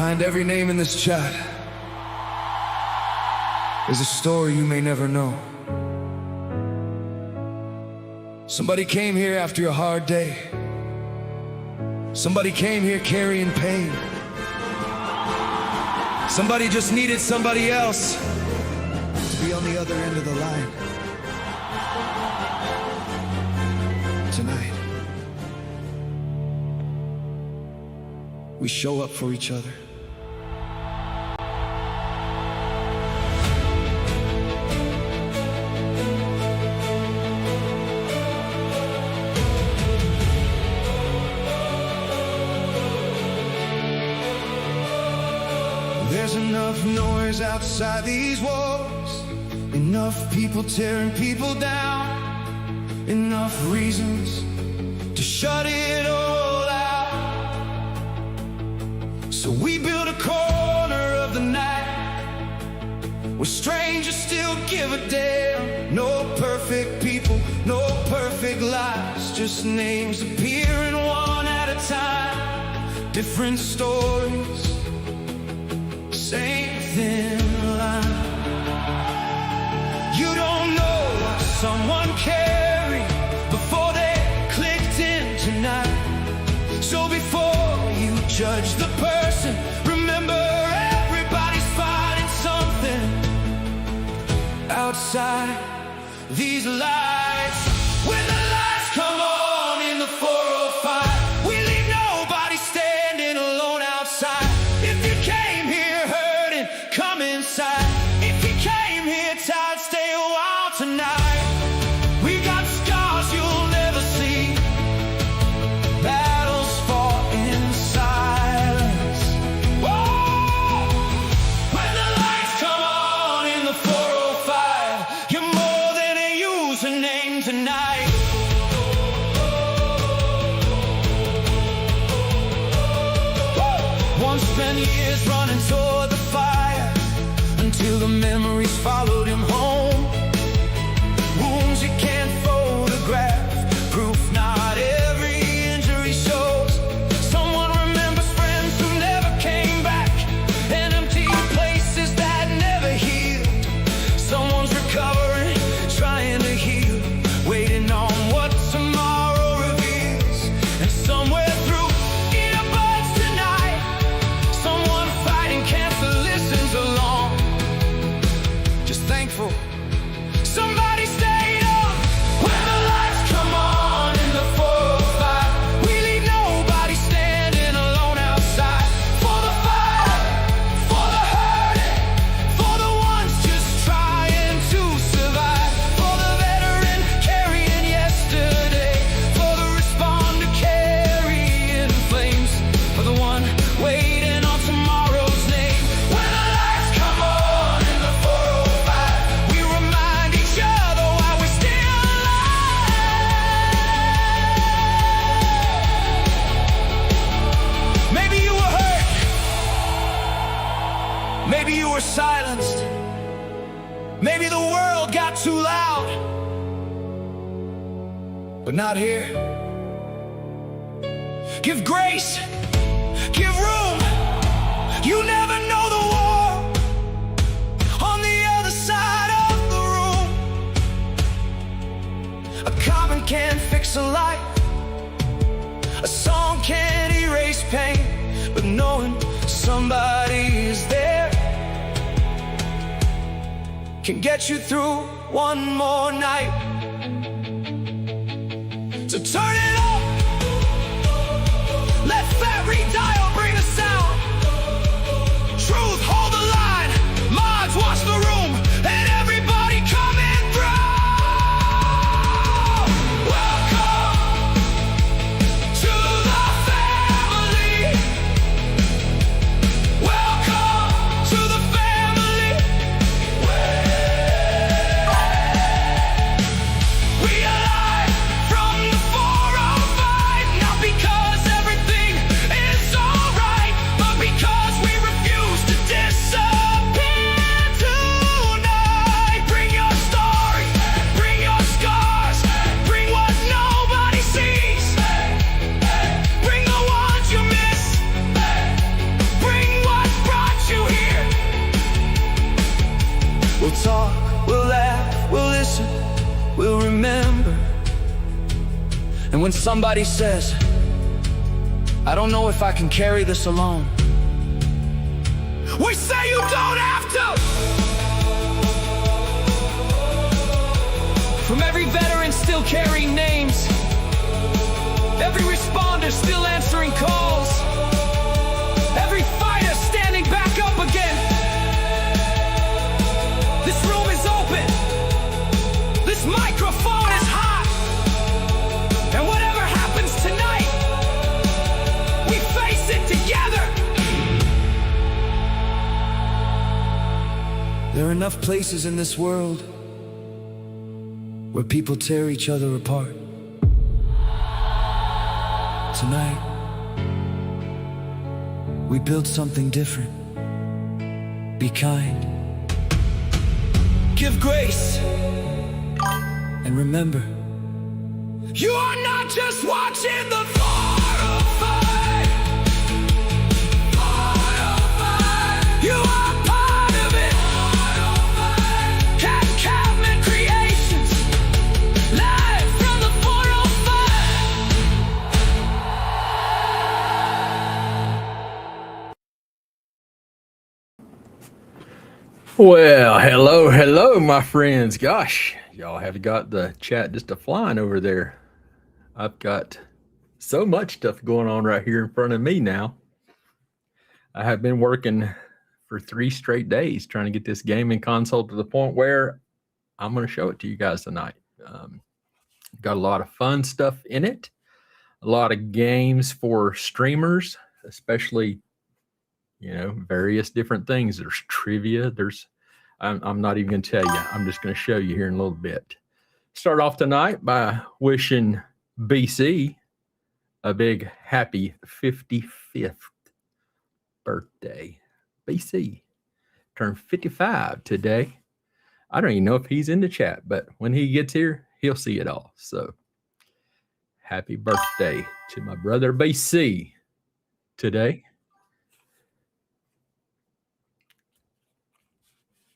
Behind every name in this chat is a story you may never know. Somebody came here after a hard day. Somebody came here carrying pain. Somebody just needed somebody else to be on the other end of the line. Tonight, we show up for each other. There's enough noise outside these walls, enough people tearing people down, enough reasons to shut it all out. So we build a corner of the night where strangers still give a damn. No perfect people, no perfect lives, just names appearing one at a time. Different stories, same thin line. You don't know what someone carried before they clicked in tonight. So before you judge the person, remember everybody's fighting something outside these lights. When the lights come on in the 405, we leave nobody standing alone outside. If you came here hurting, come inside. If you came here tired, stay a while tonight. We got scars you'll never see, battles fought in silence. Whoa! When the lights come on in the 405, you're more than a username tonight. One spent years running toward the fire until the memories followed him home. Wounds you can't photograph, proof not every injury shows. Someone remembers friends who never came back, and empty places that never healed. Someone's recovering, trying to heal, waiting on what tomorrow reveals. And somewhere through earbuds tonight, someone fighting cancer listens along, just thankful somebody stayed up. When the lights come on in the 405, we leave nobody standing alone outside. For the fight, for the hurting, for the ones just trying to survive. For the veteran carrying yesterday, for the responder carrying flames, for the one waiting on tomorrow's name. When the lights come on in the 405, we remind each other why we're still alive. Maybe you were hurt, maybe you were silenced, maybe the world got too loud, but not here. Give grace, give room. You never know the war on the other side of the room. A comment can't fix a life, a song can't erase pain, but knowing somebody is there can get you through one more night. So turn it up, let Fat Redial bring the sound. Truth, hold the line, mods watch the room, and everybody coming through. Welcome to the family. Welcome to the family. We alive from the 405. We'll talk, we'll laugh, we'll listen, we'll remember. And when somebody says, I don't know if I can carry this alone, we say you don't have to! From every veteran still carrying names, every responder still answering calls, every fighter standing back up again. This room is open. This microphone is hot. And whatever happens tonight, we face it together. There are enough places in this world where people tear each other apart. Tonight, we build something different. Be kind. Give grace. And remember, you are not just watching the 405. 405. You are part of it. 405. Cat Cabman Creations, live from the 405. Well, hello, my friends. Gosh, y'all have got the chat just a flying over there. I've got so much stuff going on right here in front of me now. I have been working for 3 straight days trying to get this gaming console to the point where I'm going to show it to you guys tonight. Got a lot of fun stuff in it, a lot of games for streamers, especially, you know, various different things. There's trivia. I'm not even going to tell you. I'm just going to show you here in a little bit. Start off tonight by wishing BC a big happy 55th birthday. BC turned 55 today. I don't even know if he's in the chat, but when he gets here, he'll see it all. So happy birthday to my brother BC today.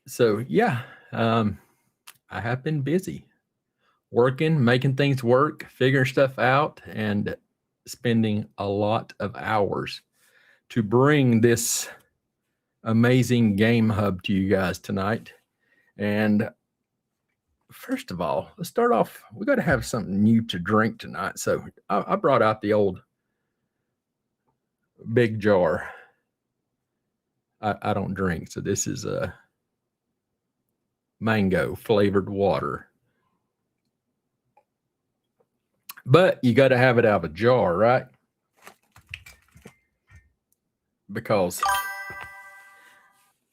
So yeah, I have been busy working, making things work, figuring stuff out, and spending a lot of hours to bring this amazing game hub to you guys tonight. And first of all, let's start off. We got to have something new to drink tonight. So I brought out the old big jar. I don't drink, so this is a mango flavored water. But you got to have it out of a jar, right? Because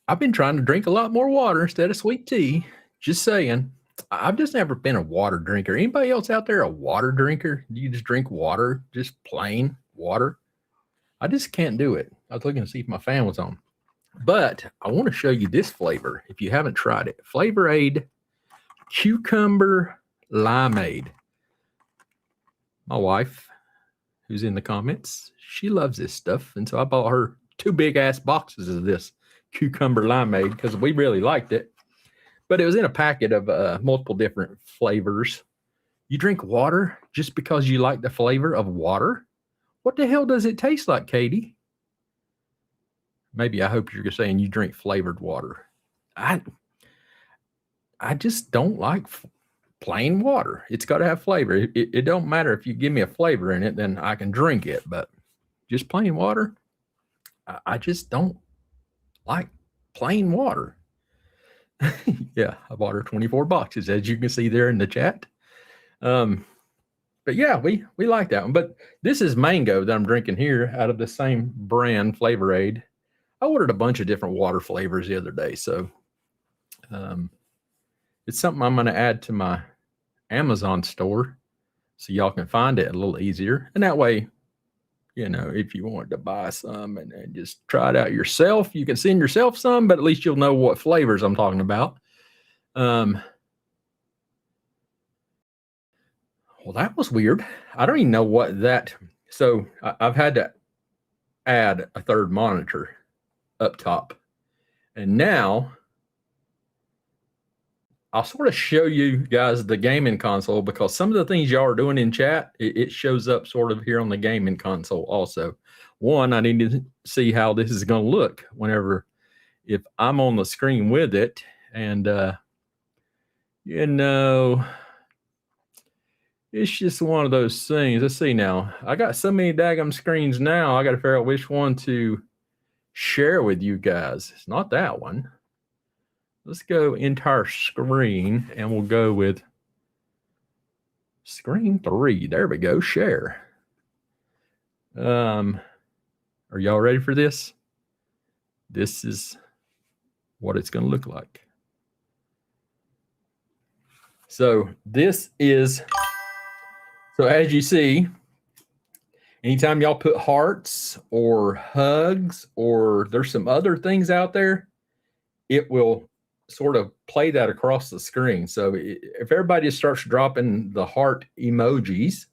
I've been trying to drink a lot more water instead of sweet tea. Just saying. I've just never been a water drinker. Anybody else out there a water drinker? Do you just drink water? Just plain water? I just can't do it. I was looking to see if my fan was on. But I want to show you this flavor if you haven't tried it. Flavor Aid Cucumber Limeade. My wife, who's in the comments, she loves this stuff. And so I bought her 2 big ass boxes of this cucumber limeade because we really liked it. But it was in a packet of multiple different flavors. You drink water just because you like the flavor of water? What the hell does it taste like, Katie? Maybe I hope you're saying you drink flavored water. I just don't like plain water. It's got to have flavor. It don't matter if you give me a flavor in it, then I can drink it. But just plain water, I just don't like plain water. Yeah, I bought her 24 boxes, as you can see there in the chat. But yeah, we like that one. But this is mango that I'm drinking here out of the same brand, Flavor Aid. I ordered a bunch of different water flavors the other day. So it's something I'm going to add to my Amazon store so y'all can find it a little easier. And that way, you know, if you wanted to buy some and just try it out yourself, you can send yourself some, but at least you'll know what flavors I'm talking about. Well, that was weird. I don't even know what that. So I've had to add a third monitor up top. And now I'll sort of show you guys the gaming console because some of the things y'all are doing in chat, it shows up sort of here on the gaming console also. One, I need to see how this is going to look whenever, if I'm on the screen with it. And, you know, it's just one of those things. Let's see now. I got so many daggum screens now. I got to figure out which one to share with you guys. It's not that one. Let's go entire screen and we'll go with screen 3. There we go. Share. Are y'all ready for this? This is what it's going to look like. So this is, so as you see, anytime y'all put hearts or hugs or there's some other things out there, it will sort of play that across the screen. So if everybody starts dropping the heart emojis,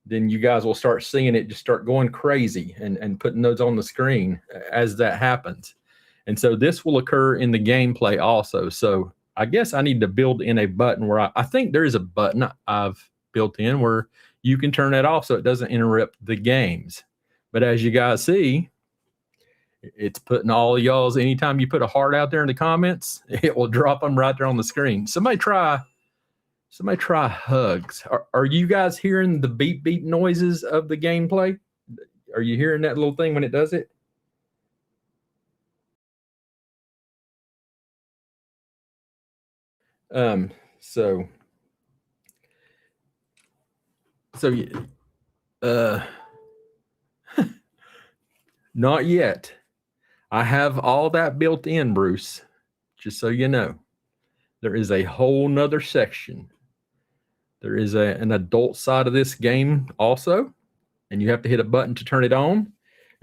then you guys will start seeing it just start going crazy and putting those on the screen as that happens. And so this will occur in the gameplay also. So I guess I need to build in a button where I think there is a button I've built in where you can turn that off so it doesn't interrupt the games. But as you guys see, it's putting all of y'all's, anytime you put a heart out there in the comments, it will drop them right there on the screen. Somebody try hugs. Are you guys hearing the beep beep noises of the gameplay? Are you hearing that little thing when it does it? Not yet. I have all that built in, Bruce, just so you know. There is a whole nother section. There is an adult side of this game also, and you have to hit a button to turn it on.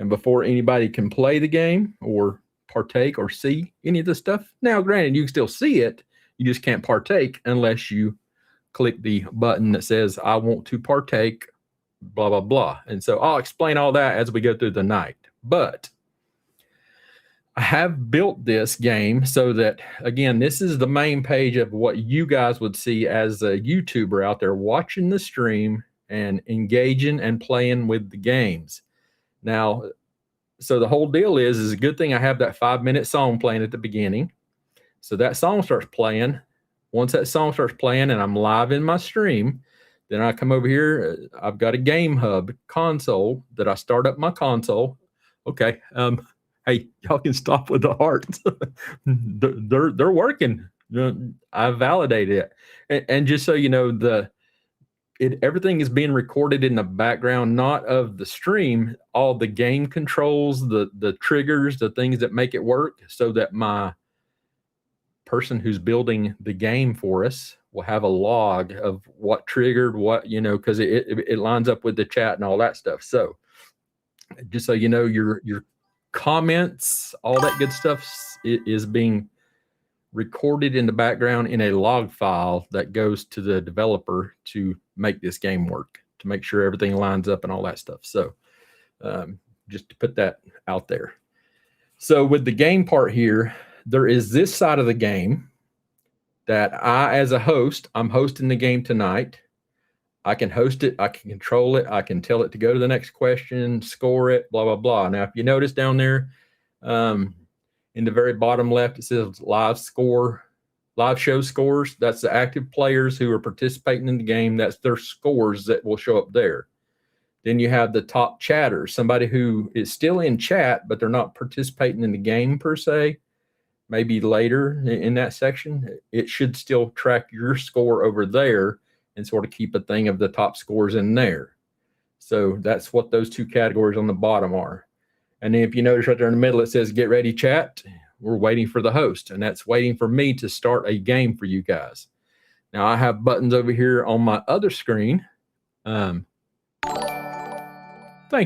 And before anybody can play the game or partake or see any of this stuff, now granted, you can still see it, you just can't partake unless you click the button that says, I want to partake, blah, blah, blah. And so I'll explain all that as we go through the night. But I have built this game so that, again, this is the main page of what you guys would see as a YouTuber out there watching the stream and engaging and playing with the games. Now, so the whole deal is a good thing I have that 5-minute song playing at the beginning. So that song starts playing. Once that song starts playing and I'm live in my stream, then I come over here. I've got a Game Hub console that I start up my console. Okay. Hey, y'all can stop with the hearts. they're working. I validated it. And just so you know, everything is being recorded in the background, not of the stream, all the game controls, the triggers, the things that make it work, so that my person who's building the game for us will have a log of what triggered what, because it lines up with the chat and all that stuff. So just so you know, your comments, all that good stuff is being recorded in the background in a log file that goes to the developer to make this game work, to make sure everything lines up and all that stuff. So just to put that out there. So with the game part here, there is this side of the game that I, as a host, I'm hosting the game tonight. I can host it, I can control it, I can tell it to go to the next question, score it, blah, blah, blah. Now, if you notice down there in the very bottom left, it says live show scores. That's the active players who are participating in the game. That's their scores that will show up there. Then you have the top chatters, somebody who is still in chat, but they're not participating in the game per se. Maybe later in that section, it should still track your score over there and sort of keep a thing of the top scores in there. So that's what those two categories on the bottom are. And then if you notice right there in the middle, it says get ready chat. We're waiting for the host, and that's waiting for me to start a game for you guys. Now I have buttons over here on my other screen. Thank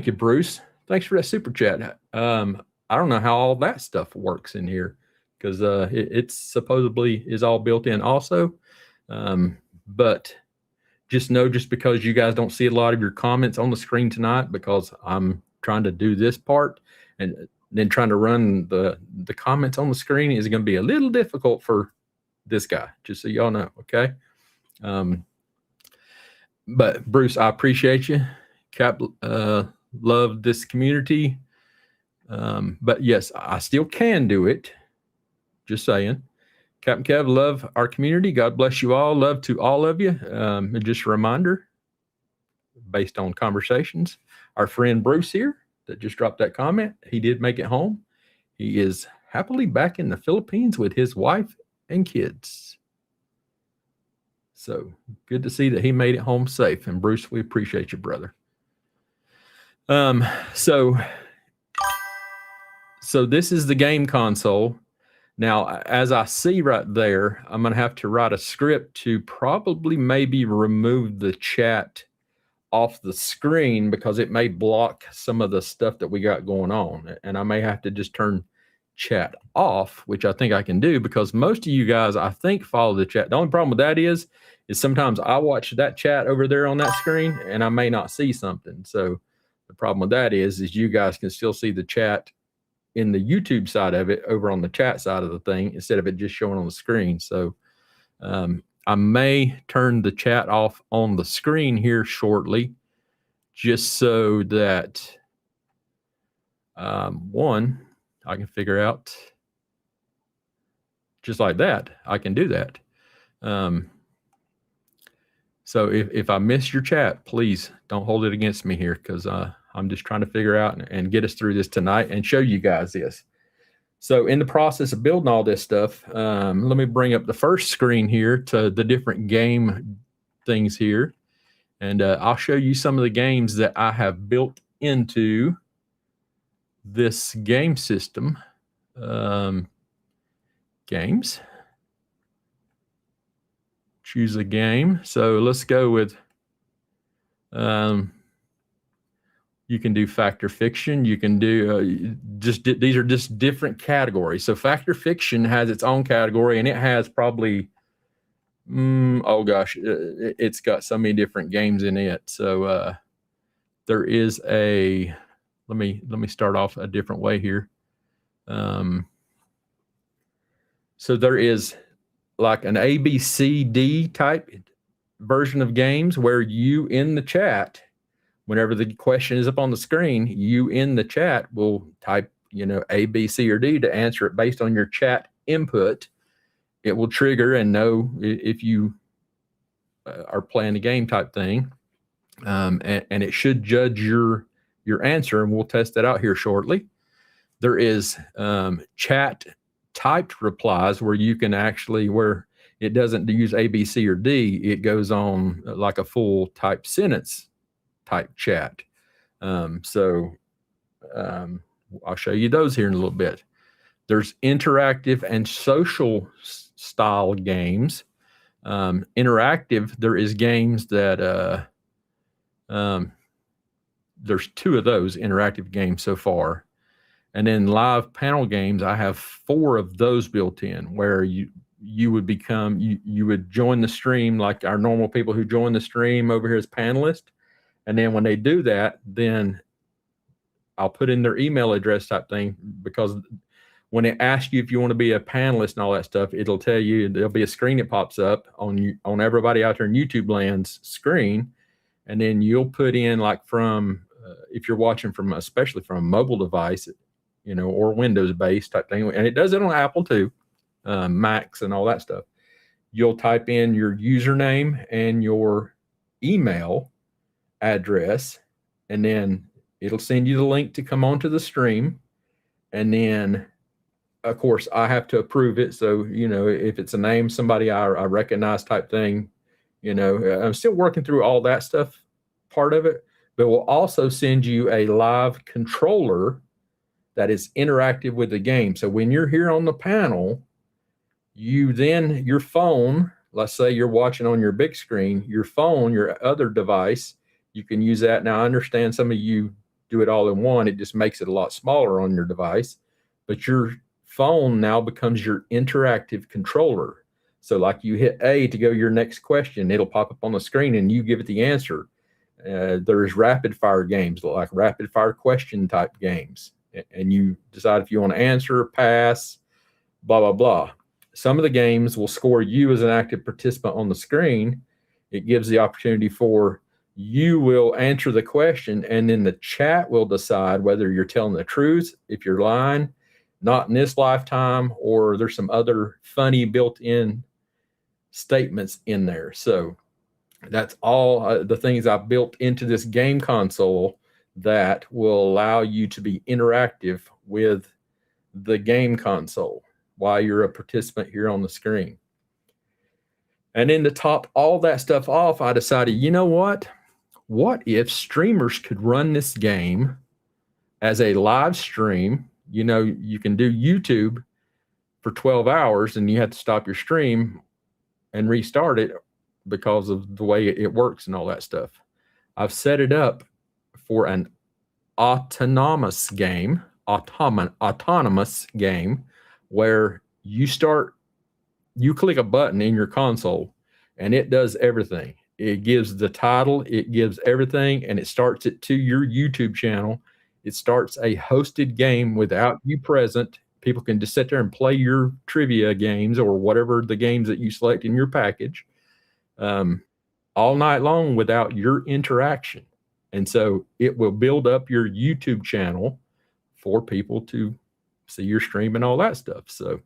you, Bruce. Thanks for that super chat. I don't know how all that stuff works in here, because it's supposedly is all built in also. But just know, just because you guys don't see a lot of your comments on the screen tonight, because I'm trying to do this part, and then trying to run the comments on the screen is going to be a little difficult for this guy, just so y'all know. Okay. But Bruce, I appreciate you. Cap, love this community. But yes, I still can do it. Just saying. Captain Kev, love our community. God bless you all. Love to all of you. And just a reminder, based on conversations, our friend Bruce here that just dropped that comment, he did make it home. He is happily back in the Philippines with his wife and kids. So good to see that he made it home safe. And Bruce, we appreciate you, brother. So this is the game console. Now, as I see right there, I'm going to have to write a script to probably maybe remove the chat off the screen because it may block some of the stuff that we got going on. And I may have to just turn chat off, which I think I can do because most of you guys, I think, follow the chat. The only problem with that is sometimes I watch that chat over there on that screen and I may not see something. So the problem with that is you guys can still see the chat in the YouTube side of it over on the chat side of the thing instead of it just showing on the screen. So I may turn the chat off on the screen here shortly just so that one, I can figure out just like that. I can do that. So if I miss your chat, please don't hold it against me here because I'm just trying to figure out and get us through this tonight and show you guys this. So in the process of building all this stuff, let me bring up the first screen here to the different game things here. And I'll show you some of the games that I have built into this game system. Games. Choose a game. So let's go with... you can do fact or fiction. You can do these are just different categories. So fact or fiction has its own category, and it has probably, it's got so many different games in it. So there is a, let me start off a different way here. So there is like an ABCD type version of games where you in the chat, whenever the question is up on the screen, you in the chat will type, A, B, C, or D to answer it based on your chat input. It will trigger and know if you are playing a game type thing. And it should judge your answer, and we'll test that out here shortly. There is chat typed replies where you can actually, where it doesn't use A, B, C, or D, it goes on like a full type sentence type chat. I'll show you those here in a little bit. There's interactive and social style games. Interactive, there is games that there's 2 of those interactive games so far. And then live panel games, I have 4 of those built in where you would become, you would join the stream like our normal people who join the stream over here as panelists. And then when they do that, then I'll put in their email address type thing, because when it asks you if you want to be a panelist and all that stuff, it'll tell you, there'll be a screen that pops up on everybody out there in YouTube land's screen. And then you'll put in like from, if you're watching from, especially from a mobile device, or Windows based type thing. And it does it on Apple too, Macs and all that stuff. You'll type in your username and your email address, and then it'll send you the link to come onto the stream. And then of course I have to approve it. So, if it's a name, somebody I recognize type thing, I'm still working through all that stuff, part of it, but we'll also send you a live controller that is interactive with the game. So when you're here on the panel, your phone, let's say you're watching on your big screen, your phone, your other device, you can use that. Now I understand some of you do it all in one. It just makes it a lot smaller on your device, but your phone now becomes your interactive controller. So like you hit A to go your next question, it'll pop up on the screen and you give it the answer. There's rapid fire games, like rapid fire question type games. And you decide if you want to answer, pass, blah, blah, blah. some of the games will score you as an active participant on the screen. It gives the opportunity for you will answer the question, and then the chat will decide whether you're telling the truth, if you're lying, not in this lifetime, or there's some other funny built-in statements in there. So that's all the things I've built into this game console that will allow you to be interactive with the game console while you're a participant here on the screen. And then to top all that stuff off, I decided, you know what? What if streamers could run this game as a live stream? You know, you can do YouTube for 12 hours and you have to stop your stream and restart it because of the way it works and all that stuff. I've set it up for an autonomous game where you click a button in your console and it does everything. It gives the title, it gives everything, and it starts it to your YouTube channel. It starts a hosted game without you present. People can just sit there and play your trivia games or whatever the games that you select in your package all night long without your interaction. And so it will build up your YouTube channel for people to see your stream and all that stuff. So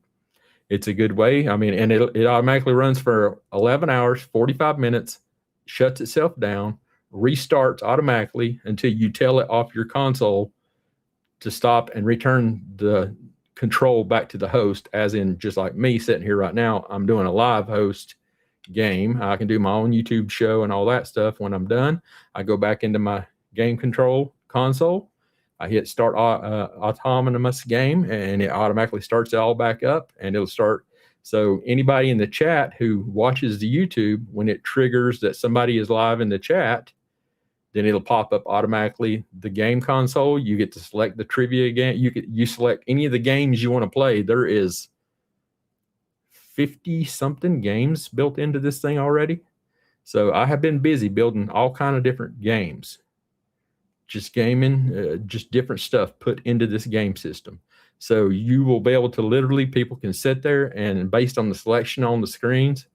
it's a good way. I mean, and it automatically runs for 11 hours, 45 minutes, shuts itself down, restarts automatically until you tell it off your console to stop and return the control back to the host, as in just like me sitting here right now, I'm doing a live host game. I can do my own YouTube show and all that stuff. When I'm done, I go back into my game control console. I hit start autonomous game and it automatically starts it all back up and it'll start. So anybody in the chat who watches the YouTube, when it triggers that somebody is live in the chat, then it'll pop up automatically the game console. You get to select the trivia game. You select any of the games you want to play. There is 50 something games built into this thing already. So I have been busy building all kind of different games, just gaming, just different stuff put into this game system. So you will be able to literally, people can sit there and based on the selection on the screens,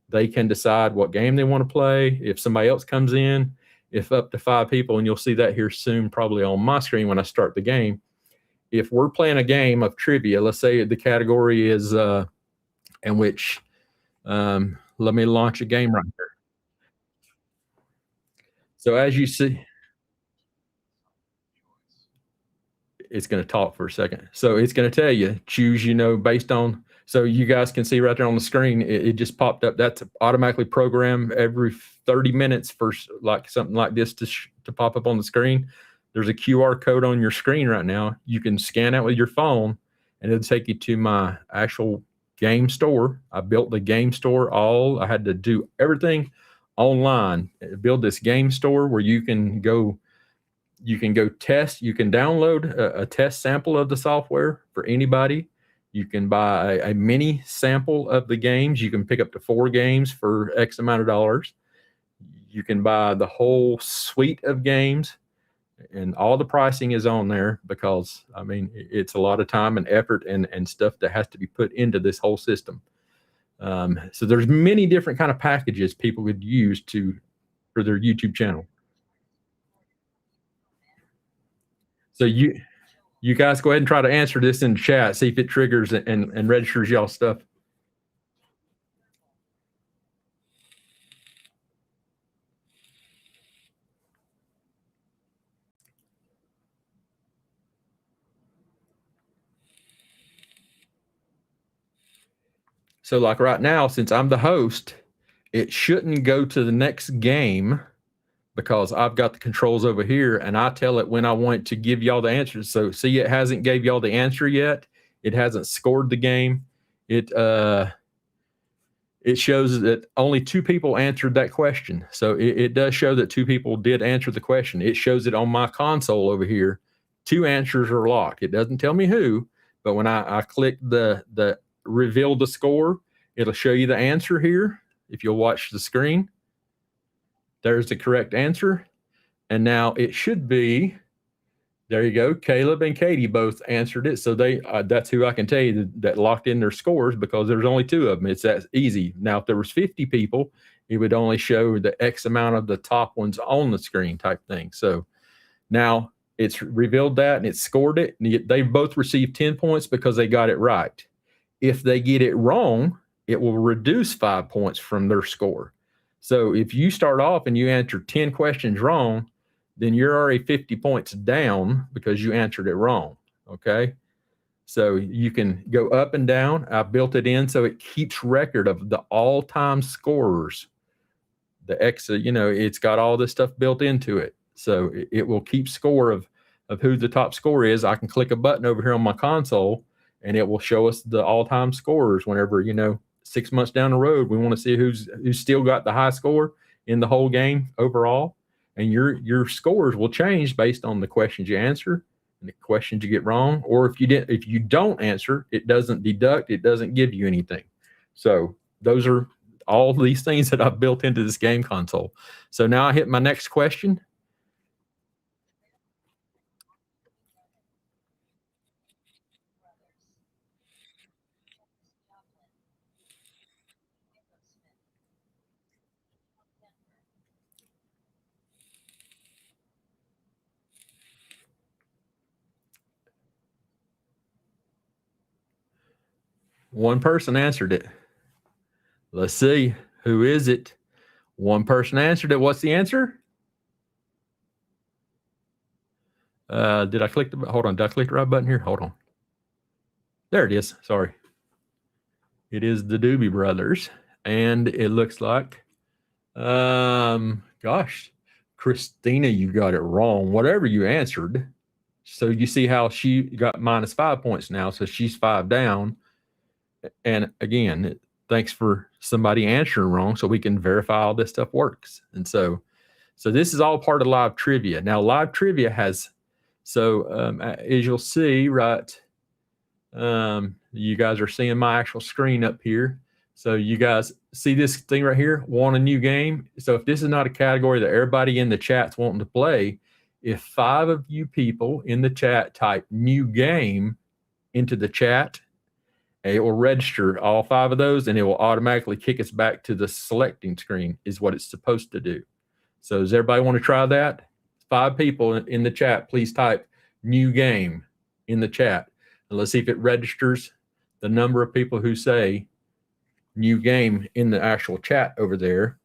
they can decide what game they want to play. If somebody else comes in, if up to 5 people, and you'll see that here soon, probably on my screen when I start the game. If we're playing a game of trivia, let's say the category is in which, let me launch a game right here. So as you see, it's going to talk for a second. So it's going to tell you, choose, based on, so you guys can see right there on the screen, it just popped up. That's automatically programmed every 30 minutes for like something like this to pop up on the screen. There's a QR code on your screen right now. You can scan that with your phone and it'll take you to my actual game store. I built the game store I had to do everything online, build this game store where you can go test. You can download a test sample of the software for anybody. You can buy a mini sample of the games. You can pick up to 4 games for X amount of dollars. You can buy the whole suite of games, and all the pricing is on there because, I mean, it's a lot of time and effort and stuff that has to be put into this whole system. So there's many different kind of packages people could use for their YouTube channel. So you guys go ahead and try to answer this in chat, see if it triggers and registers y'all stuff. So like right now, since I'm the host, it shouldn't go to the next game because I've got the controls over here and I tell it when I want to give y'all the answers. So see, it hasn't gave y'all the answer yet. It hasn't scored the game. It shows that only 2 people answered that question. So it does show that 2 people did answer the question. It shows it on my console over here. 2 answers are locked. It doesn't tell me who, but when I click the reveal the score, it'll show you the answer here. If you'll watch the screen, there's the correct answer. And now it should be There you go. Caleb and Katie both answered it. So they that's who I can tell you that locked in their scores, because there's only two of them. It's that easy. Now, if there was 50 people, it would only show the X amount of the top ones on the screen type thing. So now it's revealed that and it's scored it. And they both received 10 points because they got it right. If they get it wrong, it will reduce 5 points from their score. So if you start off and you answer 10 questions wrong, then you're already 50 points down because you answered it wrong. Okay. So you can go up and down. I built it in so it keeps record of the all-time scorers. The X, it's got all this stuff built into it. So it will keep score of who the top scorer is. I can click a button over here on my console and it will show us the all-time scorers whenever, 6 months down the road, we want to see who's still got the high score in the whole game overall. And your scores will change based on the questions you answer and the questions you get wrong. Or if you don't answer, it doesn't deduct, it doesn't give you anything. So those are all these things that I've built into this game console. So now I hit my next question. One person answered it. Let's see. Who is it? One person answered it. What's the answer? Did I click hold on. Did I click the right button here? Hold on. There it is. Sorry. It is the Doobie Brothers. And it looks like, gosh, Christina, you got it wrong. Whatever you answered. So you see how she got minus 5 points now. So she's 5 down. And again, thanks for somebody answering wrong so we can verify all this stuff works. And so this is all part of live trivia. Now, live trivia has, as you'll see, right, you guys are seeing my actual screen up here. So you guys see this thing right here, want a new game? So if this is not a category that everybody in the chat's wanting to play, if 5 of you people in the chat type new game into the chat, it will register all 5 of those and it will automatically kick us back to the selecting screen is what it's supposed to do. So does everybody want to try that? 5 people in the chat, please type new game in the chat. And let's see if it registers the number of people who say new game in the actual chat over there.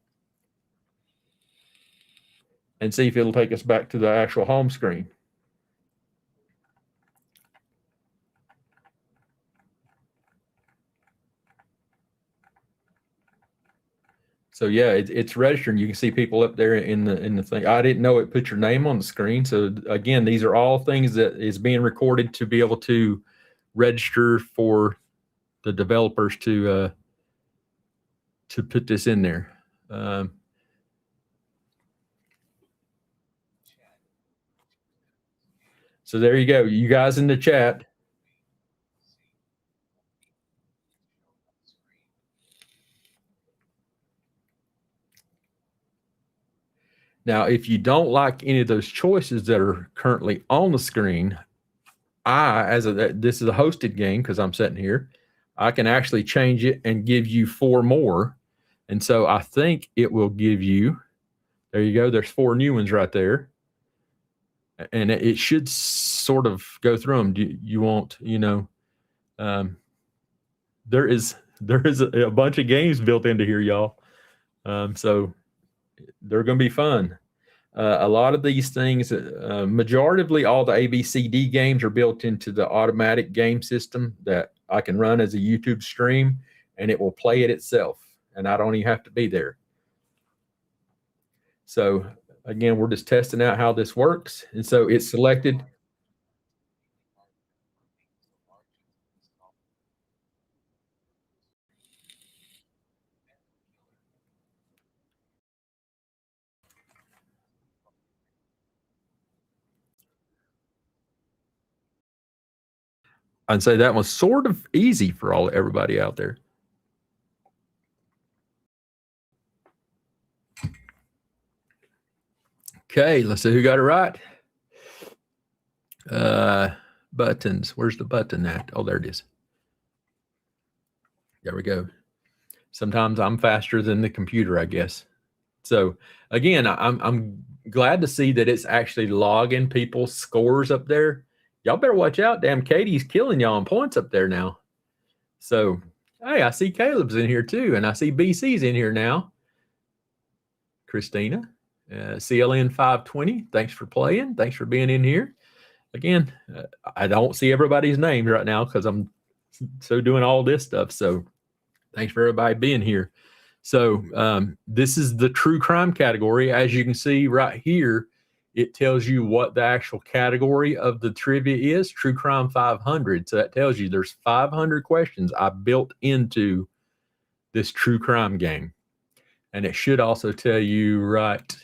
And see if it'll take us back to the actual home screen. So yeah, it's registering. You can see people up there in the thing. I didn't know it put your name on the screen. So again, these are all things that is being recorded to be able to register for the developers to put this in there. So there you go. You guys in the chat. Now, if you don't like any of those choices that are currently on the screen, this is a hosted game because I'm sitting here, I can actually change it and give you 4 more. And so I think it will give you, there you go. There's 4 new ones right there. And it should sort of go through them. Do you want, there is a bunch of games built into here, y'all. So they're going to be fun. A lot of these things, majoritively all the ABCD games are built into the automatic game system that I can run as a YouTube stream, and it will play it itself, and I don't even have to be there. So again, we're just testing out how this works. And so it's selected. I'd say that was sort of easy for everybody out there. Okay, let's see who got it right. Buttons. Where's the button at? Oh, there it is. There we go. Sometimes I'm faster than the computer, I guess. So again, I'm glad to see that it's actually logging people's scores up there. Y'all better watch out. Damn, Katie's killing y'all on points up there now. So, hey, I see Caleb's in here too, and I see BC's in here now. Christina, CLN 520, thanks for playing. Thanks for being in here. Again, I don't see everybody's names right now because I'm so doing all this stuff. So thanks for everybody being here. So this is the true crime category. As you can see right here, it tells you what the actual category of the trivia is, True Crime 500. So that tells you there's 500 questions I built into this true crime game. And it should also tell you right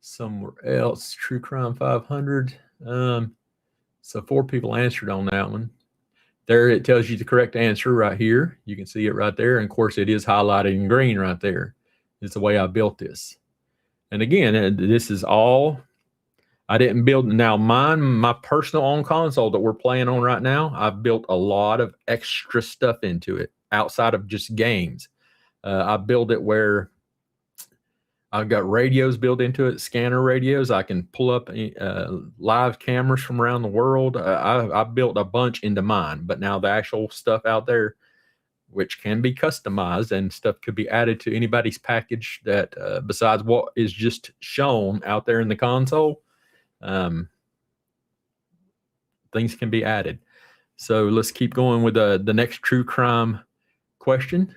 somewhere else, True Crime 500. So 4 people answered on that one. There it tells you the correct answer right here. You can see it right there. And of course, it is highlighted in green right there. It's the way I built this. And again, this is all, I didn't build, now mine, my personal own console that we're playing on right now, I've built a lot of extra stuff into it outside of just games. I build it where I've got radios built into it, scanner radios. I can pull up live cameras from around the world. I built a bunch into mine, but now the actual stuff out there, which can be customized and stuff could be added to anybody's package that besides what is just shown out there in the console, things can be added. So let's keep going with the next true crime question.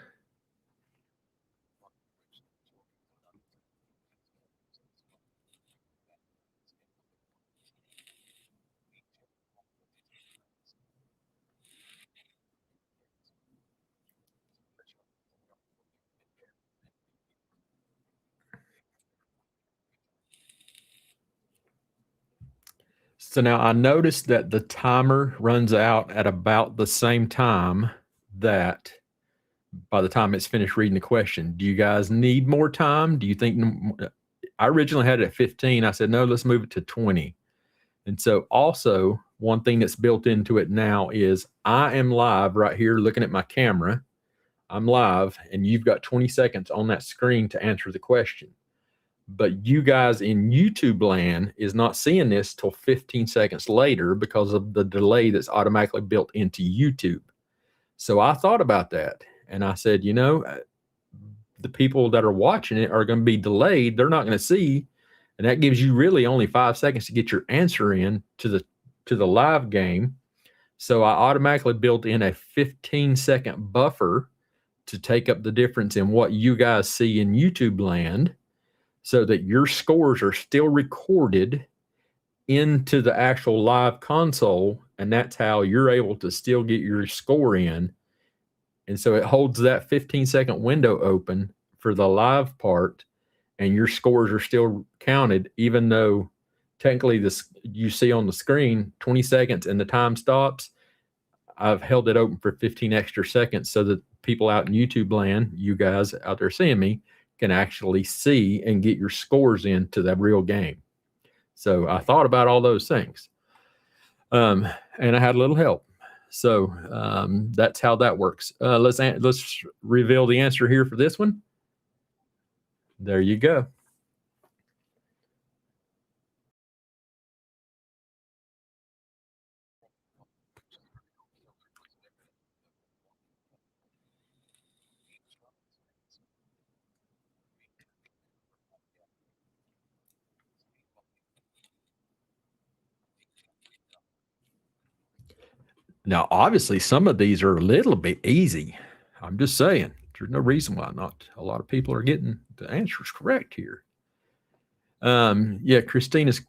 So now I noticed that the timer runs out at about the same time that by the time it's finished reading the question. Do you guys need more time? Do you think I originally had it at 15? I said, no, let's move it to 20. And so also one thing that's built into it now is I am live right here looking at my camera. I'm live and you've got 20 seconds on that screen to answer the question. But you guys in YouTube land is not seeing this till 15 seconds later because of the delay that's automatically built into YouTube. So I thought about that and I said, you know, the people that are watching it are going to be delayed. They're not going to see. And that gives you really only 5 seconds to get your answer in to the live game. So I automatically built in a 15-second buffer to take up the difference in what you guys see in YouTube land, so that your scores are still recorded into the actual live console, and that's how you're able to still get your score in. And so it holds that 15-second window open for the live part, and your scores are still counted, even though technically this you see on the screen 20 seconds and the time stops. I've held it open for 15 extra seconds so that people out in YouTube land, you guys out there seeing me, can actually see and get your scores into that real game. So I thought about all those things. And I had a little help. So that's how that works. Let's reveal the answer here for this one. There you go. Now, obviously, some of these are a little bit easy. I'm just saying, there's no reason why not a lot of people are getting the answers correct here. Yeah, Christina's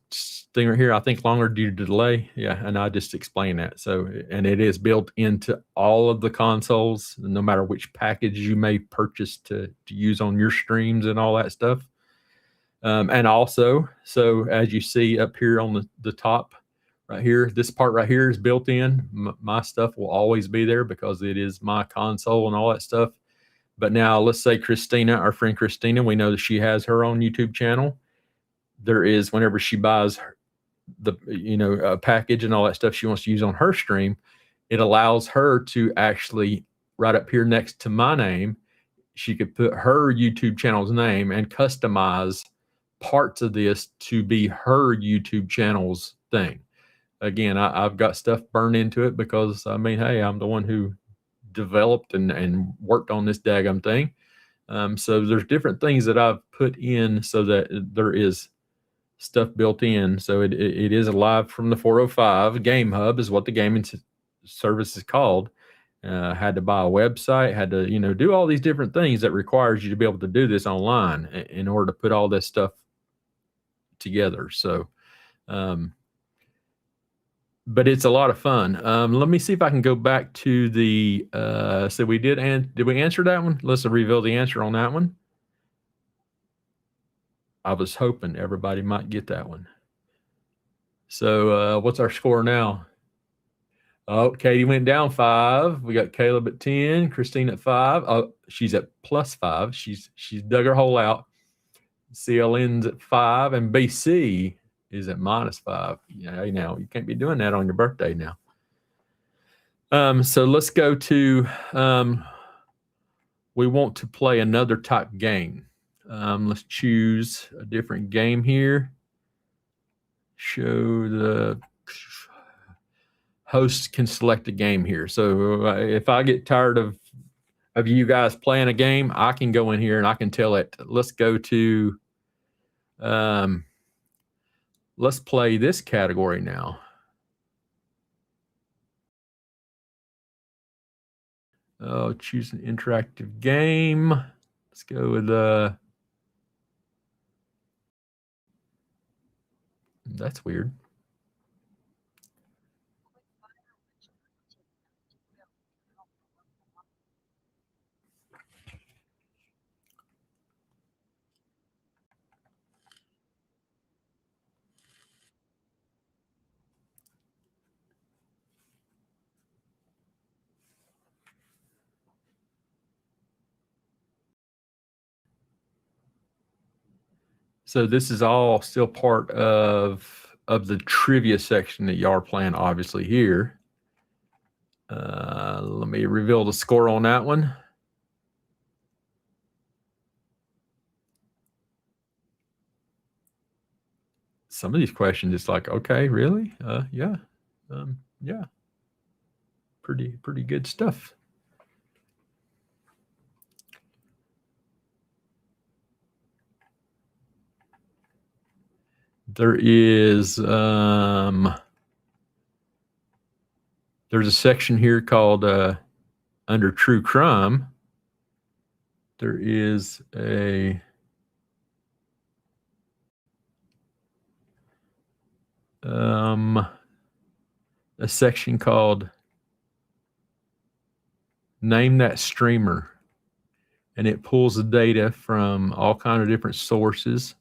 thing right here, I think longer due to delay. Yeah, and I just explained that. So, and it is built into all of the consoles, no matter which package you may purchase to use on your streams and all that stuff. And also, so as you see up here on the top right here, this part right here is built in. My stuff will always be there because it is my console and all that stuff. But now let's say Christina, our friend Christina, we know that she has her own YouTube channel. There is, whenever she buys the package and all that stuff she wants to use on her stream, it allows her to actually right up here next to my name, she could put her YouTube channel's name and customize parts of this to be her YouTube channel's thing. Again, I've got stuff burned into it because I mean, hey, I'm the one who developed and worked on this daggum thing. So there's different things that I've put in so that there is stuff built in. So it is live from the 405. Game Hub is what the gaming service is called. Had to buy a website, had to, do all these different things that requires you to be able to do this online in order to put all this stuff together. So, but it's a lot of fun. Let me see if I can go back to the, so we did we answer that one? Let's reveal the answer on that one. I was hoping everybody might get that one. So what's our score now? Oh, Katie went down 5. We got Caleb at 10, Christine at 5. Oh, she's at +5. She's dug her hole out. CLN's at 5, and BC is at -5. Yeah, you can't be doing that on your birthday now. So let's go to, we want to play another type game. Let's choose a different game here. Show the hosts can select a game here. So if I get tired of you guys playing a game, I can go in here and I can tell it, let's go to, let's play this category now. Oh, choose an interactive game. Let's go with that's weird. So this is all still part of the trivia section that y'all are playing, obviously, here. Let me reveal the score on that one. Some of these questions, it's like, okay, really? Yeah. Yeah. Pretty good stuff. There is there's a section here called under True Crime. There is a section called Name That Streamer, and it pulls the data from all kinds of different sources.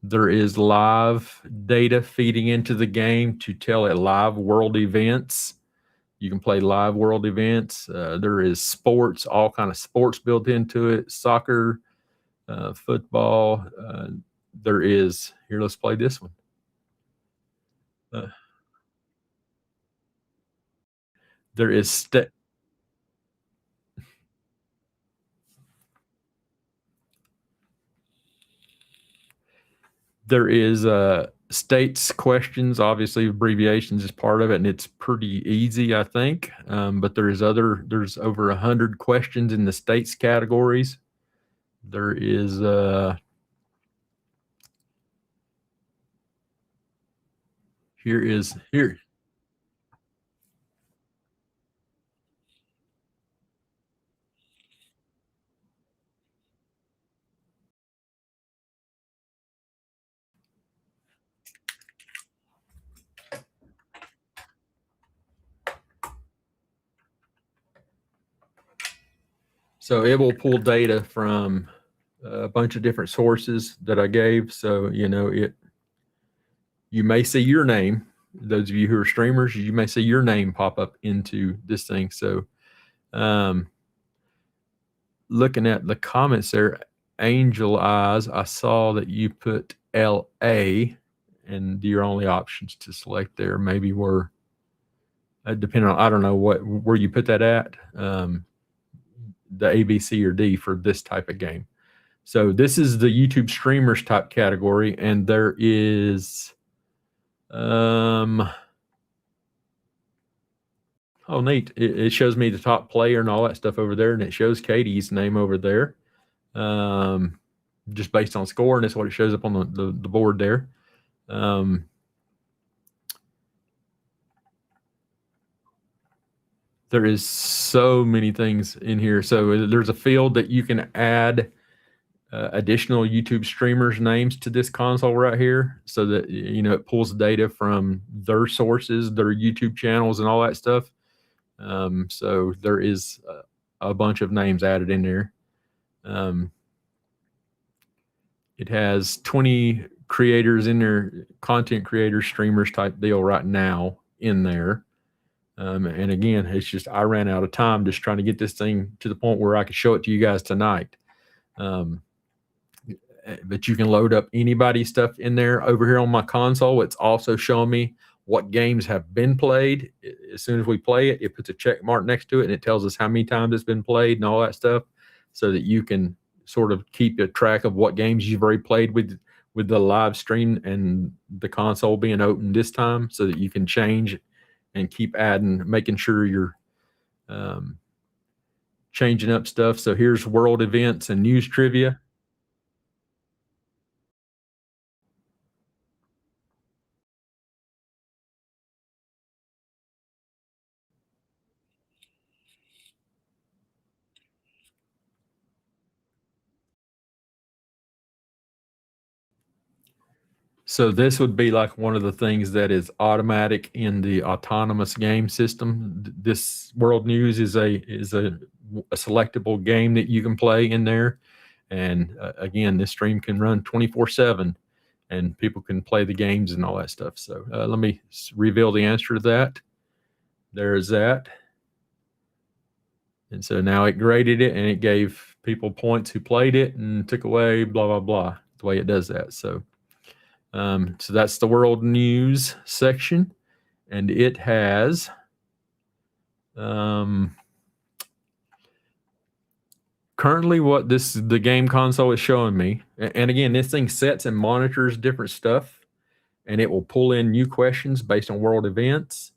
There is live data feeding into the game to tell it live world events. You can play live world events. There is sports, all kind of sports built into it, soccer, football. There is, here, let's play this one. There is states questions. Obviously, abbreviations is part of it, and it's pretty easy, I think. But there's over 100 questions in the states categories. There is here. So it will pull data from a bunch of different sources that I gave. So, you may see your name. Those of you who are streamers, you may see your name pop up into this thing. So, looking at the comments there, Angel Eyes, I saw that you put LA, and your only options to select there maybe were depending on, I don't know where you put that at, the A, B, C, or D for this type of game. So this is the YouTube streamers type category, and there is oh neat, it shows me the top player and all that stuff over there, and it shows Katie's name over there, just based on score, and that's what it shows up on the board there. There is so many things in here. So there's a field that you can add additional YouTube streamers' names to this console right here, so that it pulls data from their sources, their YouTube channels, and all that stuff. So there is a bunch of names added in there. It has 20 creators in there, content creators, streamers type deal right now in there. And again, it's just I ran out of time just trying to get this thing to the point where I could show it to you guys tonight. But you can load up anybody's stuff in there. Over here on my console, it's also showing me what games have been played. As soon as we play it, it puts a check mark next to it, and it tells us how many times it's been played and all that stuff, so that you can sort of keep a track of what games you've already played with the live stream and the console being open this time, so that you can change and keep adding, making sure you're changing up stuff. So here's world events and news trivia. So this would be like one of the things that is automatic in the autonomous game system. This world news is a selectable game that you can play in there. And again, this stream can run 24/7, and people can play the games and all that stuff. So let me reveal the answer to that. There's that. And so now it graded it, and it gave people points who played it and took away blah, blah, blah, the way it does that. So that's the world news section, and it has currently what the game console is showing me. And again, this thing sets and monitors different stuff, and it will pull in new questions based on world events,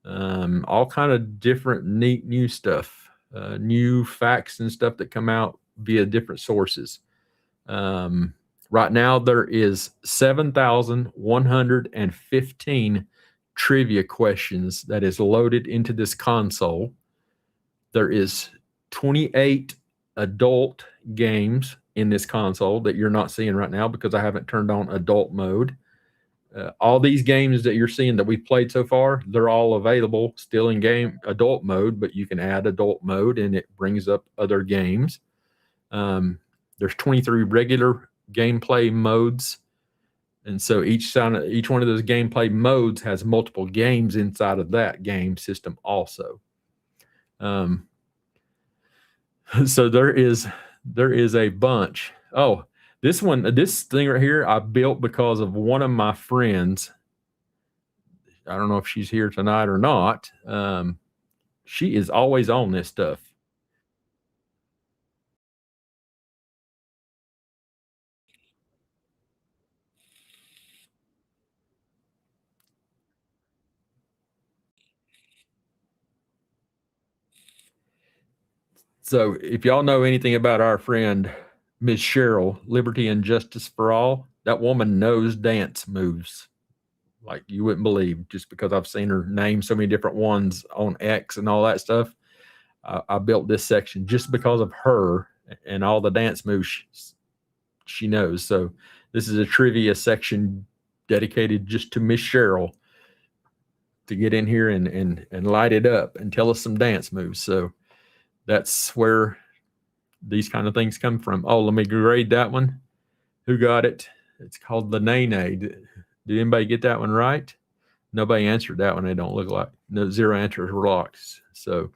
all kind of different neat new stuff, new facts and stuff that come out via different sources. Right now, there is 7,115 trivia questions that is loaded into this console. There is 28 adult games in this console that you're not seeing right now because I haven't turned on adult mode. All these games that you're seeing that we've played so far, they're all available still in game adult mode, but you can add adult mode and it brings up other games. There's 23 regular gameplay modes, and so each one of those gameplay modes has multiple games inside of that game system also. So there is a bunch. Oh, this thing right here I built because of one of my friends. I don't know if she's here tonight or not. She is always on this stuff. So if y'all know anything about our friend Ms. Cheryl, Liberty and Justice for All, that woman knows dance moves like you wouldn't believe, just because I've seen her name so many different ones on X and all that stuff. I built this section just because of her and all the dance moves she knows. So this is a trivia section dedicated just to Miss Cheryl to get in here and light it up and tell us some dance moves. So that's where these kind of things come from. Oh, let me grade that one. Who got it? It's called the Nay Nay. Did anybody get that one right? Nobody answered that one. They don't look like. No, 0 answers were locked. So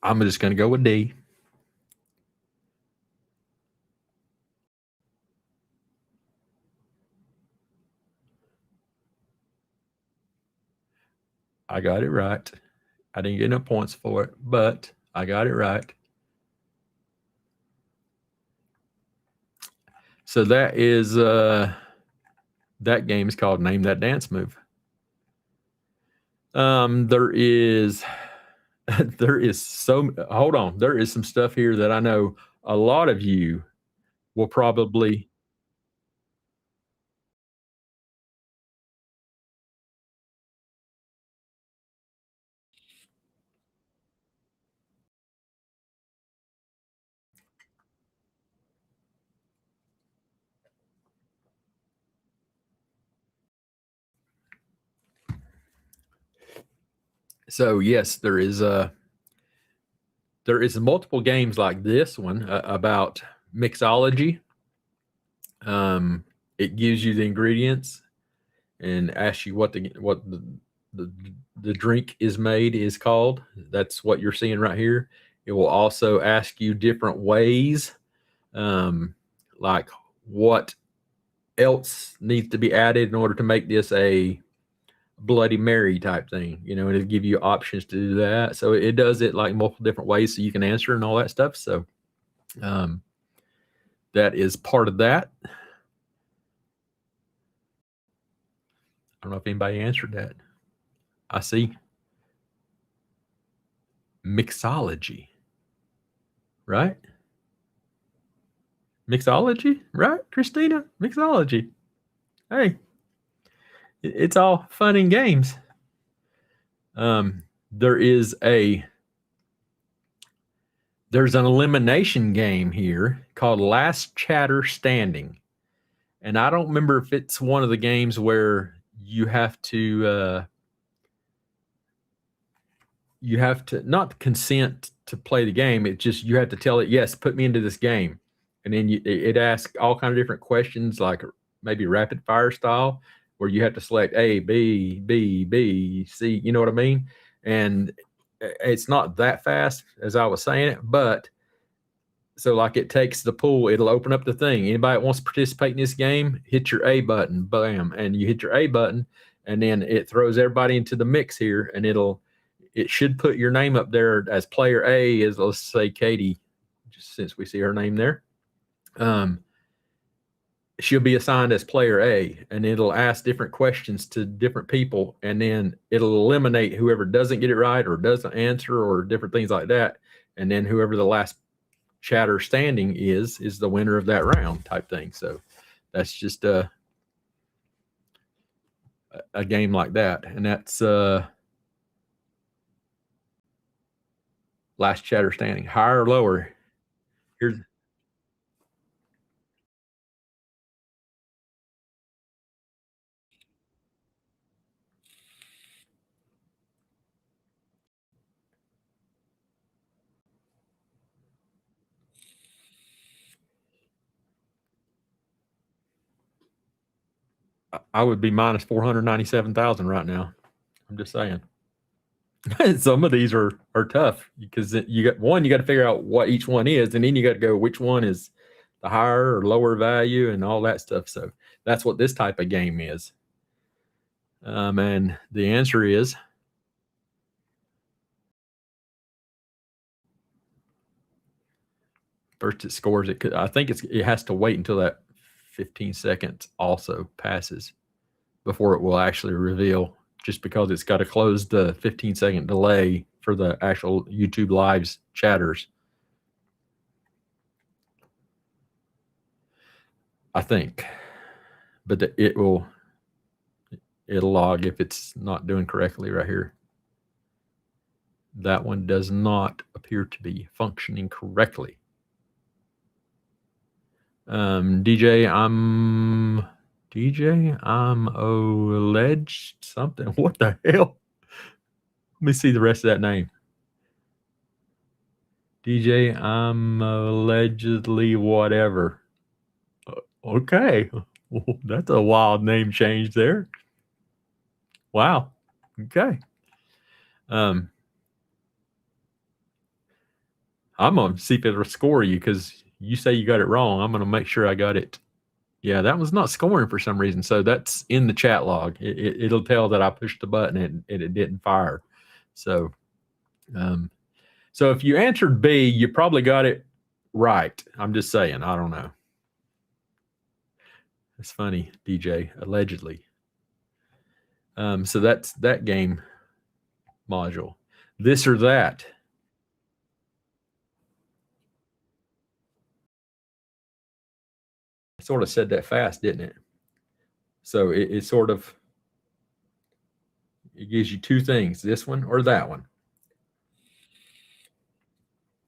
I'm just going to go with D. I got it right. I didn't get no points for it, but I got it right. So that is that game is called Name That Dance Move. There is hold on. There is some stuff here that I know a lot of you will probably. So yes, there is multiple games like this one about mixology. It gives you the ingredients and asks you what the drink is made is called. That's what you're seeing right here. It will also ask you different ways, like what else needs to be added in order to make this a Bloody Mary type thing, and it'll give you options to do that. So it does it like multiple different ways so you can answer and all that stuff. So that is part of that. I don't know if anybody answered that. I see. Mixology, right? Mixology, right, Christina? Mixology. Hey, it's all fun and games. There's an elimination game here called Last Chatter Standing. And I don't remember if it's one of the games where you have to not consent to play the game. It's just you have to tell it, yes, put me into this game. And then it asks all kind of different questions, like maybe rapid fire style, where you have to select A, B, B, B, C. You know what I mean? And it's not that fast as I was saying it, but so like it takes the pool, it'll open up the thing. Anybody that wants to participate in this game, hit your A button, bam, and you hit your A button, and then it throws everybody into the mix here, and it should put your name up there as player A, as let's say Katie, just since we see her name there. She'll be assigned as player A, and it'll ask different questions to different people, and then it'll eliminate whoever doesn't get it right or doesn't answer or different things like that. And then whoever the last chatter standing is the winner of that round type thing. So that's just a game like that. And that's last chatter standing. Higher or lower? Here's I would be minus 497,000 right now. I'm just saying. Some of these are tough because you got to figure out what each one is, and then you got to go which one is the higher or lower value and all that stuff. So that's what this type of game is. And the answer is first it scores it. I think it has to wait until that 15 seconds also passes before it will actually reveal, just because it's got to close the 15-second delay for the actual YouTube Live's chatters. I think, but it'll log if it's not doing correctly right here. That one does not appear to be functioning correctly. DJ, I'm alleged something. What the hell? Let me see the rest of that name. DJ, I'm allegedly whatever. Okay. That's a wild name change there. Wow. Okay. I'm going to see if it'll score you because you say you got it wrong. I'm going to make sure I got it. Yeah, that was not scoring for some reason. So that's in the chat log. It'll tell that I pushed the button and it didn't fire. So, so if you answered B, you probably got it right. I'm just saying. I don't know. It's funny, DJ, allegedly. So that's that game module. This or that. I sort of said that fast, didn't it? So it sort of, it gives you two things, this one or that one.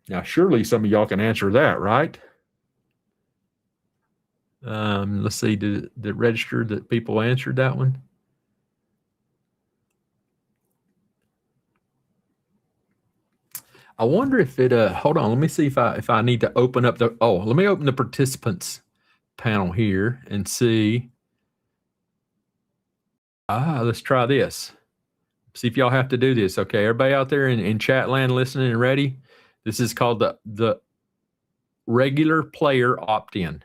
Now, surely some of y'all can answer that, right? Let's see, did it register that people answered that one? I wonder if it, hold on, let me see if I need to open up the, let me open the participants panel here and see. Let's try this. See if y'all have to do this. Okay, everybody out there in chat land listening and ready? This is called the regular player opt-in.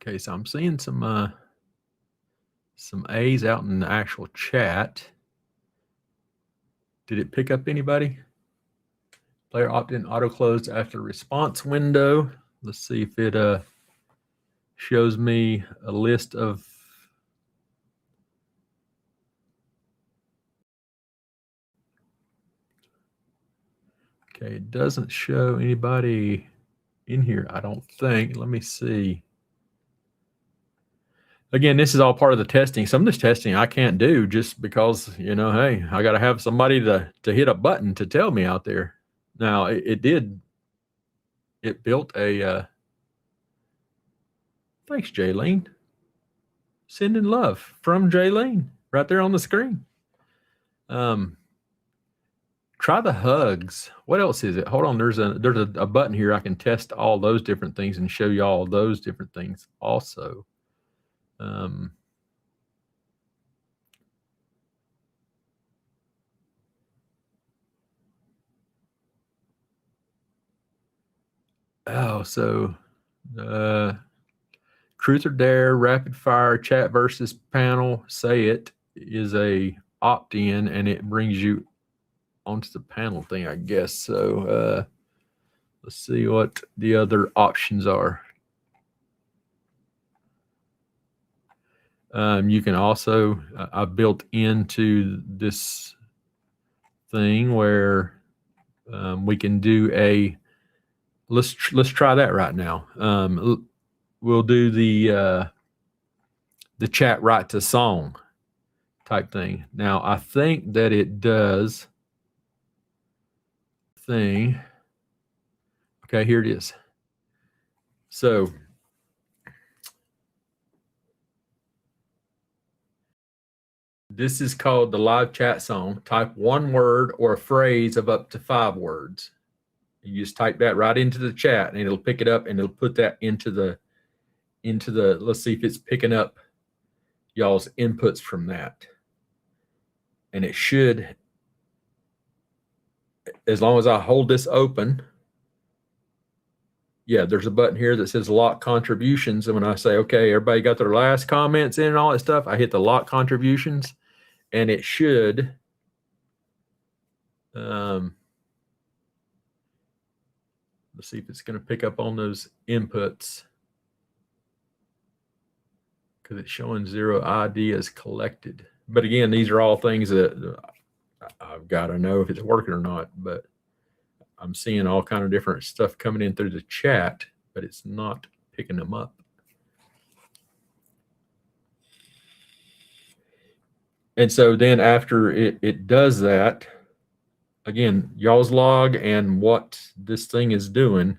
Okay, so I'm seeing some A's out in the actual chat. Did it pick up anybody? Player opt-in auto closed after response window. Let's see if it shows me a list of okay, it doesn't show anybody in here, I don't think. Let me see. Again, this is all part of the testing. Some of this testing I can't do just because, you know, hey, I got to have somebody to hit a button to tell me out there. Now, it built a, thanks, Jaylene. Sending love from Jaylene right there on the screen. Try the hugs. What else is it? Hold on, there's a button here. I can test all those different things and show you all those different things also. So Truth or Dare, Rapid Fire, Chat versus Panel, Say It is a opt-in, and it brings you onto the panel thing, I guess. So let's see what the other options are. You can also, I built into this thing where we can do a, let's try that right now. We'll do the chat right to song type thing. Now, I think that it does thing. Okay, here it is. So this is called the live chat song. Type one word or a phrase of up to 5 words. You just type that right into the chat and it'll pick it up and it'll put that into the, let's see if it's picking up y'all's inputs from that. And it should, as long as I hold this open, yeah, there's a button here that says lock contributions. And when I say, okay, everybody got their last comments in and all that stuff, I hit the lock contributions and it should, let's see if it's going to pick up on those inputs because it's showing 0 ideas collected. But again, these are all things that I've got to know if it's working or not. But I'm seeing all kind of different stuff coming in through the chat, but it's not picking them up. And so then after it does that, again, y'all's log and what this thing is doing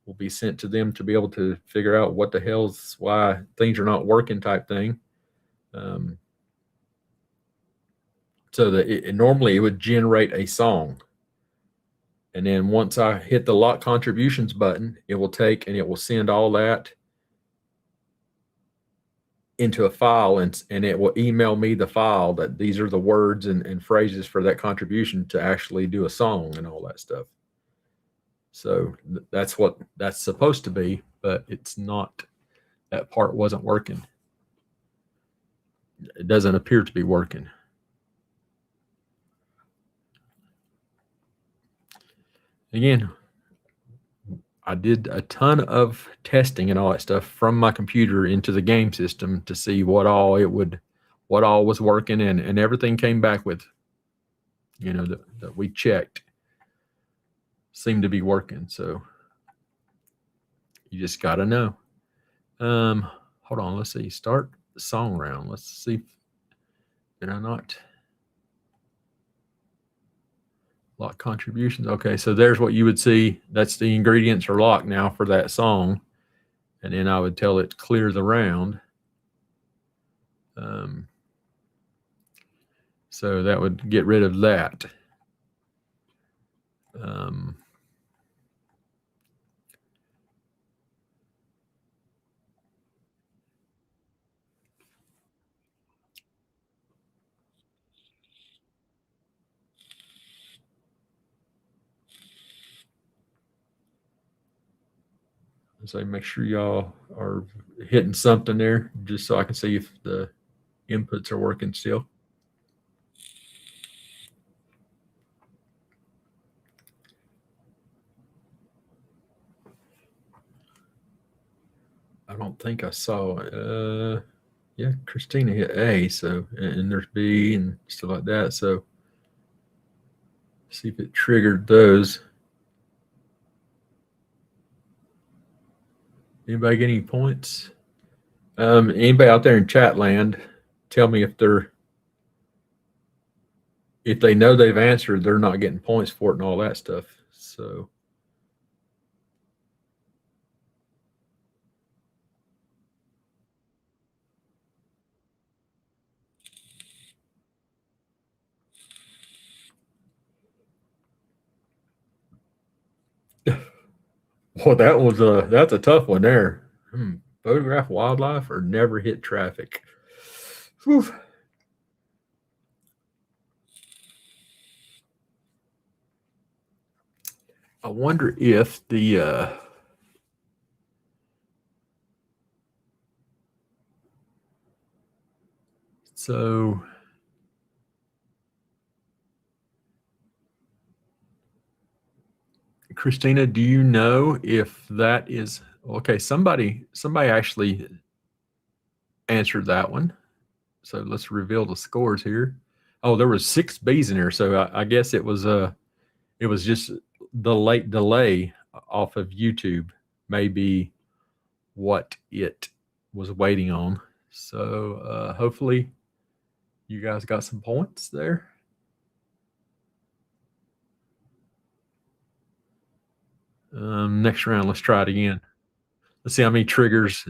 will be sent to them to be able to figure out what the hell's why things are not working type thing. Um, so that normally it would generate a song. And then once I hit the lock contributions button, it will take and it will send all that into a file, and it will email me the file that these are the words and phrases for that contribution to actually do a song and all that stuff. So that's what that's supposed to be, but it's not. That part wasn't working. It doesn't appear to be working. Again, I did a ton of testing and all that stuff from my computer into the game system to see what all was working, and everything came back with, that we checked seemed to be working. So you just got to know. Hold on. Let's see. Start the song round. Let's see. Did I not lock contributions? Okay, so there's what you would see. That's the ingredients are locked now for that song, and then I would tell it clear the round. So that would get rid of that. So make sure y'all are hitting something there, just so I can see if the inputs are working still. I don't think I saw. Yeah, Christina hit A, so and there's B and stuff like that. So see if it triggered those. Anybody get any points? Anybody out there in chat land, tell me if they know they've answered, they're not getting points for it and all that stuff. So well, that's a tough one there. Photograph wildlife or never hit traffic. Whew. I wonder if the so Christina, do you know if that is okay? Somebody actually answered that one. So let's reveal the scores here. Oh, there was 6 B's in there. So I guess it was just the late delay off of YouTube, maybe what it was waiting on. So hopefully you guys got some points there. Next round, let's try it again. Let's see how many triggers.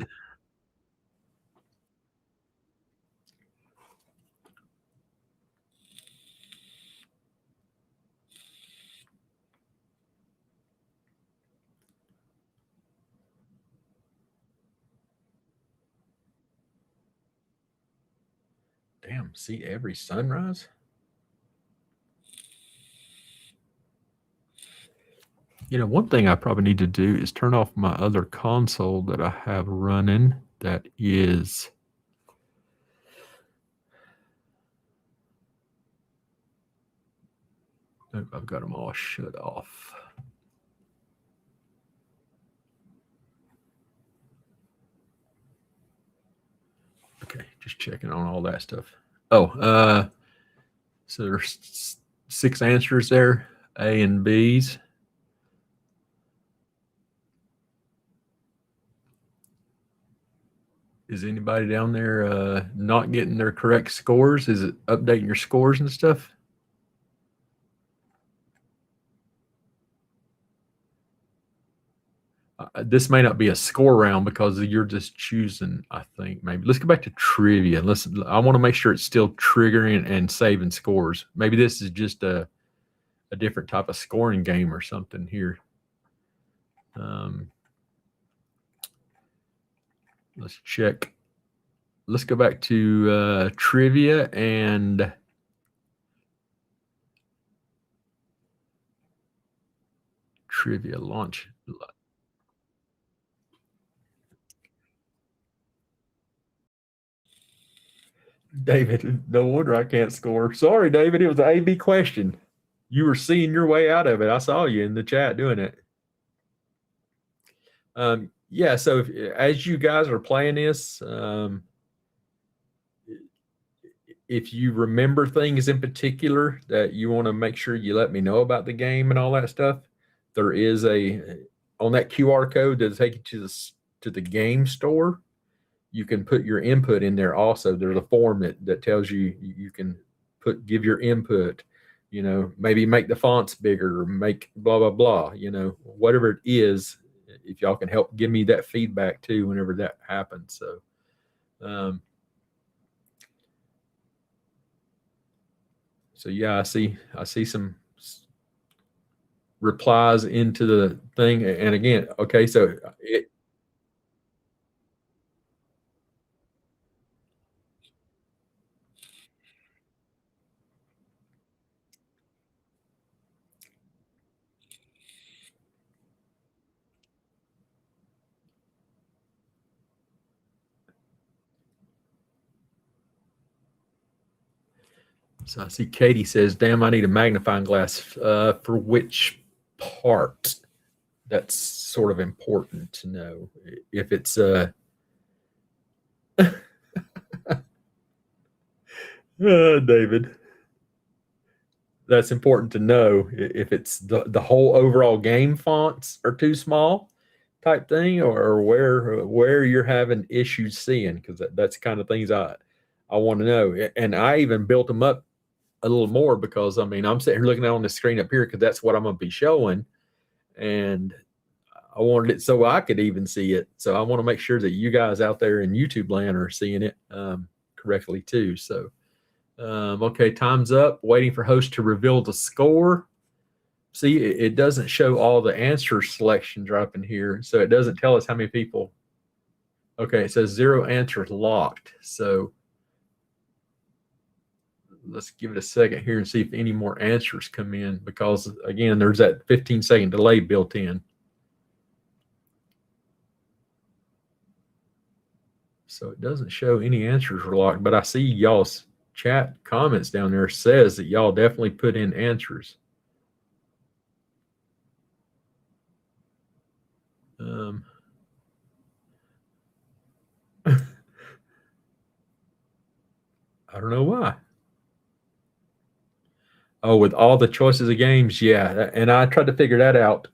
Damn, see every sunrise? One thing I probably need to do is turn off my other console that I have running that is I've got them all shut off. Okay, just checking on all that stuff. Oh, so there's 6 answers there, A and B's. Is anybody down there not getting their correct scores? Is it updating your scores and stuff? This may not be a score round because you're just choosing. I think maybe let's go back to trivia. Listen, I want to make sure it's still triggering and saving scores. Maybe this is just a different type of scoring game or something here. Let's check. Let's go back to trivia and trivia launch. David, no wonder I can't score. Sorry, David. It was an A/B question. You were seeing your way out of it. I saw you in the chat doing it. Yeah. So as you guys are playing this, if you remember things in particular that you want to make sure you let me know about the game and all that stuff, there is on that QR code that'll take you to the game store. You can put your input in there also. There's a form that tells you can give your input, maybe make the fonts bigger or make blah, blah, blah, whatever it is, if y'all can help give me that feedback too, whenever that happens. So yeah, I see some replies into the thing. And again, okay, so so I see Katie says, damn, I need a magnifying glass. For which part? That's sort of important to know. If it's David, that's important to know. If it's the whole overall game fonts are too small type thing, or where you're having issues seeing, because that's the kind of things I want to know. And I even built them up a little more because I'm sitting here looking on the screen up here because that's what I'm going to be showing, and I wanted it so I could even see it. So I want to make sure that you guys out there in YouTube land are seeing it correctly too. So okay, time's up. Waiting for host to reveal the score. See, it doesn't show all the answer selections right up in here, so it doesn't tell us how many people. Okay, it says 0 answers locked. So let's give it a second here and see if any more answers come in, because again, there's that 15-second delay built in. So it doesn't show any answers were locked, but I see y'all's chat comments down there says that y'all definitely put in answers. I don't know why. Oh, with all the choices of games, yeah. And I tried to figure that out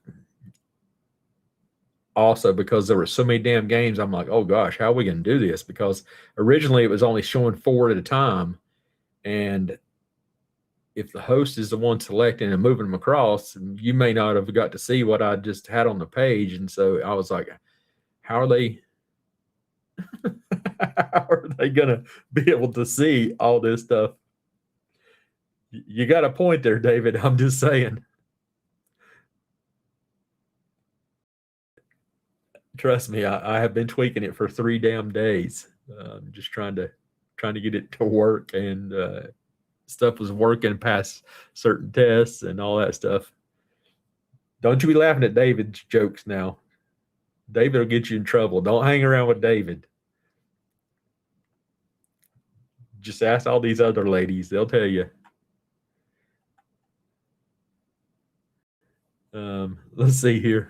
also, because there were so many damn games. I'm like, oh gosh, how are we going to do this? Because originally it was only showing 4 at a time. And if the host is the one selecting and moving them across, you may not have got to see what I just had on the page. And so I was like, how are they how are they gonna be able to see all this stuff? You got a point there, David. I'm just saying. Trust me, I have been tweaking it for 3 damn days. Just trying to get it to work, and stuff was working past certain tests and all that stuff. Don't you be laughing at David's jokes now. David will get you in trouble. Don't hang around with David. Just ask all these other ladies. They'll tell you. Let's see here.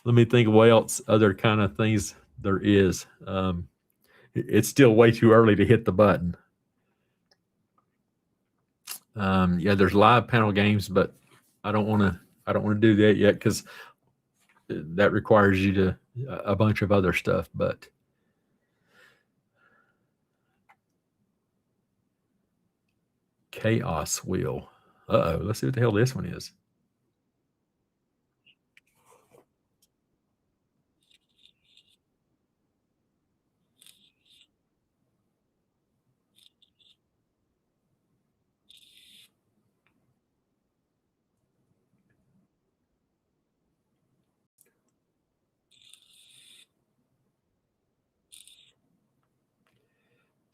Let me think of what else other kind of things there is. It's still way too early to hit the button. Yeah, there's live panel games, but I don't want to do that yet because that requires you to a bunch of other stuff. But Chaos Wheel. Uh-oh, let's see what the hell this one is.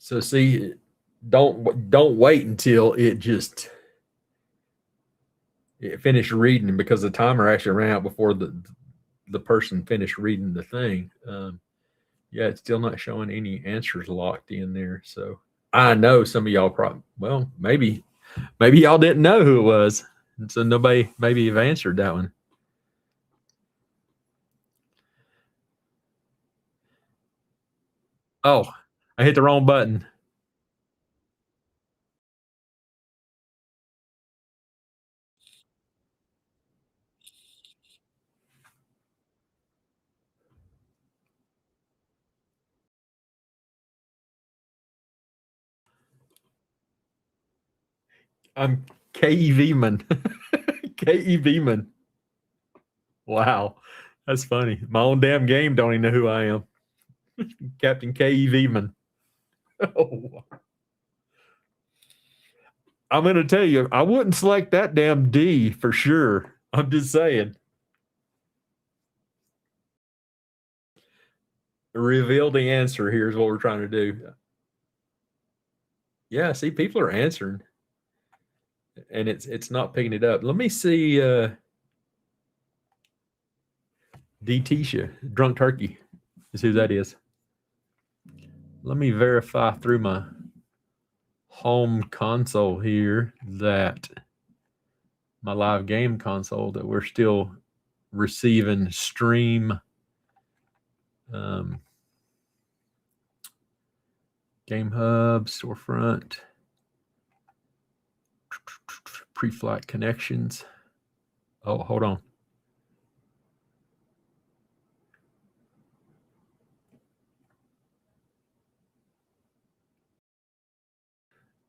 So see, don't wait until it finished reading, because the timer actually ran out before the person finished reading the thing. Yeah, it's still not showing any answers locked in there. So I know some of y'all probably, well, maybe y'all didn't know who it was, and so nobody maybe have answered that one. Oh, I hit the wrong button. I'm KEV man. KEV man. Wow, that's funny. My own damn game don't even know who I am. Captain KEV man. Oh, I'm going to tell you, I wouldn't select that damn D for sure. I'm just saying. Reveal the answer. Here's what we're trying to do. Yeah, see, people are answering, and it's not picking it up. Let me see. D Tisha, Drunk Turkey, is who that is. Let me verify through my home console here that my live game console that we're still receiving stream Game Hub, Storefront, pre-flight connections. Oh, hold on.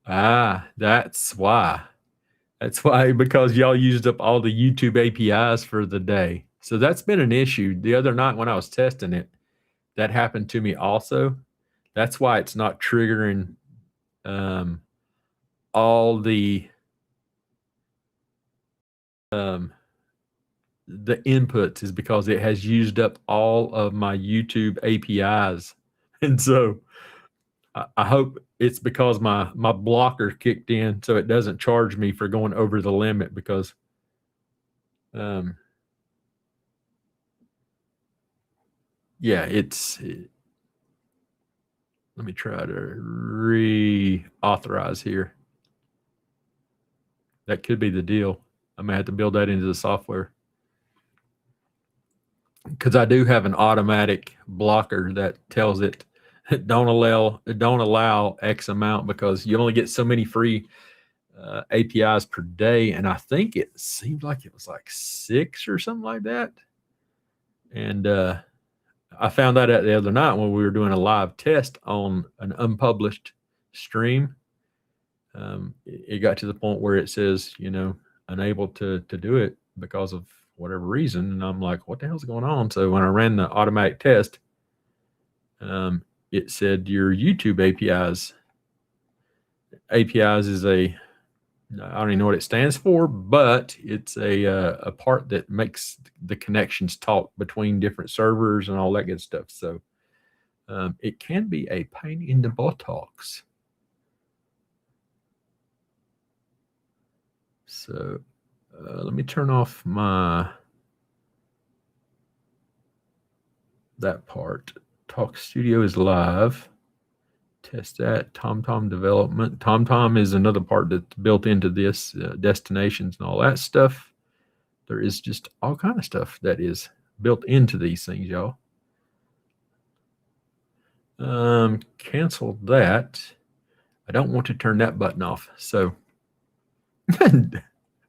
Ah, that's why. That's why, because y'all used up all the YouTube APIs for the day. So that's been an issue. The other night when I was testing it, that happened to me also. That's why it's not triggering all the inputs, is because it has used up all of my YouTube APIs. And so I hope it's because my blocker kicked in, so it doesn't charge me for going over the limit, because yeah, let me try to reauthorize here. That could be the deal. I may have to build that into the software, because I do have an automatic blocker that tells it don't allow X amount, because you only get so many free APIs per day, and I think it seemed like it was like 6 or something like that. And I found that out the other night when we were doing a live test on an unpublished stream. It got to the point where it says, unable to do it because of whatever reason. And I'm like, what the hell's going on? So when I ran the automatic test, it said your YouTube APIs is I don't even know what it stands for, but it's a part that makes the connections talk between different servers and all that good stuff. So it can be a pain in the buttocks. So let me turn off that part. Talk Studio is live. Test that. TomTom development. TomTom is another part that's built into this, destinations and all that stuff. There is just all kind of stuff that is built into these things, y'all. Cancel that. I don't want to turn that button off. So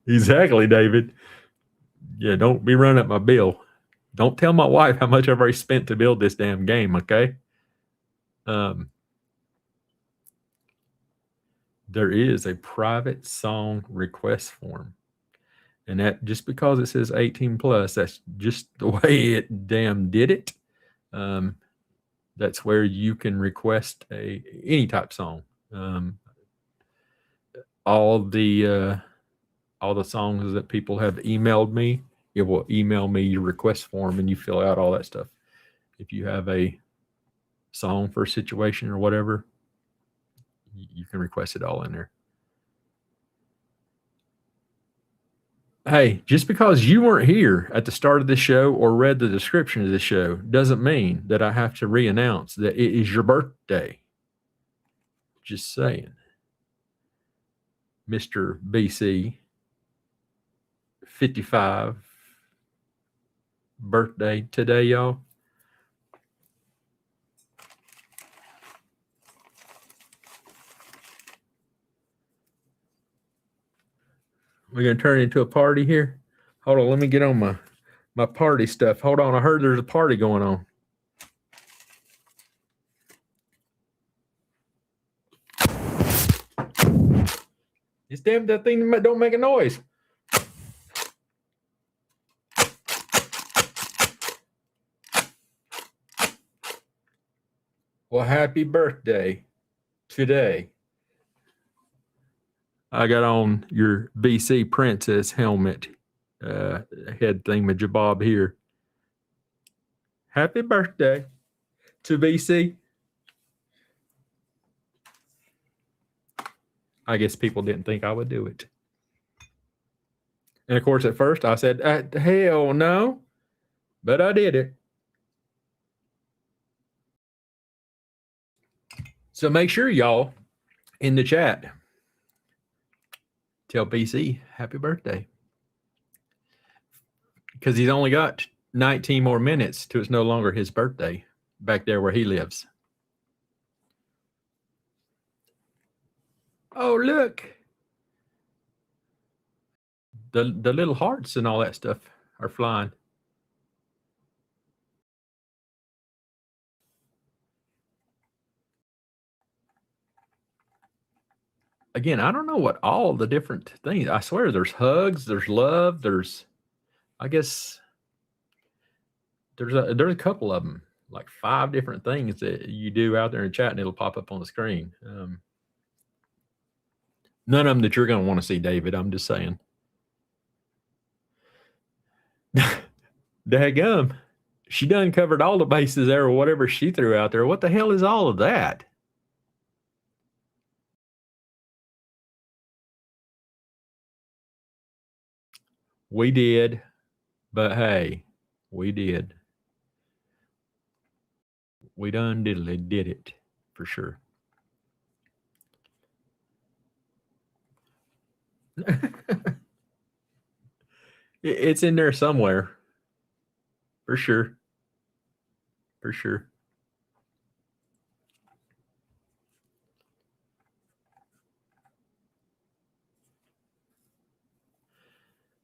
exactly, David. Yeah, don't be running up my bill. Don't tell my wife how much I've already spent to build this damn game, okay? There is a private song request form. And that, just because it says 18 plus, that's just the way it damn did it. That's where you can request any type song. All the songs that people have emailed me, it will email me your request form, and you fill out all that stuff. If you have a song for a situation or whatever, You can request it all in there. Hey, just because you weren't here at the start of the show or read the description of the show doesn't mean that I have to re-announce that it is your birthday. Just saying. Mr. BC 55 birthday today, y'all. We're going to turn it into a party here. Hold on, let me get on my party stuff. Hold on, I heard there's a party going on. It's damn that thing don't make a noise. Well, happy birthday today. I got on your BC Princess helmet, head thingamajabob here. Happy birthday to BC. I guess people didn't think I would do it. And of course, at first I said, hell no, but I did it. So make sure y'all in the chat tell BC happy birthday, because he's only got 19 more minutes till it's no longer his birthday back there where he lives. Oh, look. The little hearts and all that stuff are flying. Again, I don't know what all the different things. I swear there's hugs, there's love, there's, I guess, there's a couple of them, like 5 different things that you do out there in chat and it'll pop up on the screen. None of them that you're going to want to see, David. I'm just saying. Daggum. She done covered all the bases there or whatever she threw out there. What the hell is all of that? We did, but hey, we did. We done did it for sure. It's in there somewhere. For sure. For sure.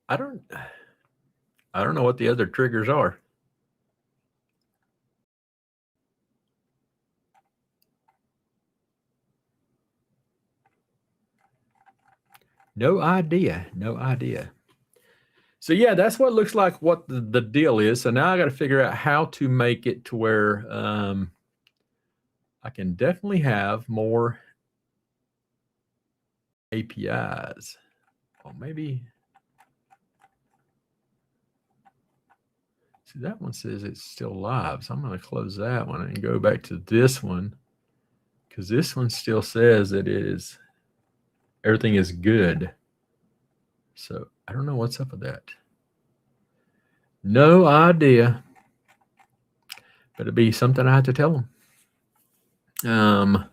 I don't know what the other triggers are. No idea. No idea. So yeah, that's what it looks like what the deal is. So now I got to figure out how to make it to where I can definitely have more APIs. Well, maybe. See, that one says it's still live. So I'm going to close that one and go back to this one, because this one still says that it is, everything is good. So I don't know what's up with that. No idea. But it'd be something I have to tell them.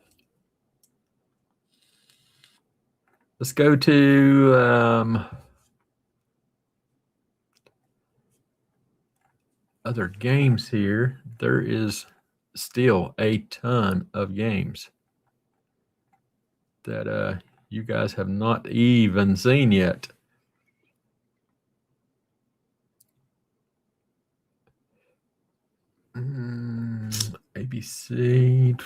Let's go to other games here. There is still a ton of games that you guys have not even seen yet. ABC.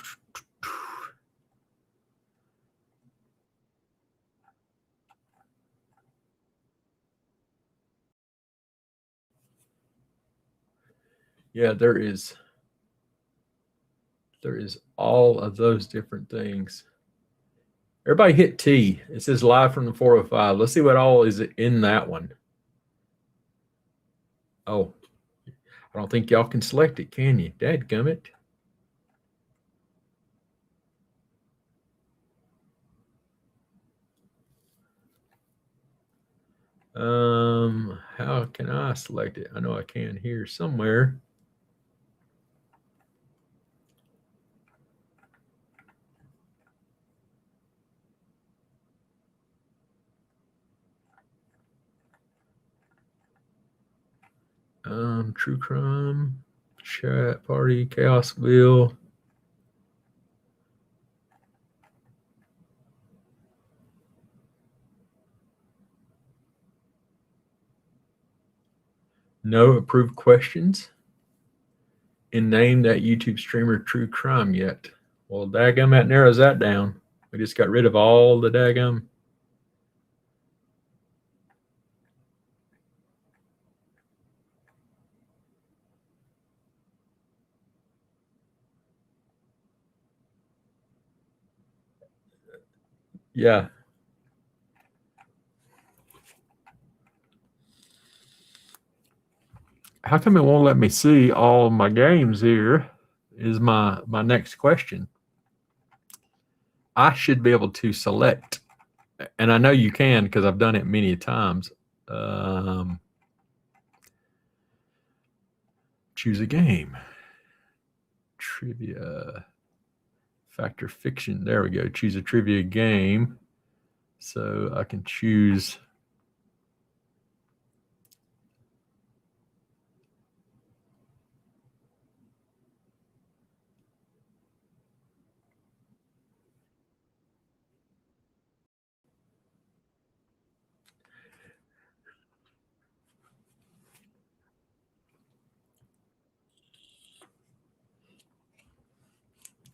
Yeah, there is all of those different things. Everybody hit T. It says live from the 405. Let's see what all is in that one. Oh, I don't think y'all can select it, can you? Dadgummit. How can I select it? I know I can here somewhere. True crime, chat party, chaos wheel. No approved questions. And name that YouTube streamer True Crime yet. Well, daggum, that narrows that down. We just got rid of all the daggum. Yeah. How come it won't let me see all my games here? Is my next question. I should be able to select, and I know you can because I've done it many times. Choose a game. Trivia. Factor fiction. There we go. Choose a trivia game. So I can choose.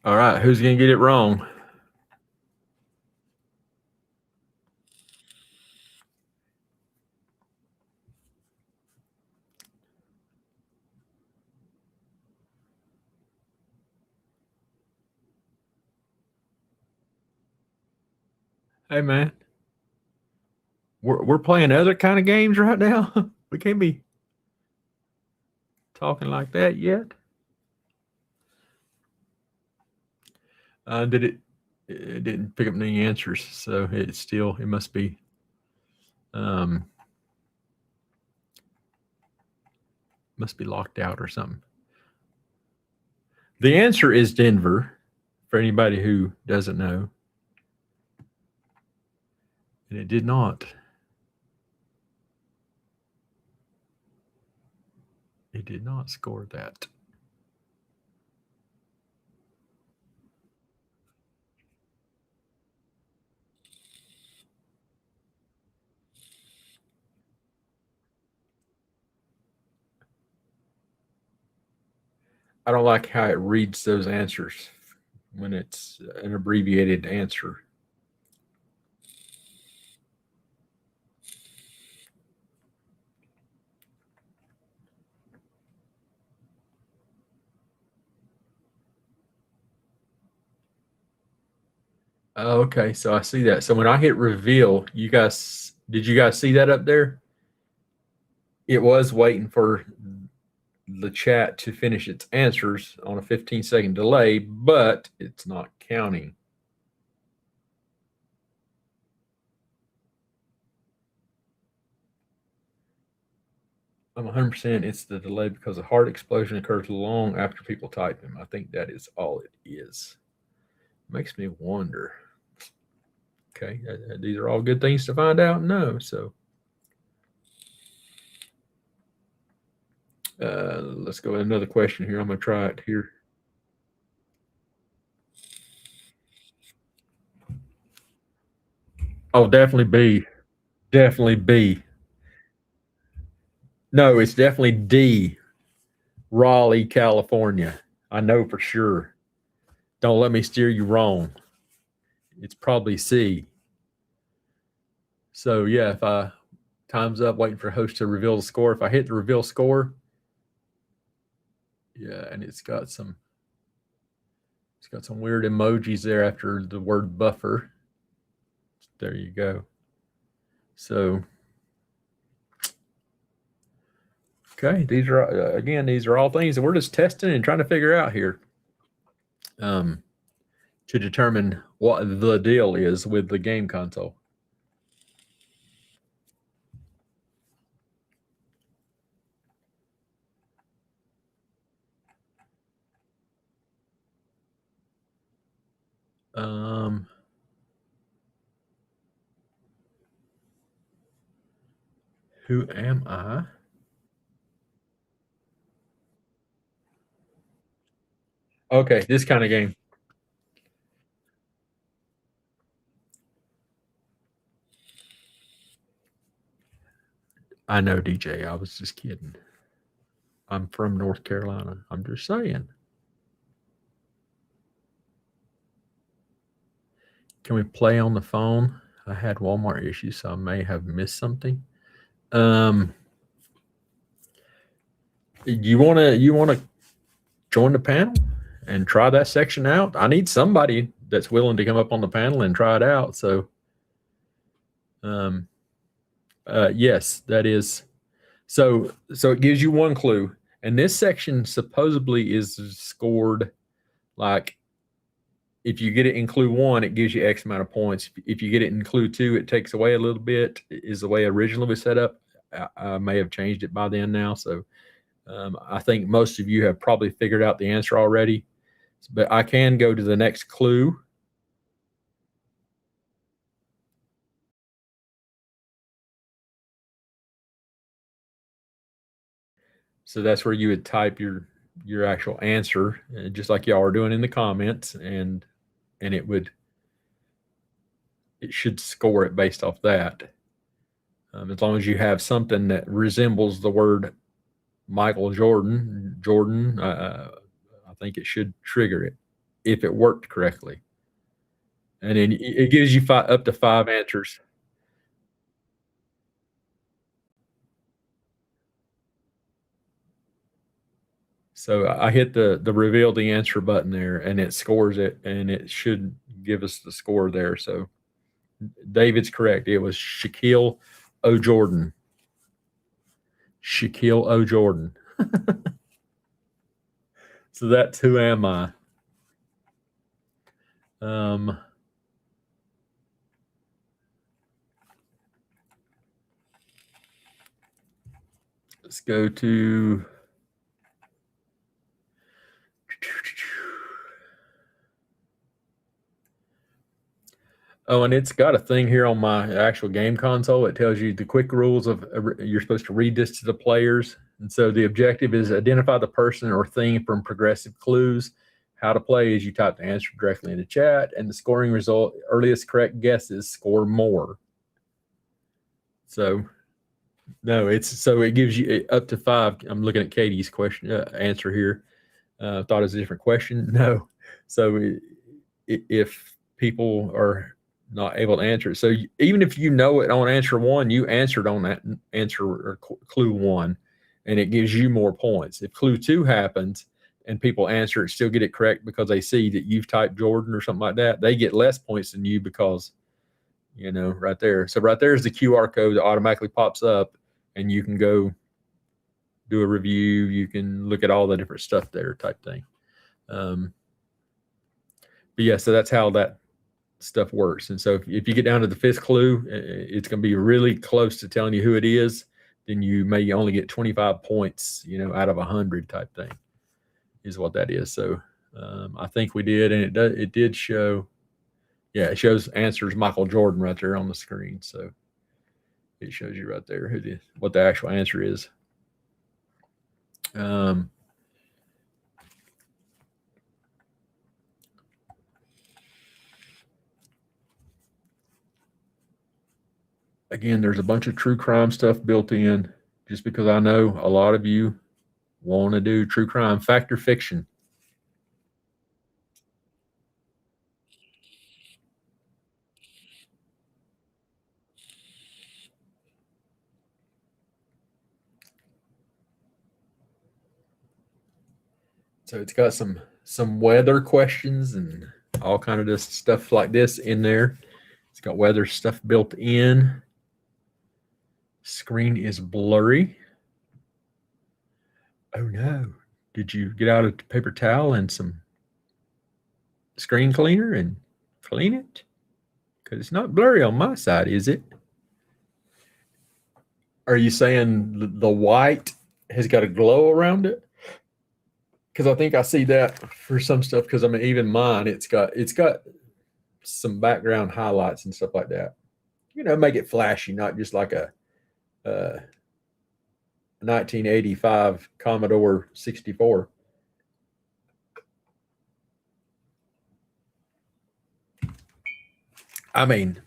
All right, who's going to get it wrong? Hey, man. We're playing other kind of games right now. We can't be talking like that yet. It didn't pick up any answers, so it must be locked out or something. The answer is Denver, for anybody who doesn't know. And it did not. It did not score that. I don't like how it reads those answers when it's an abbreviated answer. Oh, okay, so I see that. So when I hit reveal, did you guys see that up there? It was waiting for the chat to finish its answers on a 15-second delay, but it's not counting. I'm 100% it's the delay because a heart explosion occurs long after people type them. I think that is all it is. Makes me wonder. Okay, these are all good things to find out and know. So let's go with another question here. I'm going to try it here. Oh, definitely B. Definitely B. No, it's definitely D. Raleigh, California. I know for sure. Don't let me steer you wrong. It's probably C. So yeah, if I time's up waiting for host to reveal the score, if I hit the reveal score, yeah, and it's got some weird emojis there after the word buffer. There you go. So okay, these are all things that we're just testing and trying to figure out here. To determine what the deal is with the game console. Um, who am I? Okay, this kind of game. I know, DJ. I was just kidding. I'm from North Carolina. I'm just saying. Can we play on the phone? I had Walmart issues, so I may have missed something. Um, you wanna join the panel and try that section out? I need somebody that's willing to come up on the panel and try it out. So, yes, that is. So it gives you one clue, and this section supposedly is scored like if you get it in clue one, it gives you X amount of points. If you get it in clue two, it takes away a little bit. Is the way originally was set up. I may have changed it by then now. So I think most of you have probably figured out the answer already. But I can go to the next clue. So that's where you would type your actual answer, just like y'all are doing in the comments, and it should score it based off that. As long as you have something that resembles the word Michael Jordan, I think it should trigger it if it worked correctly. And then it gives you up to 5 answers. So I hit the reveal the answer button there, and it scores it, and it should give us the score there. So David's correct. It was Shaquille O'Jordan. Shaquille O'Jordan. So that's who am I? Let's go to and it's got a thing here on my actual game console. It tells you the quick rules of you're supposed to read this to the players. And so the objective is identify the person or thing from progressive clues. How to play is you type the answer directly in the chat, and the scoring result, earliest correct guesses score more. So no, it gives you up to 5. I'm looking at Katie's question answer here. Thought it was a different question. No. So if people are not able to answer it, so even if you know it on answer 1, you answered on that answer or clue 1, and it gives you more points. If clue 2 happens and people answer it, still get it correct because they see that you've typed Jordan or something like that, they get less points than you because, right there. So right there is the QR code that automatically pops up, and you can go do a review. You can look at all the different stuff there type thing. But yeah, so that's how that stuff works. And so if you get down to the 5th clue, it's going to be really close to telling you who it is. Then you may only get 25 points, out of 100 type thing is what that is. So I think we did, and it did show. Yeah, it shows answers Michael Jordan right there on the screen. So it shows you right there what the actual answer is. Again, there's a bunch of true crime stuff built in, just because I know a lot of you want to do true crime, fact or fiction. So it's got some weather questions and all kind of just stuff like this in there. It's got weather stuff built in. Screen is blurry. Oh no. Did you get out a paper towel and some screen cleaner and clean it? Because it's not blurry on my side, is it? Are you saying the white has got a glow around it? Because I think I see that for some stuff. Because even mine, it's got some background highlights and stuff like that. You know, make it flashy, not just like a 1985 Commodore 64. I mean,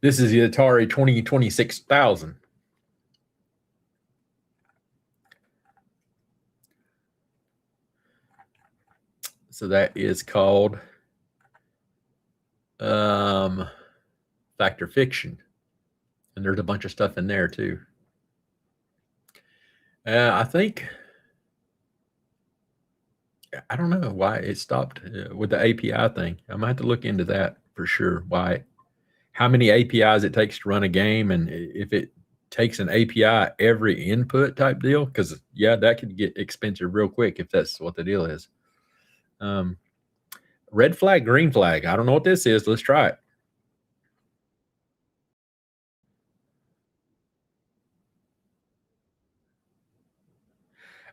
this is the Atari 2026,000. So that is called Fact or Fiction. And there's a bunch of stuff in there too. I think, I don't know why it stopped with the API thing. I'm gonna have to look into that for sure. Why, how many APIs it takes to run a game, and if it takes an API every input type deal, because yeah, that could get expensive real quick if that's what the deal is. Red flag, green flag. I don't know what this is. Let's try it.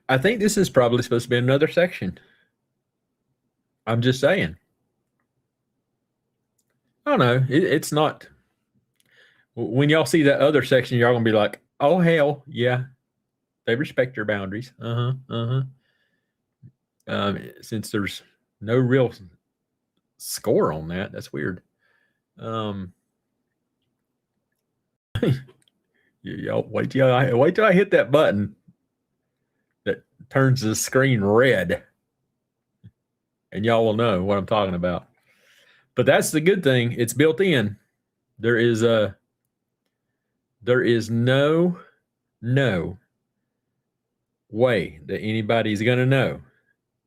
I think this is probably supposed to be another section. I'm just saying. I don't know. It's not. When y'all see that other section, y'all gonna be like, "Oh hell, yeah, they respect your boundaries." Since there's no real score on that, that's weird. Y'all wait till I hit that button that turns the screen red, and y'all will know what I'm talking about. But that's the good thing; it's built in. There is no way that anybody's gonna know.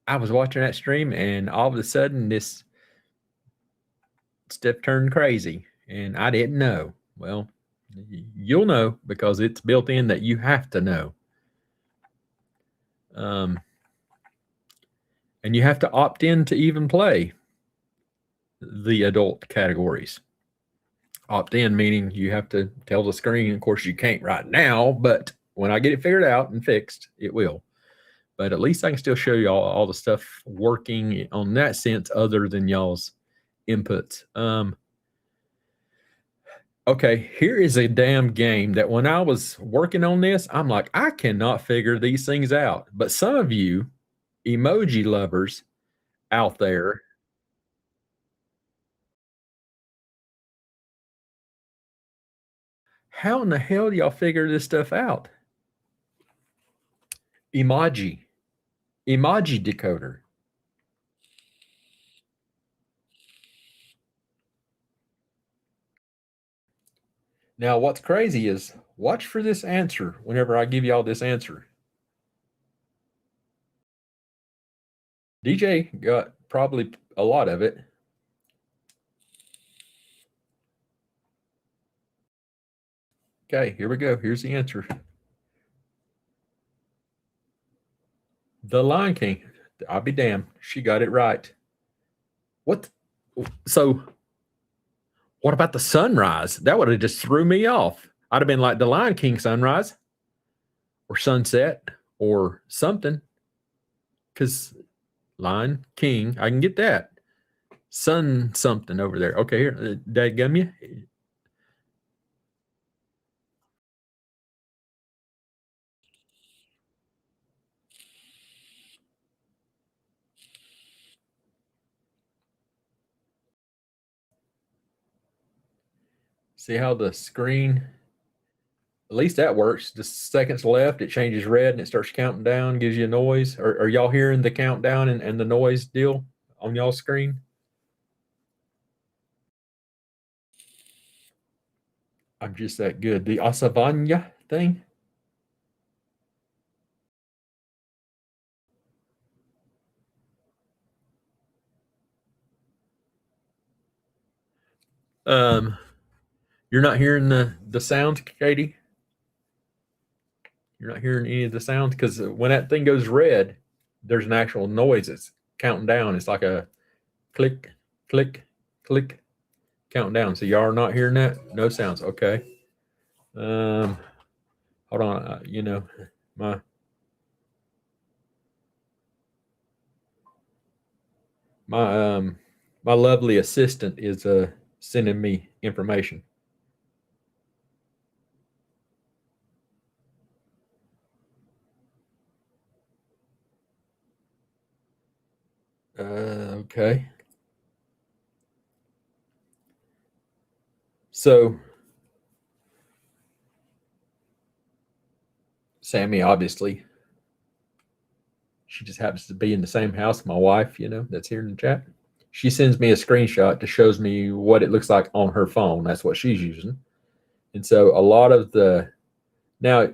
I was watching that stream, and all of a sudden, this stuff turned crazy, and I didn't know. Well, you'll know because it's built in that you have to know. And you have to opt in to even play the adult categories. Opt in meaning you have to tell the screen, of course, you can't right now, but when I get it figured out and fixed, it will. But at least I can still show you all the stuff working on that sense other than y'all's inputs. Okay, here is a damn game that when I was working on this, I'm like, I cannot figure these things out. But some of you emoji lovers out there, how in the hell do y'all figure this stuff out? Emoji decoder. Now, what's crazy is watch for this answer whenever I give y'all this answer. DJ got probably a lot of it. Okay, here we go. Here's the answer. The Lion King. I'll be damned. She got it right. What? So, what about the sunrise? That would have just threw me off. I'd have been like the Lion King sunrise or sunset or something. Because Lion King, I can get that. Sun something over there. Okay, here, dadgum you. See how the screen, at least that works. The seconds left, it changes red and it starts counting down, gives you a noise. Are y'all hearing the countdown and the noise deal on y'all's screen? I'm just that good. The Asavanya thing. You're not hearing the sounds, Katie? You're not hearing any of the sounds? Because when that thing goes red, there's an actual noise that's counting down. It's like a click, click, click, counting down. So y'all are not hearing that? No sounds. Okay. Hold on. You know, my My lovely assistant is sending me information. Okay. So, Sammy, obviously, she just happens to be in the same house. My wife, that's here in the chat. She sends me a screenshot that shows me what it looks like on her phone. That's what she's using. And so a lot of now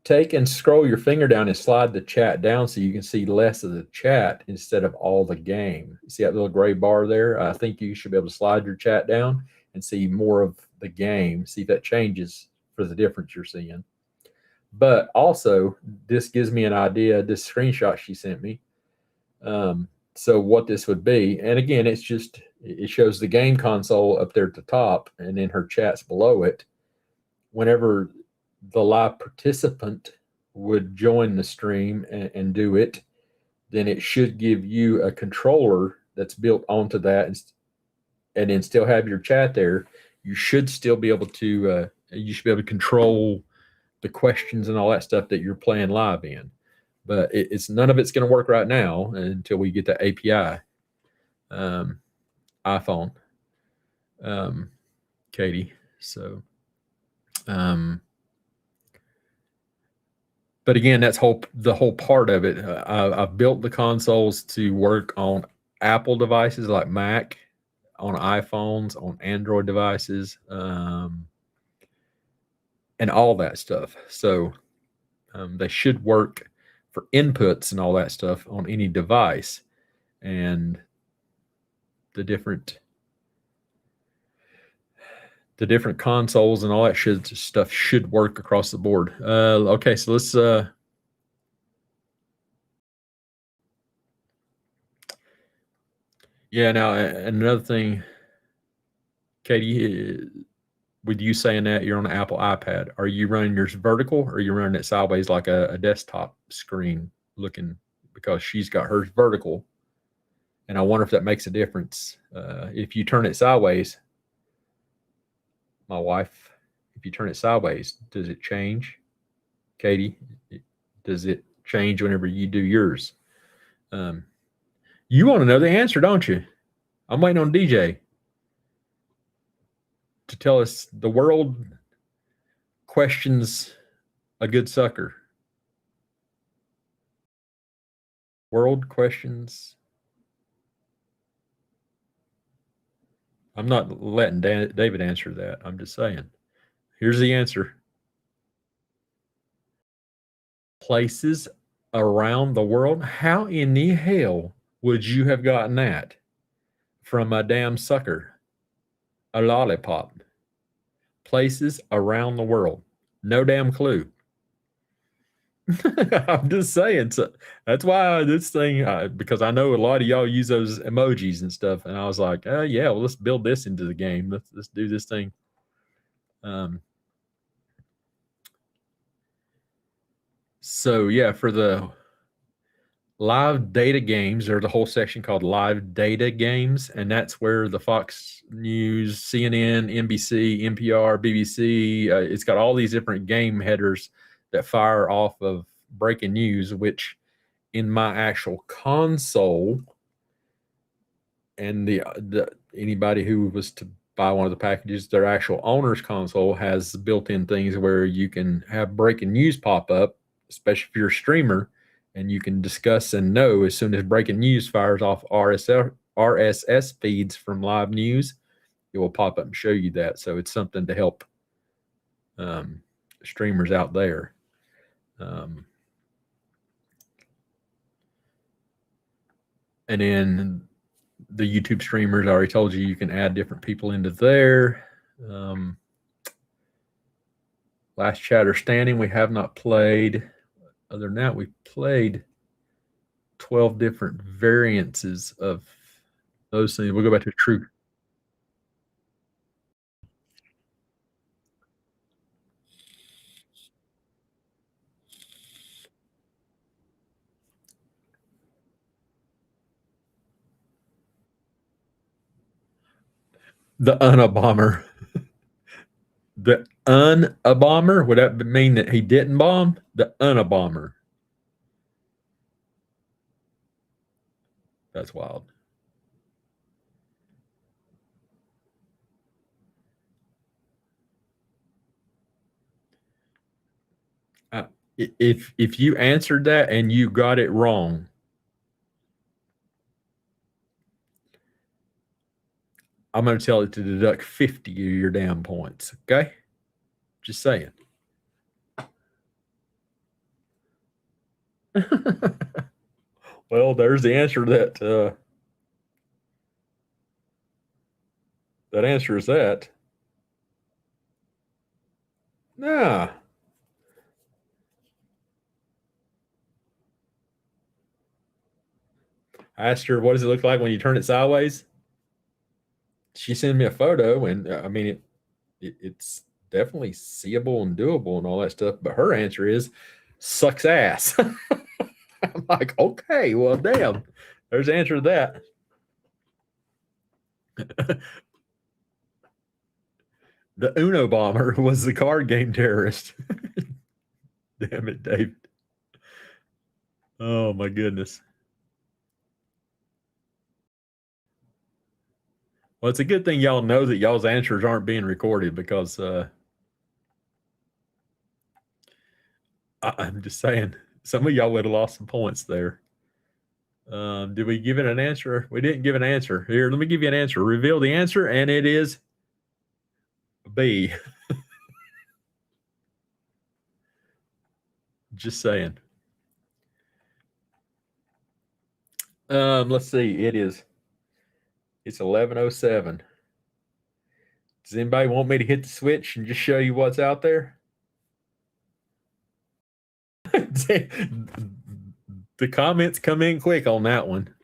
take and scroll your finger down and slide the chat down so you can see less of the chat instead of all the game. You see that little gray bar there? I think you should be able to slide your chat down and see more of the game. See if that changes for the difference you're seeing. But also, this gives me an idea, this screenshot she sent me. So what this would be, and again, it shows the game console up there at the top, and then her chat's below it. Whenever the live participant would join the stream and do it, then it should give you a controller that's built onto that, and then still have your chat there. You should still be able to control the questions and all that stuff that you're playing live in. But it's none of it's going to work right now until we get the API iPhone, Katie. So, but again, that's the whole part of it. I've built the consoles to work on Apple devices like Mac, on iPhones, on Android devices, and all that stuff. So they should work for inputs and all that stuff on any device, and the different consoles and all that stuff should work across the board. Okay, so let's yeah, now another thing, Katie, with you saying that you're on an Apple iPad, are you running yours vertical or are you running it sideways like a desktop screen looking? Because she's got hers vertical, and I wonder if that makes a difference. If you turn it sideways, my wife, if you turn it sideways, does it change? Katie, does it change whenever you do yours? You want to know the answer, don't you? I'm waiting on DJ to tell us. The world questions a good sucker. World questions. I'm not letting David answer that. I'm just saying. Here's the answer. Places around the world. How in the hell would you have gotten that from a damn sucker? A lollipop. Places around the world. No damn clue. I'm just saying. So that's why this thing, because I know a lot of y'all use those emojis and stuff, and I was like, yeah, well, let's build this into the game. Let's do this thing. So yeah, for the live data games, there's a whole section called live data games, and that's where the Fox News, CNN, NBC, NPR, BBC, it's got all these different game headers that fire off of breaking news, which in my actual console, and the anybody who was to buy one of the packages, their actual owner's console has built-in things where you can have breaking news pop up, especially if you're a streamer, and you can discuss and know as soon as breaking news fires off RSS feeds from live news, it will pop up and show you that. So it's something to help streamers out there. And then the YouTube streamers, I already told you, you can add different people into there. Last Chatter Standing, we have not played. Other than that, we played 12 different variances of those things. We'll go back to True. The Unabomber. The Unabomber? Would that mean that he didn't bomb? The Unabomber. That's wild. If you answered that and you got it wrong, I'm going to tell it to deduct 50 of your damn points. Okay? Just saying. Well, there's the answer that that answers that. Nah. I asked her, what does it look like when you turn it sideways? She sent me a photo, and I mean, it's definitely seeable and doable and all that stuff. But her answer is, sucks ass. I'm like, okay, well, damn. There's the answer to that. The Unabomber was the card game terrorist. Damn it, David. Oh, my goodness. Well, it's a good thing y'all know that y'all's answers aren't being recorded because I'm just saying, some of y'all would have lost some points there. Did we give it an answer? We didn't give an answer. Here, let me give you an answer. Reveal the answer, and it is B. Just saying. Let's see. It's 11:07. Does anybody want me to hit the switch and just show you what's out there? The comments come in quick on that one.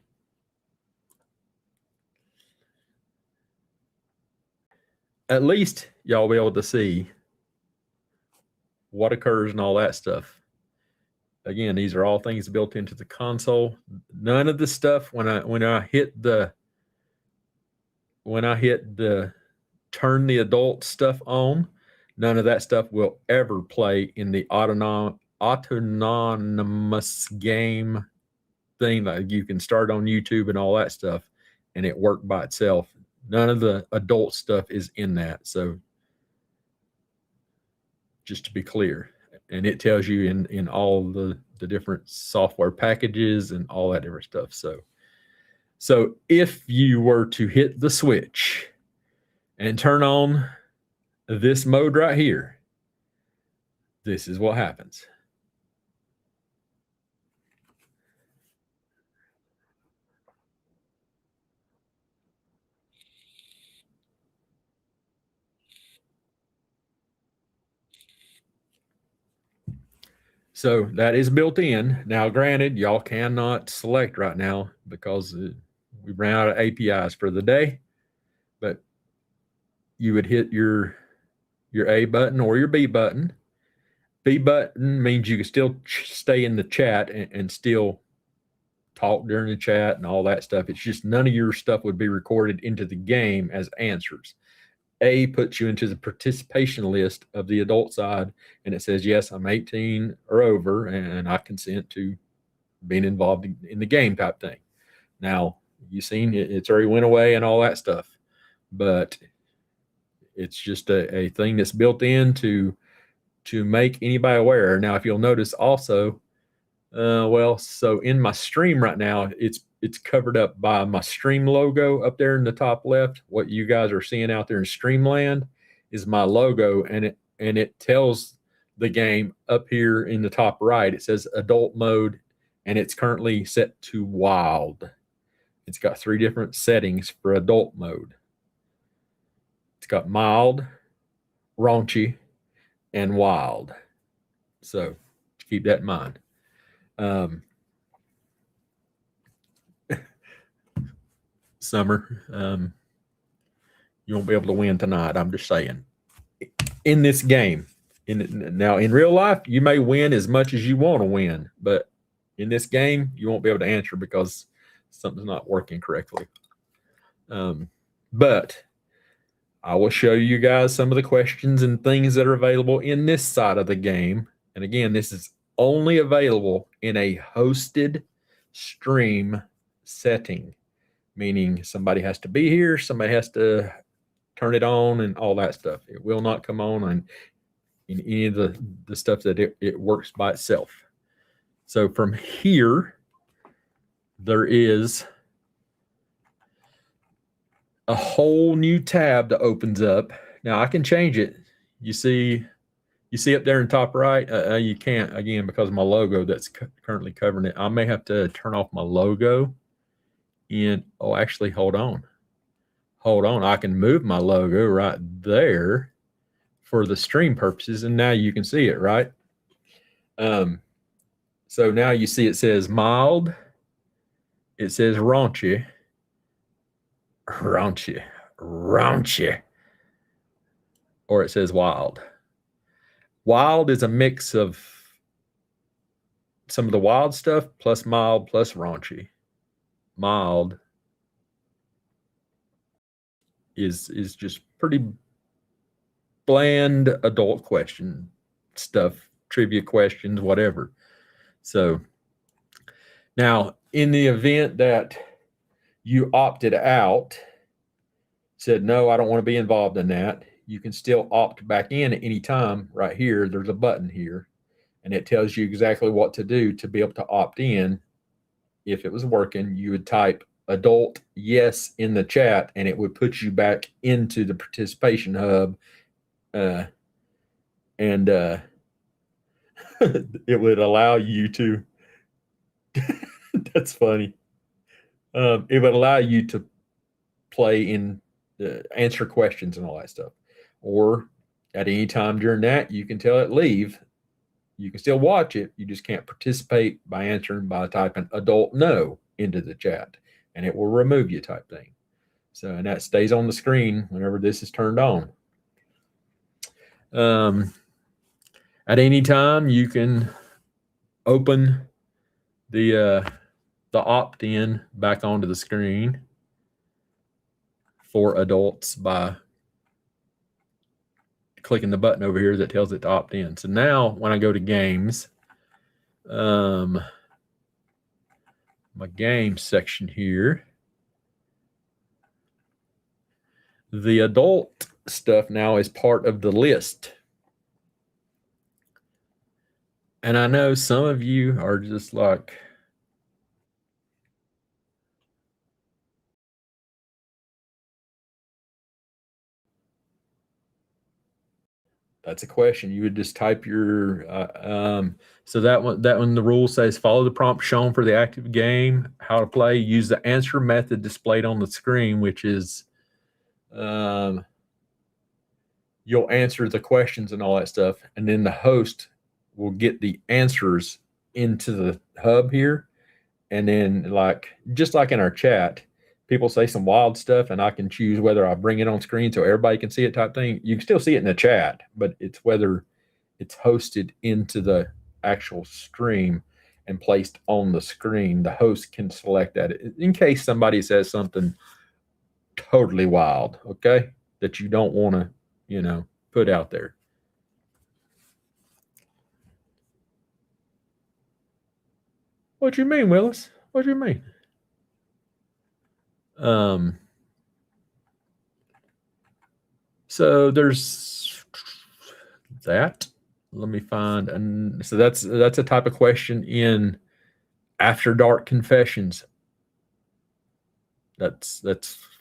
At least y'all will be able to see what occurs and all that stuff. Again, these are all things built into the console. None of the stuff when I hit the turn the adult stuff on, none of that stuff will ever play in the autonomous game thing that you can start on YouTube and all that stuff, and it worked by itself. None of the adult stuff is in that. So just to be clear, and it tells you in all the different software packages and all that different stuff. So if you were to hit the switch and turn on this mode right here, this is what happens. So that is built in. Now, granted, y'all cannot select right now because we ran out of APIs for the day, but you would hit your A button or your B button. B button means you can still stay in the chat and still talk during the chat and all that stuff. It's just none of your stuff would be recorded into the game as answers. A puts you into the participation list of the adult side, and it says, yes, I'm 18 or over, and I consent to being involved in the game type thing. Now, you've seen it's already went away and all that stuff, but it's just a thing that's built in to make anybody aware. Now, if you'll notice also, so in my stream right now, it's covered up by my stream logo up there in the top left. What you guys are seeing out there in Streamland is my logo, and it tells the game up here in the top right. It says adult mode, and it's currently set to wild. It's got 3 different settings for adult mode. It's got mild, raunchy, and wild. So keep that in mind. Summer, you won't be able to win tonight. I'm just saying. In this game, now in real life, you may win as much as you want to win, but in this game, you won't be able to answer because something's not working correctly. But I will show you guys some of the questions and things that are available in this side of the game. And again, this is only available in a hosted stream setting, meaning somebody has to be here, somebody has to turn it on and all that stuff. It will not come on in any of the stuff that it works by itself. So from here, there is a whole new tab that opens up. Now I can change it. You see up there in top right? You can't, again, because of my logo that's currently covering it. I may have to turn off my logo. And oh, actually, hold on. I can move my logo right there for the stream purposes, and now you can see it, right? So now you see it says mild, it says raunchy, or it says wild. Wild is a mix of some of the wild stuff plus mild plus raunchy. Mild is just pretty bland adult question stuff, trivia questions, whatever. So now in the event that you opted out, said, no, I don't want to be involved in that, you can still opt back in at any time. Right here, there's a button here, and it tells you exactly what to do to be able to opt in. If it was working, you would type adult yes in the chat, and it would put you back into the participation hub, and it would allow you to that's funny. It would allow you to play in answer questions and all that stuff. Or at any time during that, you can tell it leave. You can still watch it. You just can't participate by answering by typing adult no into the chat, and it will remove you type thing. So, and that stays on the screen whenever this is turned on. At any time, you can open the opt-in back onto the screen for adults by clicking the button over here that tells it to opt in. So now when I go to games, my games section here, the adult stuff now is part of the list. And I know some of you are just like, that's a question. You would just type your, so that one, the rule says follow the prompt shown for the active game, how to play, use the answer method displayed on the screen, which is, you'll answer the questions and all that stuff. And then the host will get the answers into the hub here. And then just like in our chat, people say some wild stuff and I can choose whether I bring it on screen so everybody can see it type thing. You can still see it in the chat, but it's whether it's hosted into the actual stream and placed on the screen. The host can select that in case somebody says something totally wild, okay, that you don't want to, put out there. What do you mean, Willis? What do you mean? So there's that. Let me find, and so that's a type of question in After Dark Confessions. That's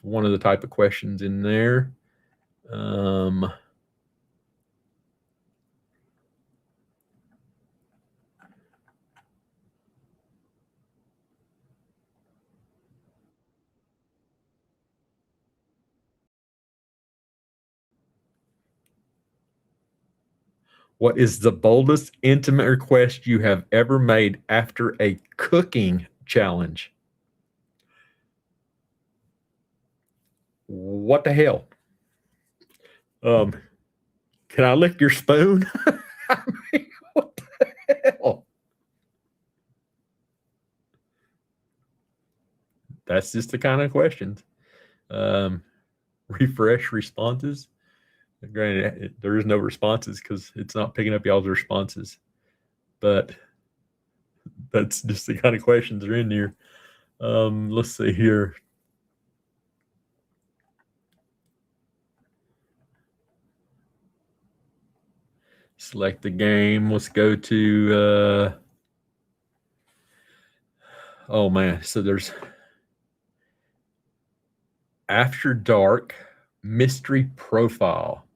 one of the type of questions in there. What is the boldest intimate request you have ever made after a cooking challenge? What the hell? Can I lick your spoon? I mean, what the hell? That's just the kind of questions. refresh responses. Granted, there is no responses because it's not picking up y'all's responses, but that's just the kind of questions that are in here. Let's see here. Select the game. Let's go to, oh man, so there's After Dark Mystery Profile.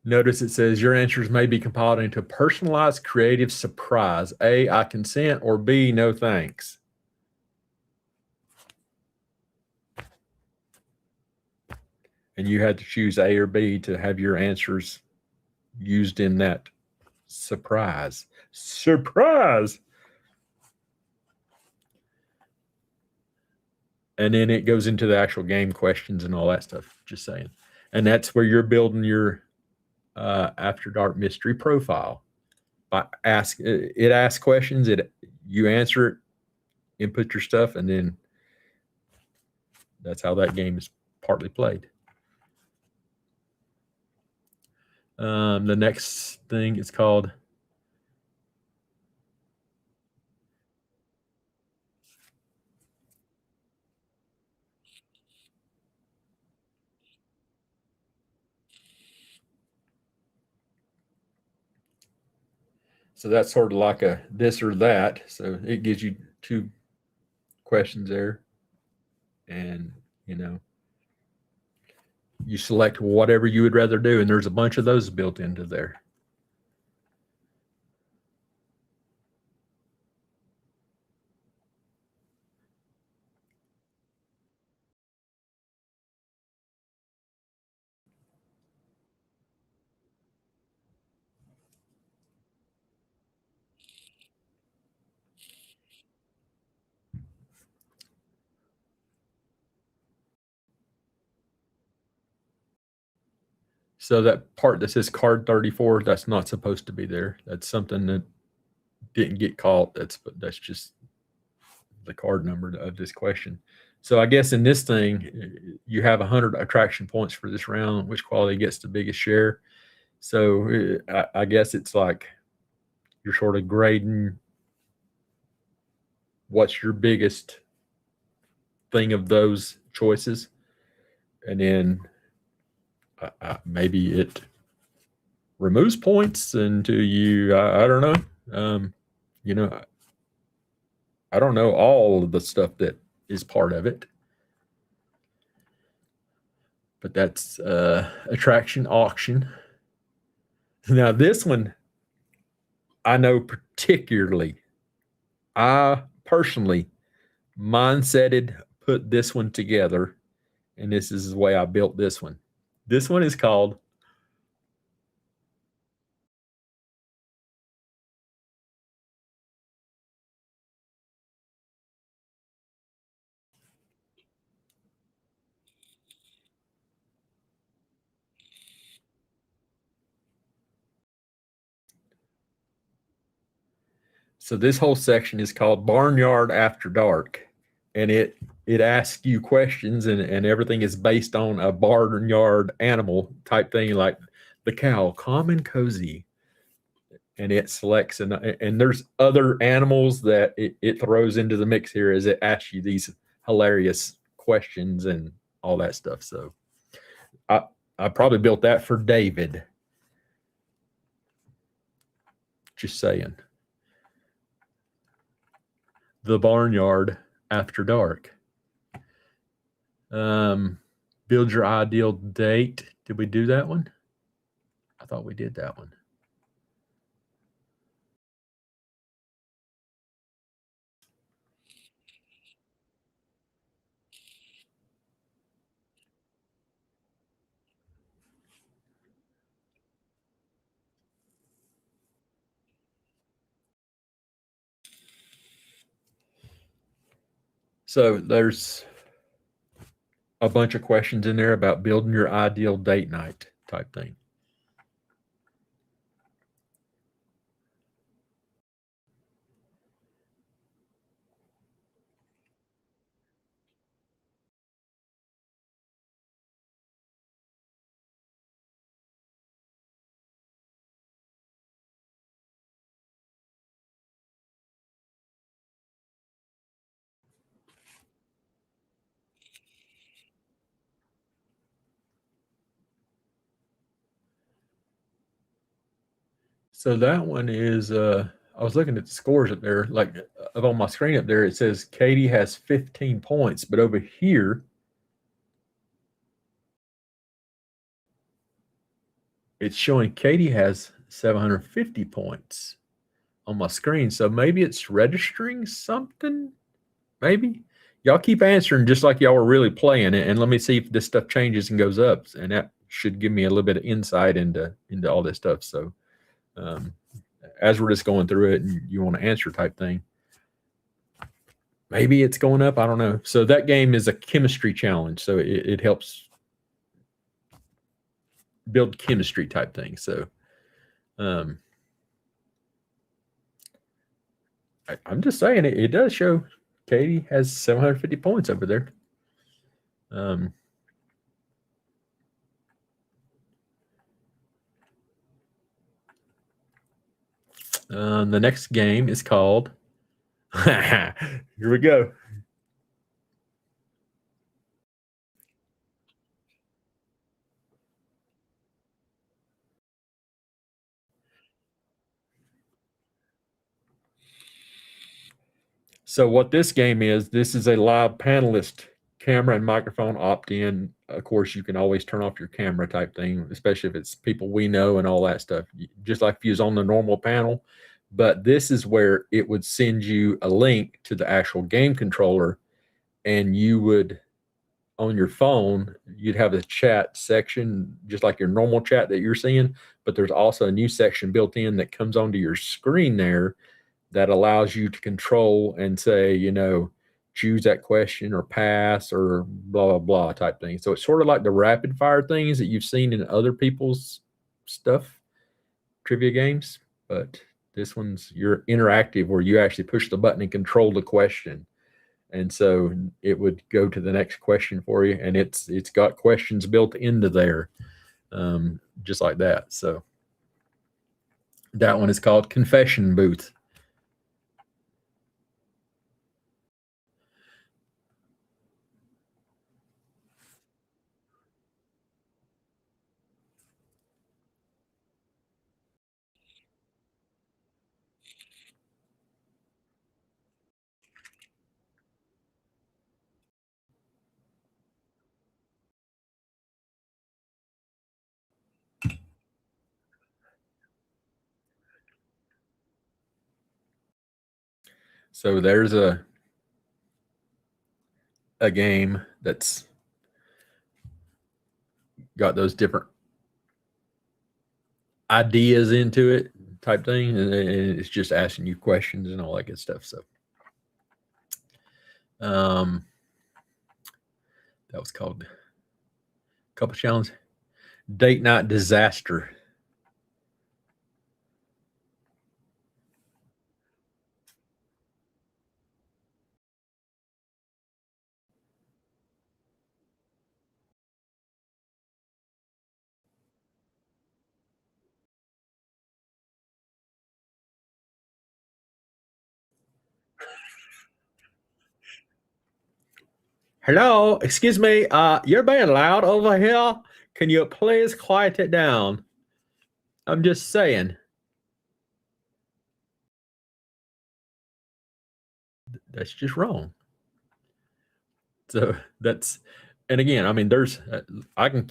Notice it says your answers may be compiled into personalized creative surprise. A, I consent, or B, no thanks. And you had to choose A or B to have your answers used in that surprise. Surprise! And then it goes into the actual game questions and all that stuff, just saying. And that's where you're building your After Dark mystery profile. It asks questions, you answer it, input your stuff, and then that's how that game is partly played. The next thing is called so that's sort of like a this or that. So it gives you two questions there, and you select whatever you would rather do, and there's a bunch of those built into there. So that part that says card 34, that's not supposed to be there. That's something that didn't get caught. That's just the card number of this question. So I guess in this thing, you have 100 attraction points for this round. Which quality gets the biggest share? So I guess it's like you're sort of grading what's your biggest thing of those choices, and then maybe it removes points until you. I don't know. I don't know all of the stuff that is part of it, but that's attraction auction. Now this one, I know particularly. I personally mindseted put this one together, and this is the way I built this one. This one is called So this whole section is called Barnyard After Dark, and it asks you questions, and everything is based on a barnyard animal type thing, like the cow, calm and cozy, and it selects, and there's other animals that it throws into the mix here as it asks you these hilarious questions and all that stuff. So I probably built that for David. Just saying. The Barnyard After Dark. Build your ideal date. Did we do that one? I thought we did that one. So there's a bunch of questions in there about building your ideal date night type thing. So that one is I was looking at the scores up there, like up on my screen up there, it says Katie has 15 points, but over here it's showing Katie has 750 points on my screen. So maybe it's registering something. Maybe y'all keep answering just like y'all were really playing it, and let me see if this stuff changes and goes up, and that should give me a little bit of insight into all this stuff. So um, as we're just going through it and you want to answer type thing, maybe it's going up. I don't know. So that game is a chemistry challenge. So it helps build chemistry type thing. So um, I'm just saying it does show Katie has 750 points over there. The next game is called. Here we go. So what this game is, this is a live panelist camera and microphone opt-in. Of course, you can always turn off your camera type thing, especially if it's people we know and all that stuff, just like if you was on the normal panel. But this is where it would send you a link to the actual game controller, and you would, on your phone, you'd have a chat section, just like your normal chat that you're seeing, but there's also a new section built in that comes onto your screen there that allows you to control and say, choose that question or pass or blah, blah, blah type thing. So it's sort of like the rapid fire things that you've seen in other people's stuff, trivia games. But this one's you're interactive where you actually push the button and control the question. And so it would go to the next question for you. And it's got questions built into there, just like that. So that one is called Confession Booth. So there's a game that's got those different ideas into it type thing, and it's just asking you questions and all that good stuff. So that was called Couple Challenge. Date Night Disaster. Hello, excuse me. You're being loud over here. Can you please quiet it down? I'm just saying. That's just wrong. So that's, and again, I mean, there's, I can.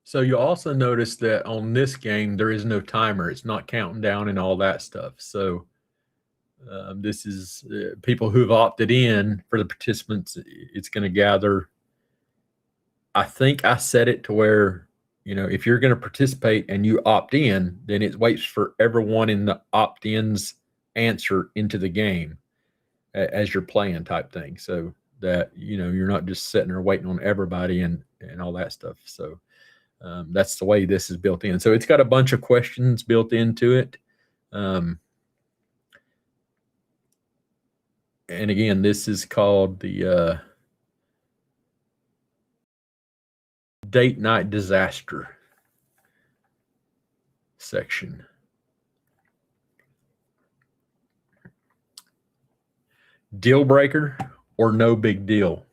So you also notice that on this game there is no timer. It's not counting down and all that stuff. So this is people who've opted in for the participants. It's going to gather. I think I set it to where, if you're going to participate and you opt in, then it waits for everyone in the opt-ins answer into the game as you're playing type thing. So that, you're not just sitting there waiting on everybody and all that stuff. So that's the way this is built in. So it's got a bunch of questions built into it. And again, this is called the date night disaster section. Deal breaker or no big deal?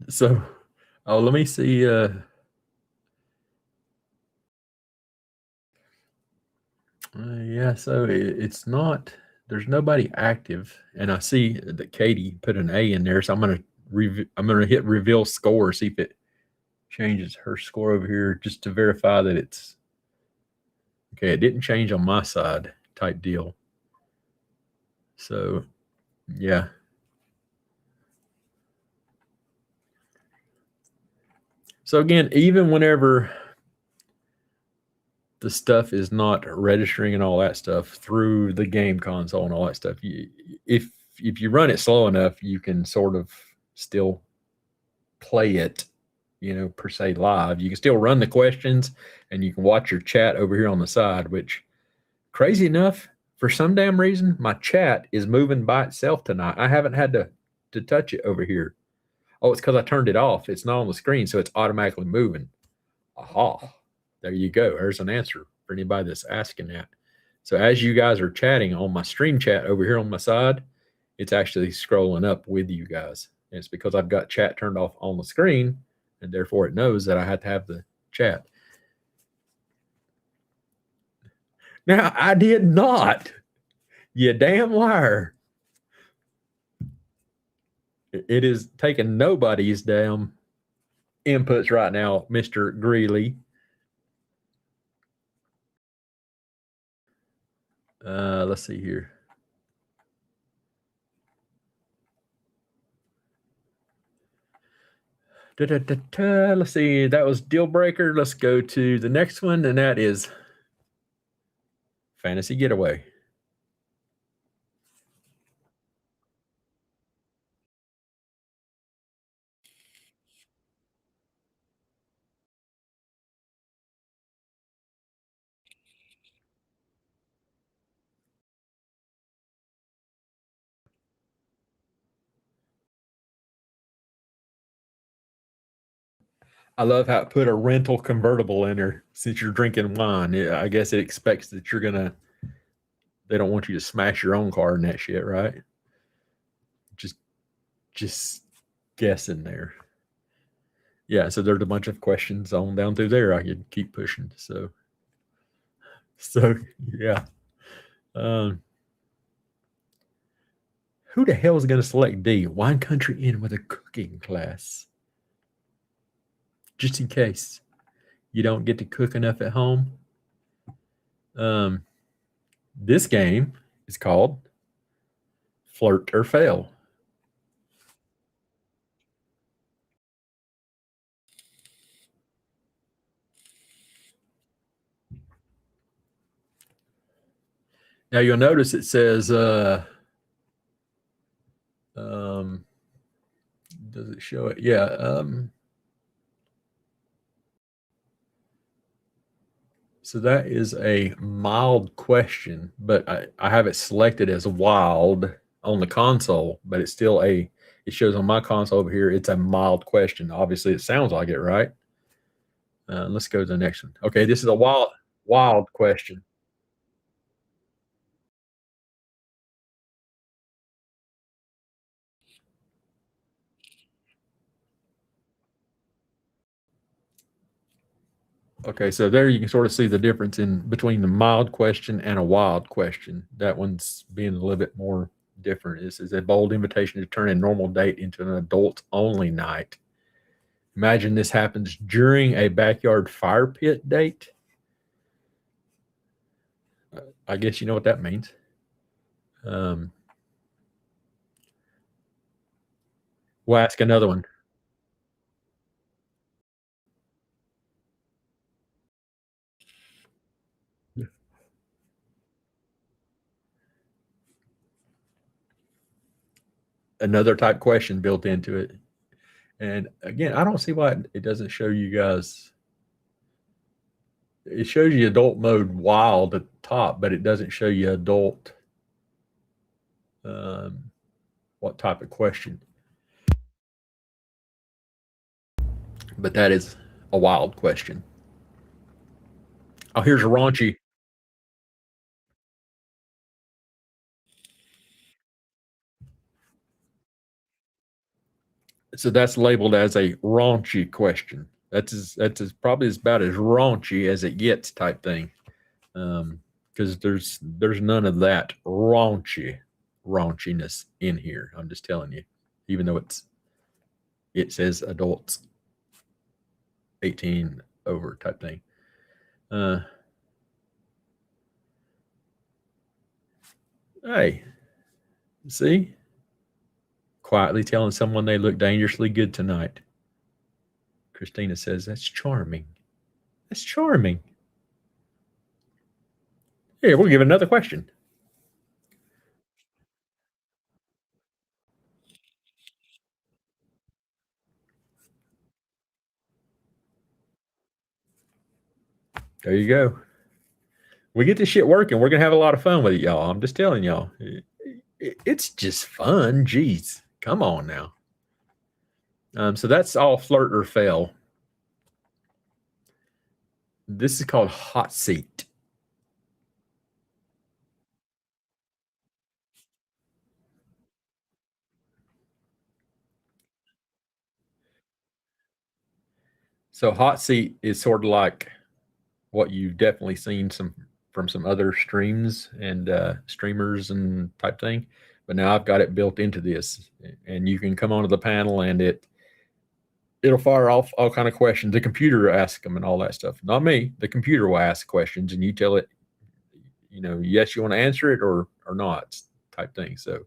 So, oh, let me see. Yeah, so it's not. There's nobody active, and I see that Katie put an A in there. So I'm gonna hit reveal score, see if it changes her score over here, just to verify that it's okay. It didn't change on my side, type deal. So, yeah. So again, even whenever the stuff is not registering and all that stuff through the game console and all that stuff, if you run it slow enough, you can sort of still play it, per se live. You can still run the questions and you can watch your chat over here on the side, which crazy enough, for some damn reason, my chat is moving by itself tonight. I haven't had to touch it over here. Oh, it's because I turned it off. It's not on the screen, so it's automatically moving. Aha. There you go. There's an answer for anybody that's asking that. So as you guys are chatting on my stream chat over here on my side, it's actually scrolling up with you guys. And it's because I've got chat turned off on the screen, and therefore it knows that I have to have the chat. Now, I did not. You damn liar. It is taking nobody's damn inputs right now, Mr. Greeley. Let's see here. Let's see. That was deal breaker. Let's go to the next one, and that is fantasy getaway. I love how it put a rental convertible in there since you're drinking wine. I guess it expects that they don't want you to smash your own car in that shit, right? Just guessing there. Yeah, so there's a bunch of questions on down through there. I could keep pushing. So yeah. Who the hell is going to select D? Wine Country Inn with a cooking class. Just in case you don't get to cook enough at home. This game is called Flirt or Fail. Now you'll notice it says, does it show it? Yeah. So that is a mild question, but I have it selected as wild on the console, but it's still it shows on my console over here, it's a mild question. Obviously, it sounds like it, right? Let's go to the next one. Okay, this is a wild question. Okay, so there you can sort of see the difference in between the mild question and a wild question. That one's being a little bit more different. This is a bold invitation to turn a normal date into an adult only night. Imagine this happens during a backyard fire pit date. I guess you know what that means. We'll ask another one. Another type question built into it. And again, I don't see why it doesn't show you guys. It shows you adult mode wild at the top, but it doesn't show you adult. What type of question? But that is a wild question. Oh, here's a raunchy. So that's labeled as a raunchy question. That's probably about as raunchy as it gets type thing. Because there's none of that raunchiness in here. I'm just telling you, even though it says adults 18 over type thing. Hey, see, quietly telling someone they look dangerously good tonight. Christina says that's charming. That's charming. Here, we'll give another question. There you go. We get this shit working. We're gonna have a lot of fun with it, y'all. I'm just telling y'all. It's just fun. Jeez, come on now. So that's all flirt or fail. This is called hot seat. So hot seat is sort of like what you've definitely seen some from some other streams and streamers and type thing. But now I've got it built into this, and you can come onto the panel and it'll fire off all kind of questions. The computer asks them and all that stuff. Not me. The computer will ask questions, and you tell it, yes, you want to answer it or not, type thing. So,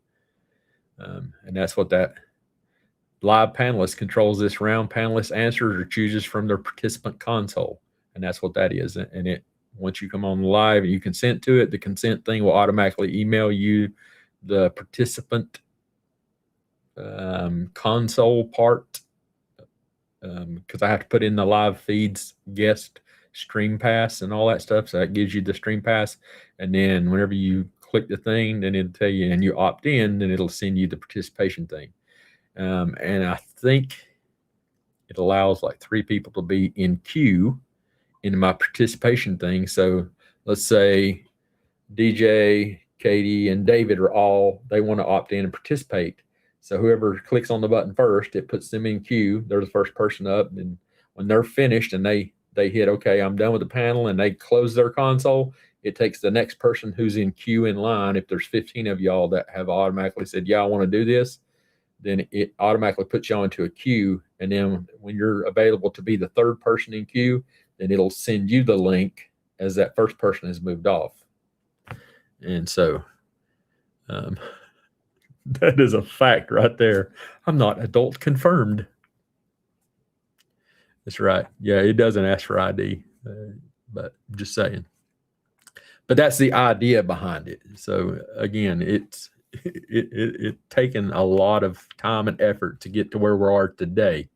and that's what that live panelist controls this round. Panelist answers or chooses from their participant console, and that's what that is. And it once you come on live and you consent to it, the consent thing will automatically email you the participant console part because I have to put in the live feeds guest stream pass and all that stuff. So that gives you the stream pass. And then whenever you click the thing, then it'll tell you and you opt in, then it'll send you the participation thing. And I think it allows like 3 people to be in queue in my participation thing. So let's say DJ, Katie, and David they want to opt in and participate. So whoever clicks on the button first, it puts them in queue. They're the first person up. And when they're finished and they hit, okay, I'm done with the panel, and they close their console, it takes the next person who's in queue in line. If there's 15 of y'all that have automatically said, yeah, I want to do this, then it automatically puts y'all into a queue. And then when you're available to be the third person in queue, then it'll send you the link as that first person has moved off. And so that is a fact right there. I'm not adult confirmed. That's right. Yeah, it doesn't ask for ID, but I'm just saying. But that's the idea behind it. So again, it's taken a lot of time and effort to get to where we are today.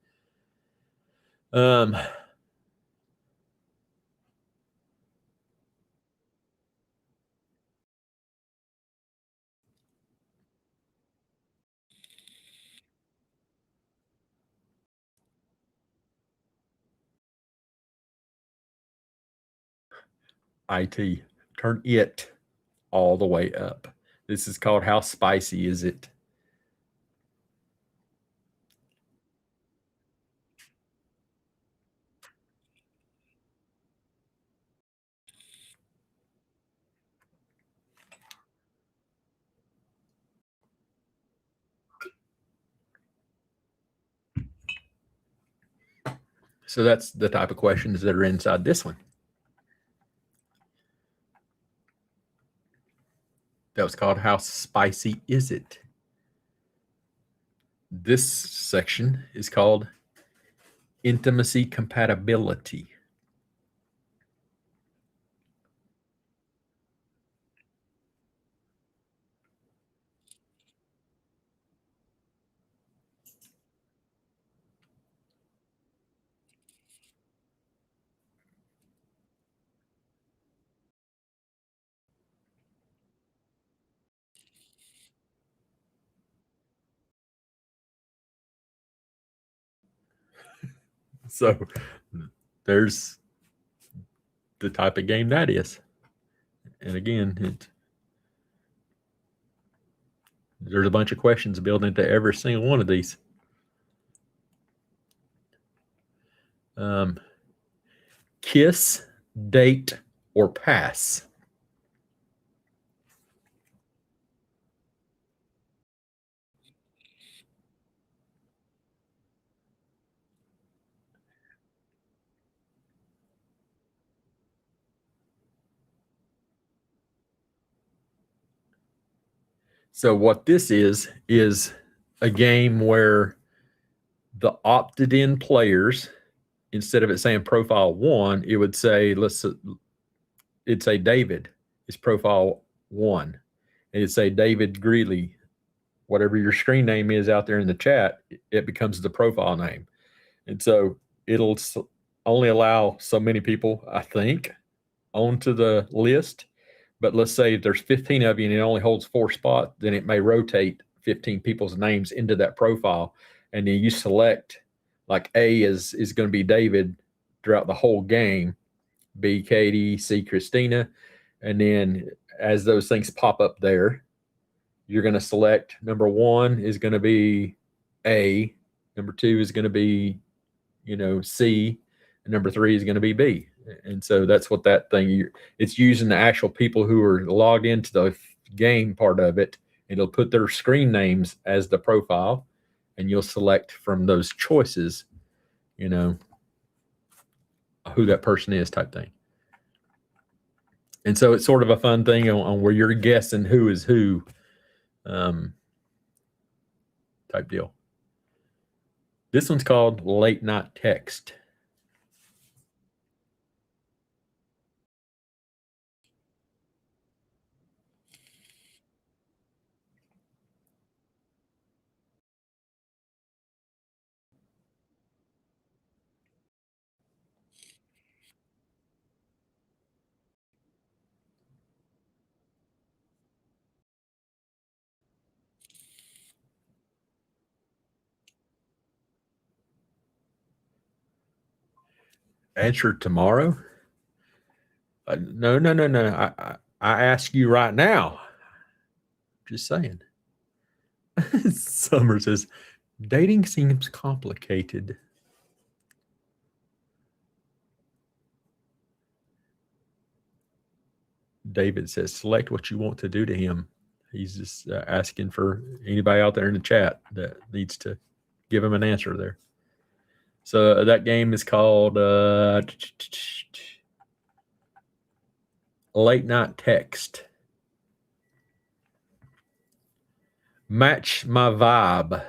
IT, turn it all the way up. This is called How Spicy Is It? So that's the type of questions that are inside this one. That was called How Spicy Is It? This section is called Intimacy Compatibility. So there's the type of game that is. And again, there's a bunch of questions built into every single one of these. Kiss, date, or pass. So what this is a game where the opted in players, instead of it saying profile one, it would say, it'd say David is profile one. And it'd say David Greeley, whatever your screen name is out there in the chat, it becomes the profile name. And so it'll only allow so many people, I think, onto the list. But let's say there's 15 of you and it only holds 4 spots, then it may rotate 15 people's names into that profile. And then you select, like A is going to be David throughout the whole game, B Katie, C Christina. And then as those things pop up there, you're going to select number 1 is going to be A, number 2 is going to be, C, and number 3 is going to be B. And so that's what that thing, it's using the actual people who are logged into the game part of it. It'll put their screen names as the profile, and you'll select from those choices, who that person is, type thing. And so it's sort of a fun thing on where you're guessing who is who, type deal. This one's called Late Night Text. Answer tomorrow? No. I ask you right now. Just saying. Summer says, dating seems complicated. David says, select what you want to do to him. He's just asking for anybody out there in the chat that needs to give him an answer there. So that game is called Late Night Text. Match my vibe.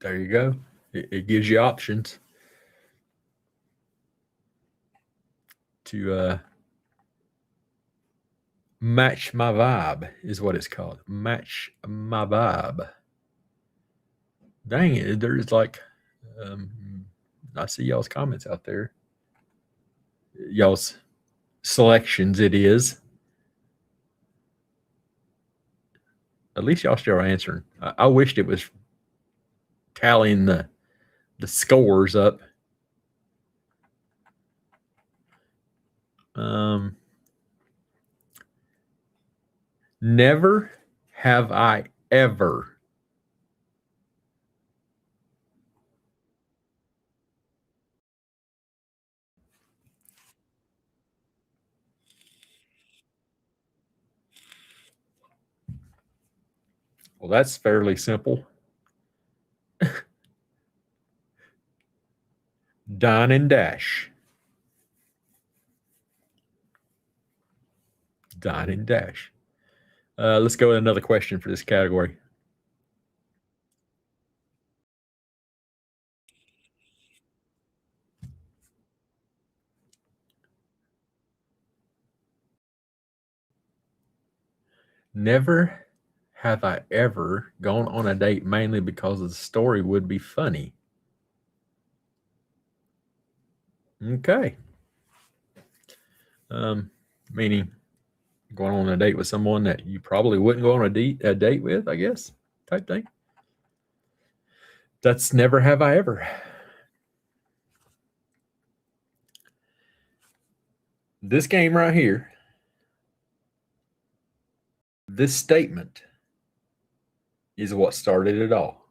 There you go. It gives you options to match my vibe is what it's called. Match my vibe. Dang it. There's like, I see y'all's comments out there. Y'all's selections, it is. At least y'all still answering. I wished it was tallying the scores up. Never have I ever. Well, that's fairly simple. Dine and dash. Dine and dash. Let's go with another question for this category. Never have I ever gone on a date mainly because the story would be funny. Okay. Meaning going on a date with someone that you probably wouldn't go on a date with, I guess, type thing. That's never have I ever. This game right here, this statement is what started it all.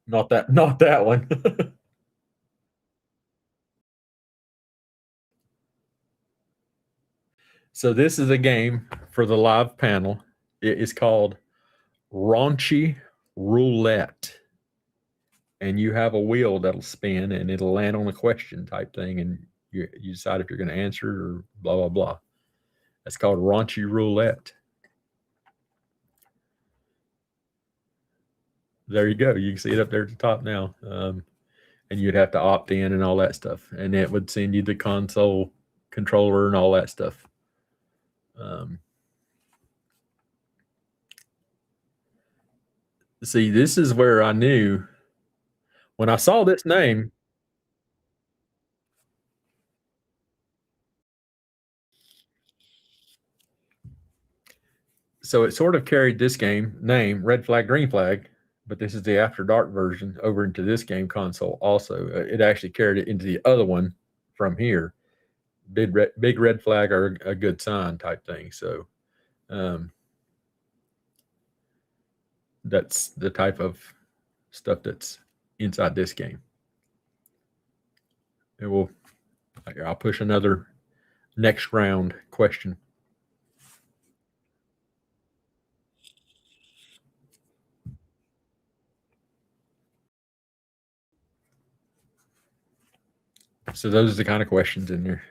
Not that one. So this is a game for the live panel. It is called Raunchy Roulette. And you have a wheel that'll spin and it'll land on a question type thing, and you decide if you're going to answer or blah blah blah. That's called Raunchy Roulette. There you go. You can see it up there at the top now. And you'd have to opt in and all that stuff, and it would send you the console controller and all that stuff. See, this is where I knew when I saw this name. So it sort of carried this game name, Red Flag, Green Flag, but this is the After Dark version over into this game console also. It actually carried it into the other one from here. Big red flag or a good sign type thing. So that's the type of stuff that's inside this game. It will. I'll push another next round question. So those are the kind of questions in there.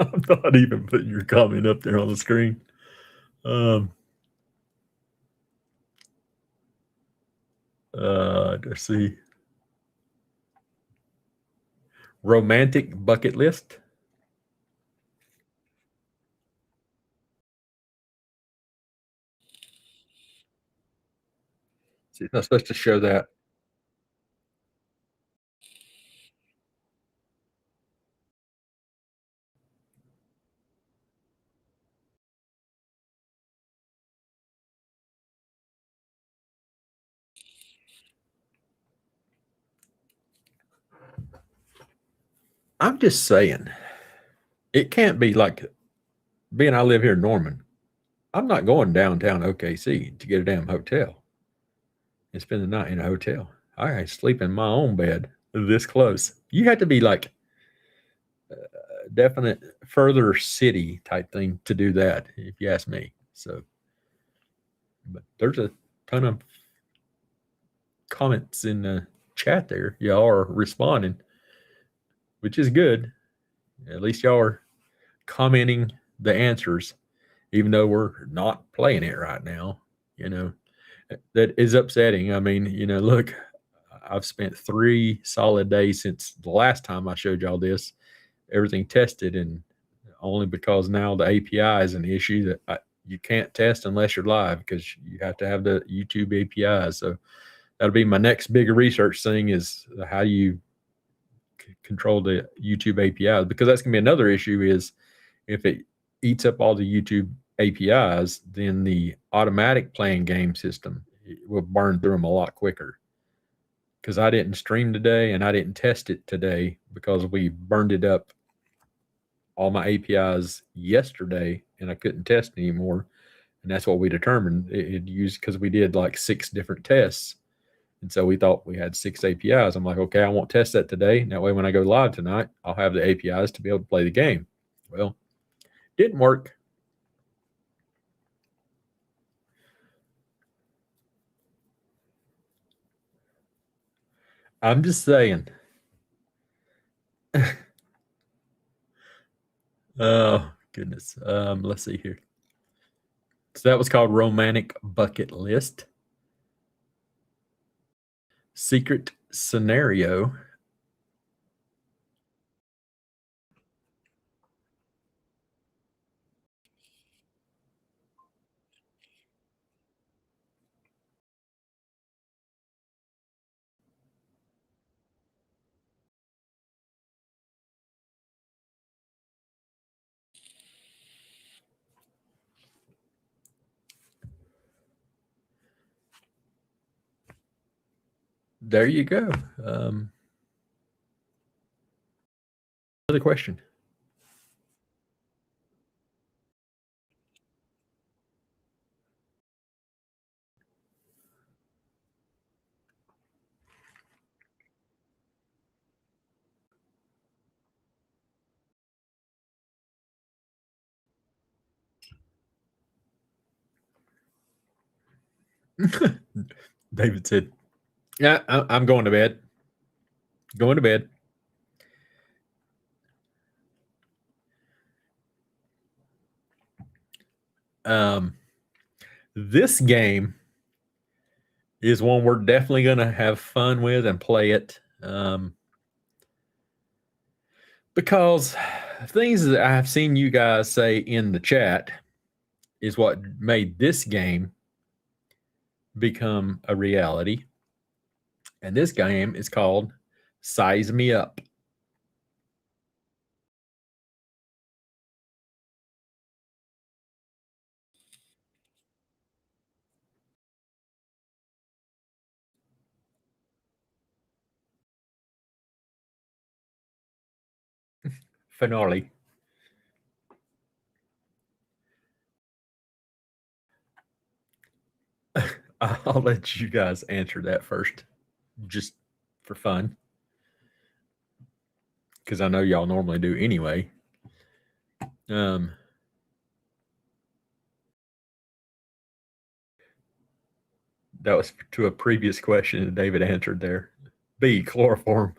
I'm not even putting your comment up there on the screen. Let's see. Romantic bucket list. See, it's not supposed to show that. I'm just saying, it can't be like being I live here in Norman. I'm not going downtown OKC to get a damn hotel and spend the night in a hotel. I sleep in my own bed this close. You have to be like a definite further city type thing to do that, if you ask me. So, but there's a ton of comments in the chat there. Y'all are responding, which is good. At least y'all are commenting the answers, even though we're not playing it right now. You know, that is upsetting. I mean, you know, look, I've spent 3 solid days since the last time I showed y'all this, everything tested, and only because now the API is an issue that you can't test unless you're live because you have to have the YouTube API. So that'll be my next big research thing, is how you control the YouTube API, because that's gonna be another issue. Is if it eats up all the YouTube APIs, then the automatic playing game system will burn through them a lot quicker. Because I didn't stream today and I didn't test it today because we burned it up all my APIs yesterday and I couldn't test anymore. And that's what we determined it used, because we did like 6 different tests. And so we thought we had 6 APIs. I'm like, okay, I won't test that today. That way, when I go live tonight, I'll have the APIs to be able to play the game. Well, didn't work. I'm just saying. Oh, goodness. Let's see here. So that was called Romantic Bucket List. Secret scenario. There you go. Another question. David said, "Yeah, I'm going to bed. Going to bed." This game is one we're definitely going to have fun with and play it, because things that I've seen you guys say in the chat is what made this game become a reality. And this game is called Size Me Up. Finale. I'll let you guys answer that first, just for fun, because I know y'all normally do anyway. That was to a previous question that David answered there. B, chloroform.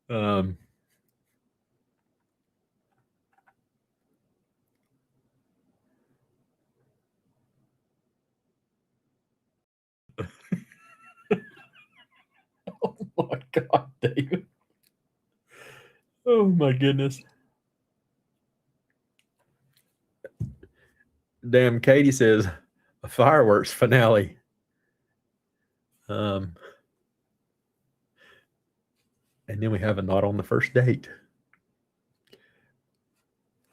um, oh my God, David. Oh my goodness. Damn, Katie says a fireworks finale. And then we have a not on the first date.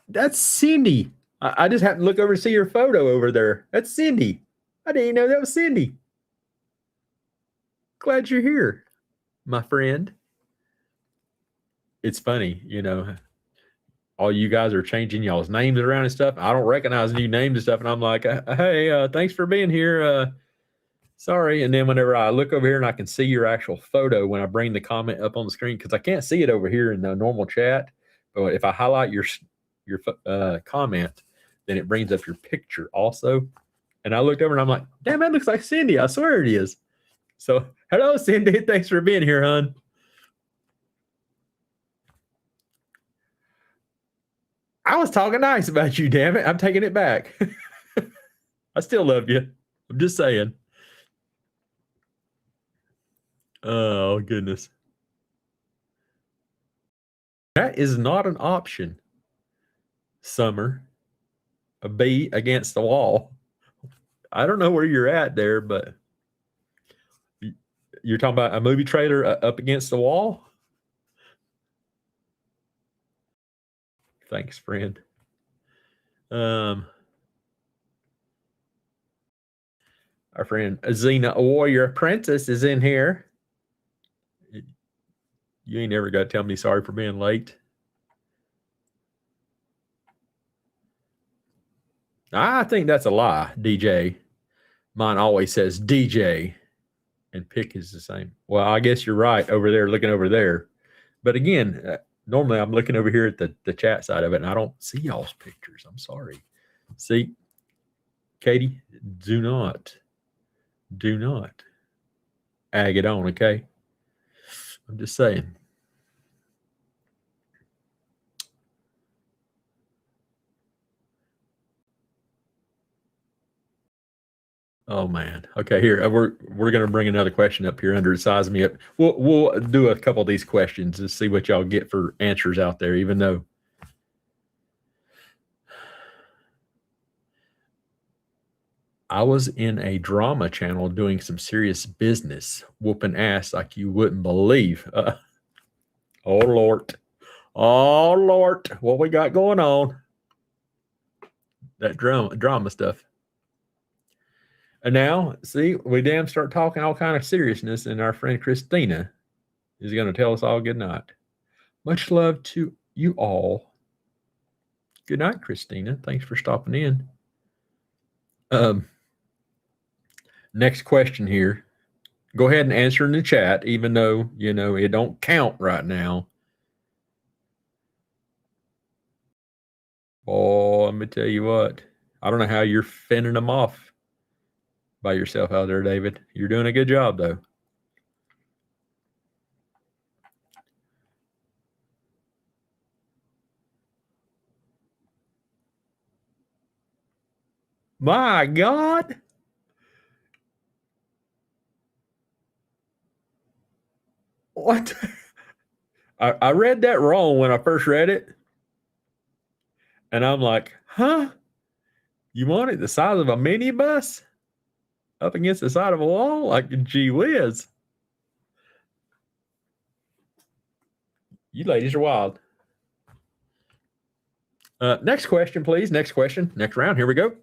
That's Cindy. I just happened to look over and see your photo over there. That's Cindy. I didn't even know that was Cindy. Glad you're here, my friend. It's funny, all you guys are changing y'all's names around and stuff. I don't recognize new names and stuff. And I'm like, hey, thanks for being here. Sorry. And then whenever I look over here and I can see your actual photo when I bring the comment up on the screen, because I can't see it over here in the normal chat. But if I highlight your comment, then it brings up your picture also. And I looked over and I'm like, damn, that looks like Cindy. I swear it is. So, hello, Cindy. Thanks for being here, hon. I was talking nice about you, damn it. I'm taking it back. I still love you. I'm just saying. Oh, goodness. That is not an option. Summer. A B against the wall. I don't know where you're at there, but you're talking about a movie trailer up against the wall? Thanks, friend. Our friend Azina Warrior Apprentice is in here. You ain't never got to tell me sorry for being late. I think that's a lie, DJ. Mine always says DJ, and pick is the same. Well, I guess you're right over there, looking over there. But again, normally I'm looking over here at the chat side of it, and I don't see y'all's pictures. I'm sorry. See, Katie, do not ag it on, okay? I'm just saying. Oh man. Okay, here we're gonna bring another question up here under Size Me Up. We'll do a couple of these questions to see what y'all get for answers out there, even though I was in a drama channel doing some serious business, whooping ass like you wouldn't believe. Oh Lord. Oh Lord, what we got going on? That drama stuff. And now, see, we damn start talking all kind of seriousness, and our friend Christina is going to tell us all good night. Much love to you all. Good night, Christina. Thanks for stopping in. Next question here. Go ahead and answer in the chat, even though it don't count right now. Oh, let me tell you what. I don't know how you're fending them off by yourself out there, David. You're doing a good job, though. My God. What? I read that wrong when I first read it. And I'm like, huh? You want it the size of a minibus up against the side of a wall? Like, gee whiz. You ladies are wild. Next question, please. Next question. Next round. Here we go.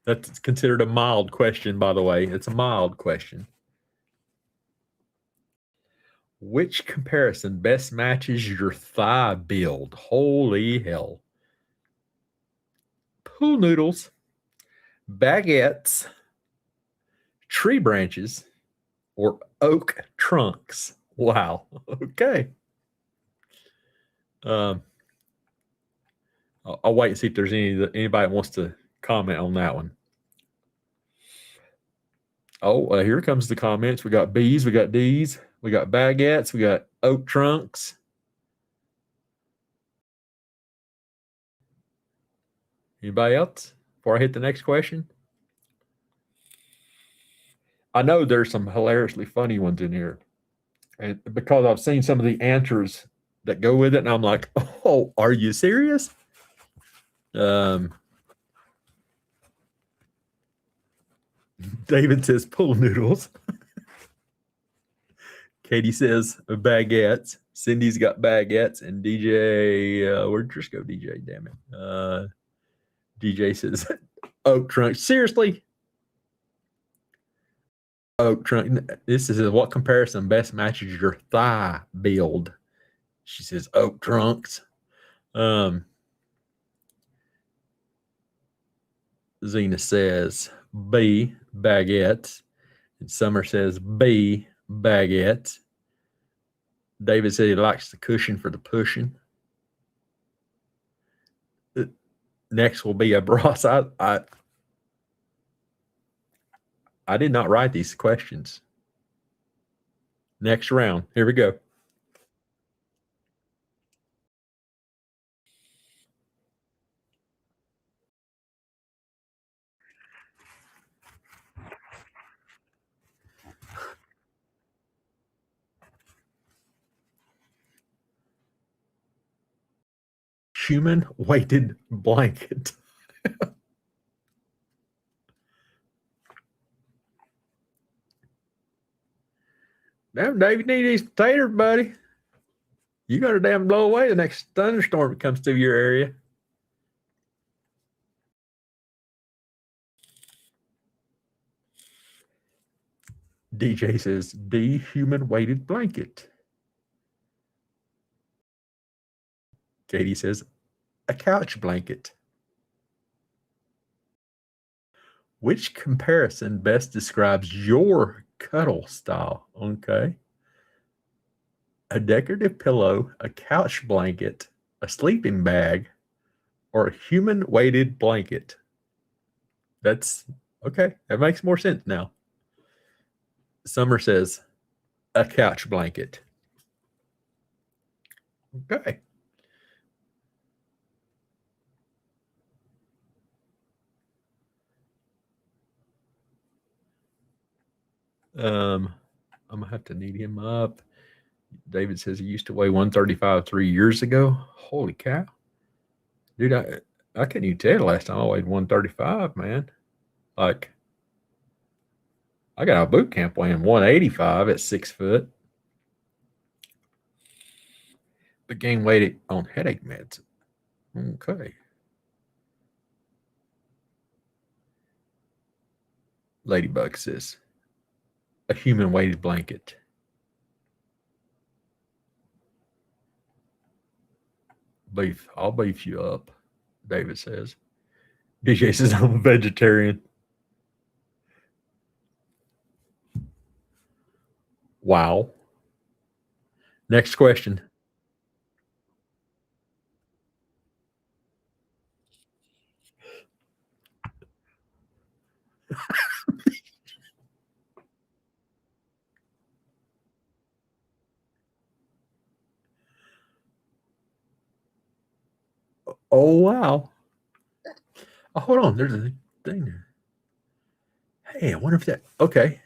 That's considered a mild question, by the way. It's a mild question. Which comparison best matches your thigh build? Holy hell. Pool noodles, baguettes, tree branches, or oak trunks? Wow. Okay. I'll wait and see if there's anybody that wants to comment on that one. Oh, here comes the comments. We got B's, we got D's, we got baguettes, we got oak trunks. Anybody else before I hit the next question? I know there's some hilariously funny ones in here, and because I've seen some of the answers that go with it, and I'm like, oh, are you serious? David says pool noodles. Katie says baguettes. Cindy's got baguettes, and DJ, where'd Trish go? DJ, damn it. DJ says oak trunk. Seriously? Oak trunk. This is what comparison best matches your thigh build. She says oak trunks. Zena says B, baguettes. And Summer says B, baguettes. David said he likes the cushion for the pushing. Next will be a Bros. I did not write these questions. Next round. Here we go. Human weighted blanket. Damn, Dave, you need these potatoes, buddy. You got to damn blow away the next thunderstorm that comes through your area. DJ says D, human weighted blanket. Katie says a couch blanket. Which comparison best describes your cuddle style? Okay. A decorative pillow, a couch blanket, a sleeping bag, or a human weighted blanket? That's okay. That makes more sense now. Summer says a couch blanket. Okay. I'm gonna have to need him up. David says he used to weigh 135 3 years ago. Holy cow. Dude, I couldn't even tell the last time I weighed 135, man. Like, I got out of boot camp weighing 185 at 6 foot. But gained weight on headache meds. Okay. Ladybug says a human weighted blanket. Beef. I'll beef you up, David says. DJ says I'm a vegetarian. Wow. Next question. Oh, wow. Oh, hold on. There's a thing there. Hey, I wonder if that. Okay.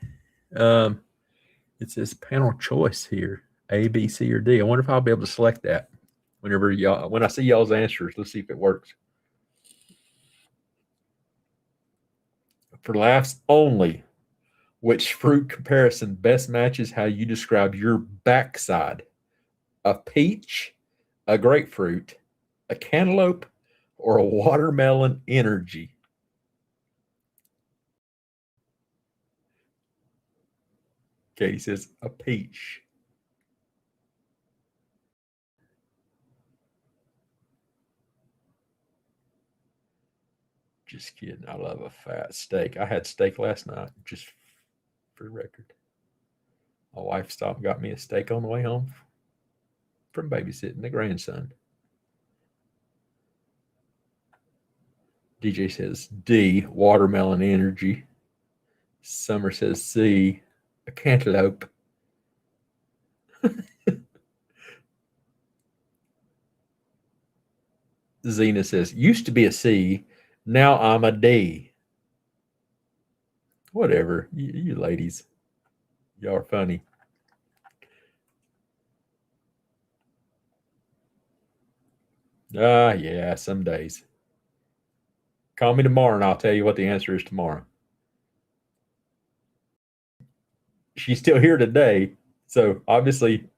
It says panel choice here, A, B, C, or D. I wonder if I'll be able to select that whenever y'all. When I see y'all's answers, let's see if it works. For laughs only, which fruit comparison best matches how you describe your backside? A peach, a grapefruit, a cantaloupe, or a watermelon energy? Katie says a peach. Just kidding. I love a fat steak. I had steak last night, just for the record. My wife stopped and got me a steak on the way home from babysitting the grandson. DJ says D, watermelon energy. Summer says C, a cantaloupe. Zena says, used to be a C, now I'm a D. Whatever. You ladies, y'all are funny. Yeah, some days. Call me tomorrow and I'll tell you what the answer is tomorrow. She's still here today, so obviously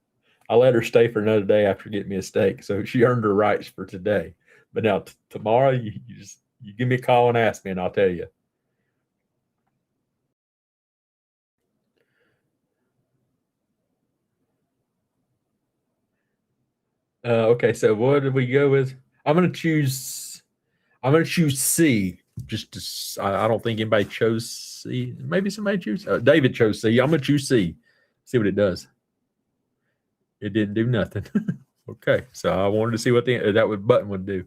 I let her stay for another day after getting me a steak. So she earned her rights for today. But now tomorrow, you give me a call and ask me, and I'll tell you. Okay, so what did we go with? I'm gonna choose C. I don't think anybody chose C. Maybe somebody chose. David chose C. I'm gonna choose C. See what it does. It didn't do nothing. Okay, so I wanted to see what that button would do.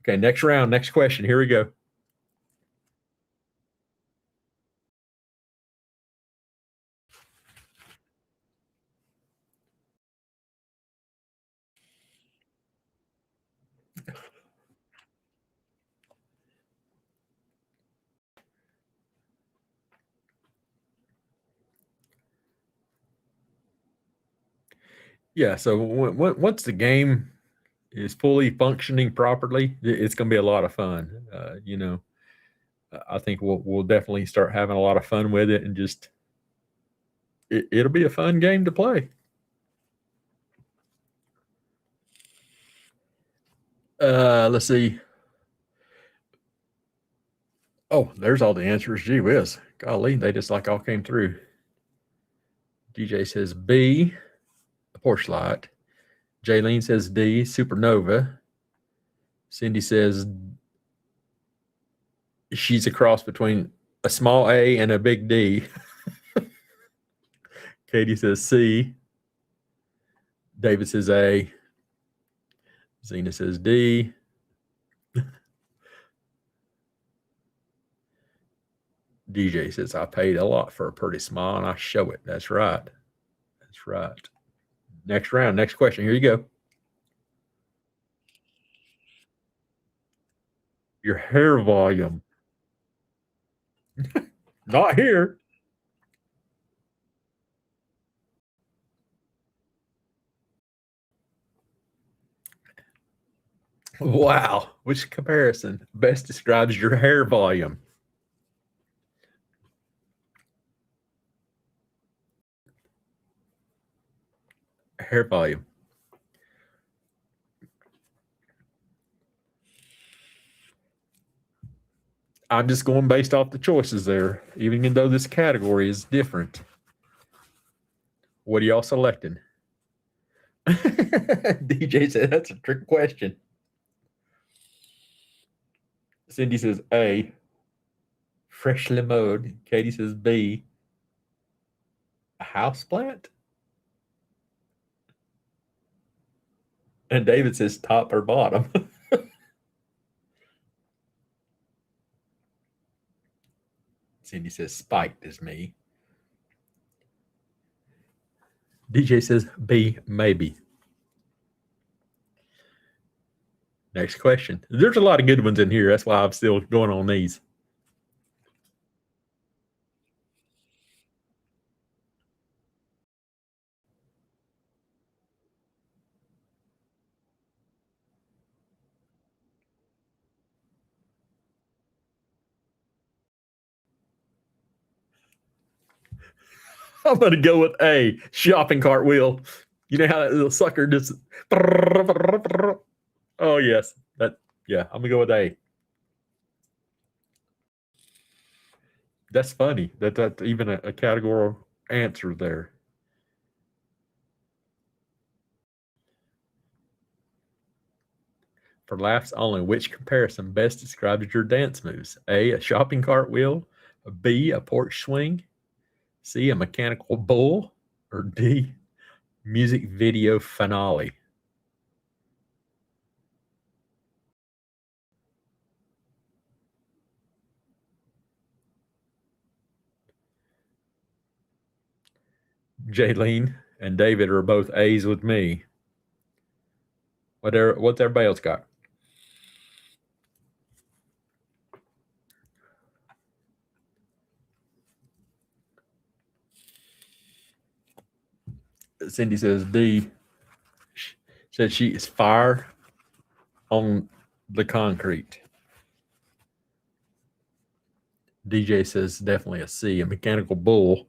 Okay, next round, next question. Here we go. Yeah, so once the game is fully functioning properly, it's going to be a lot of fun. I think we'll definitely start having a lot of fun with it, and just it'll be a fun game to play. Let's see. Oh, there's all the answers. Gee whiz, golly, they just like all came through. DJ says B, a Porsche light. Jaylene says D, supernova. Cindy says she's a cross between a small A and a big D. Katie says C. David says A. Zena says D. DJ says, I paid a lot for a pretty smile and I show it. That's right. That's right. Next round, next question. Here you go. Your hair volume. Not here. Wow. Which comparison best describes your hair volume? Hair volume. I'm just going based off the choices there, even though this category is different. What are y'all selecting? DJ said that's a trick question. Cindy says A, freshly mowed. Katie says B, a house plant. And David says top or bottom. Cindy says spiked is me. DJ says B, maybe. Next question. There's a lot of good ones in here. That's why I'm still going on these. I'm going to go with A, shopping cart wheel. You know how that little sucker just. Oh, yes. I'm going to go with A. That's funny. That's even a categorical answer there. For laughs only, which comparison best describes your dance moves? A, a shopping cart wheel. B, a porch swing. C, a mechanical bull. Or D, music video finale. Jaylene and David are both A's with me. What's everybody else got? Cindy says D. Said she is fire on the concrete. DJ says definitely a C, a mechanical bull.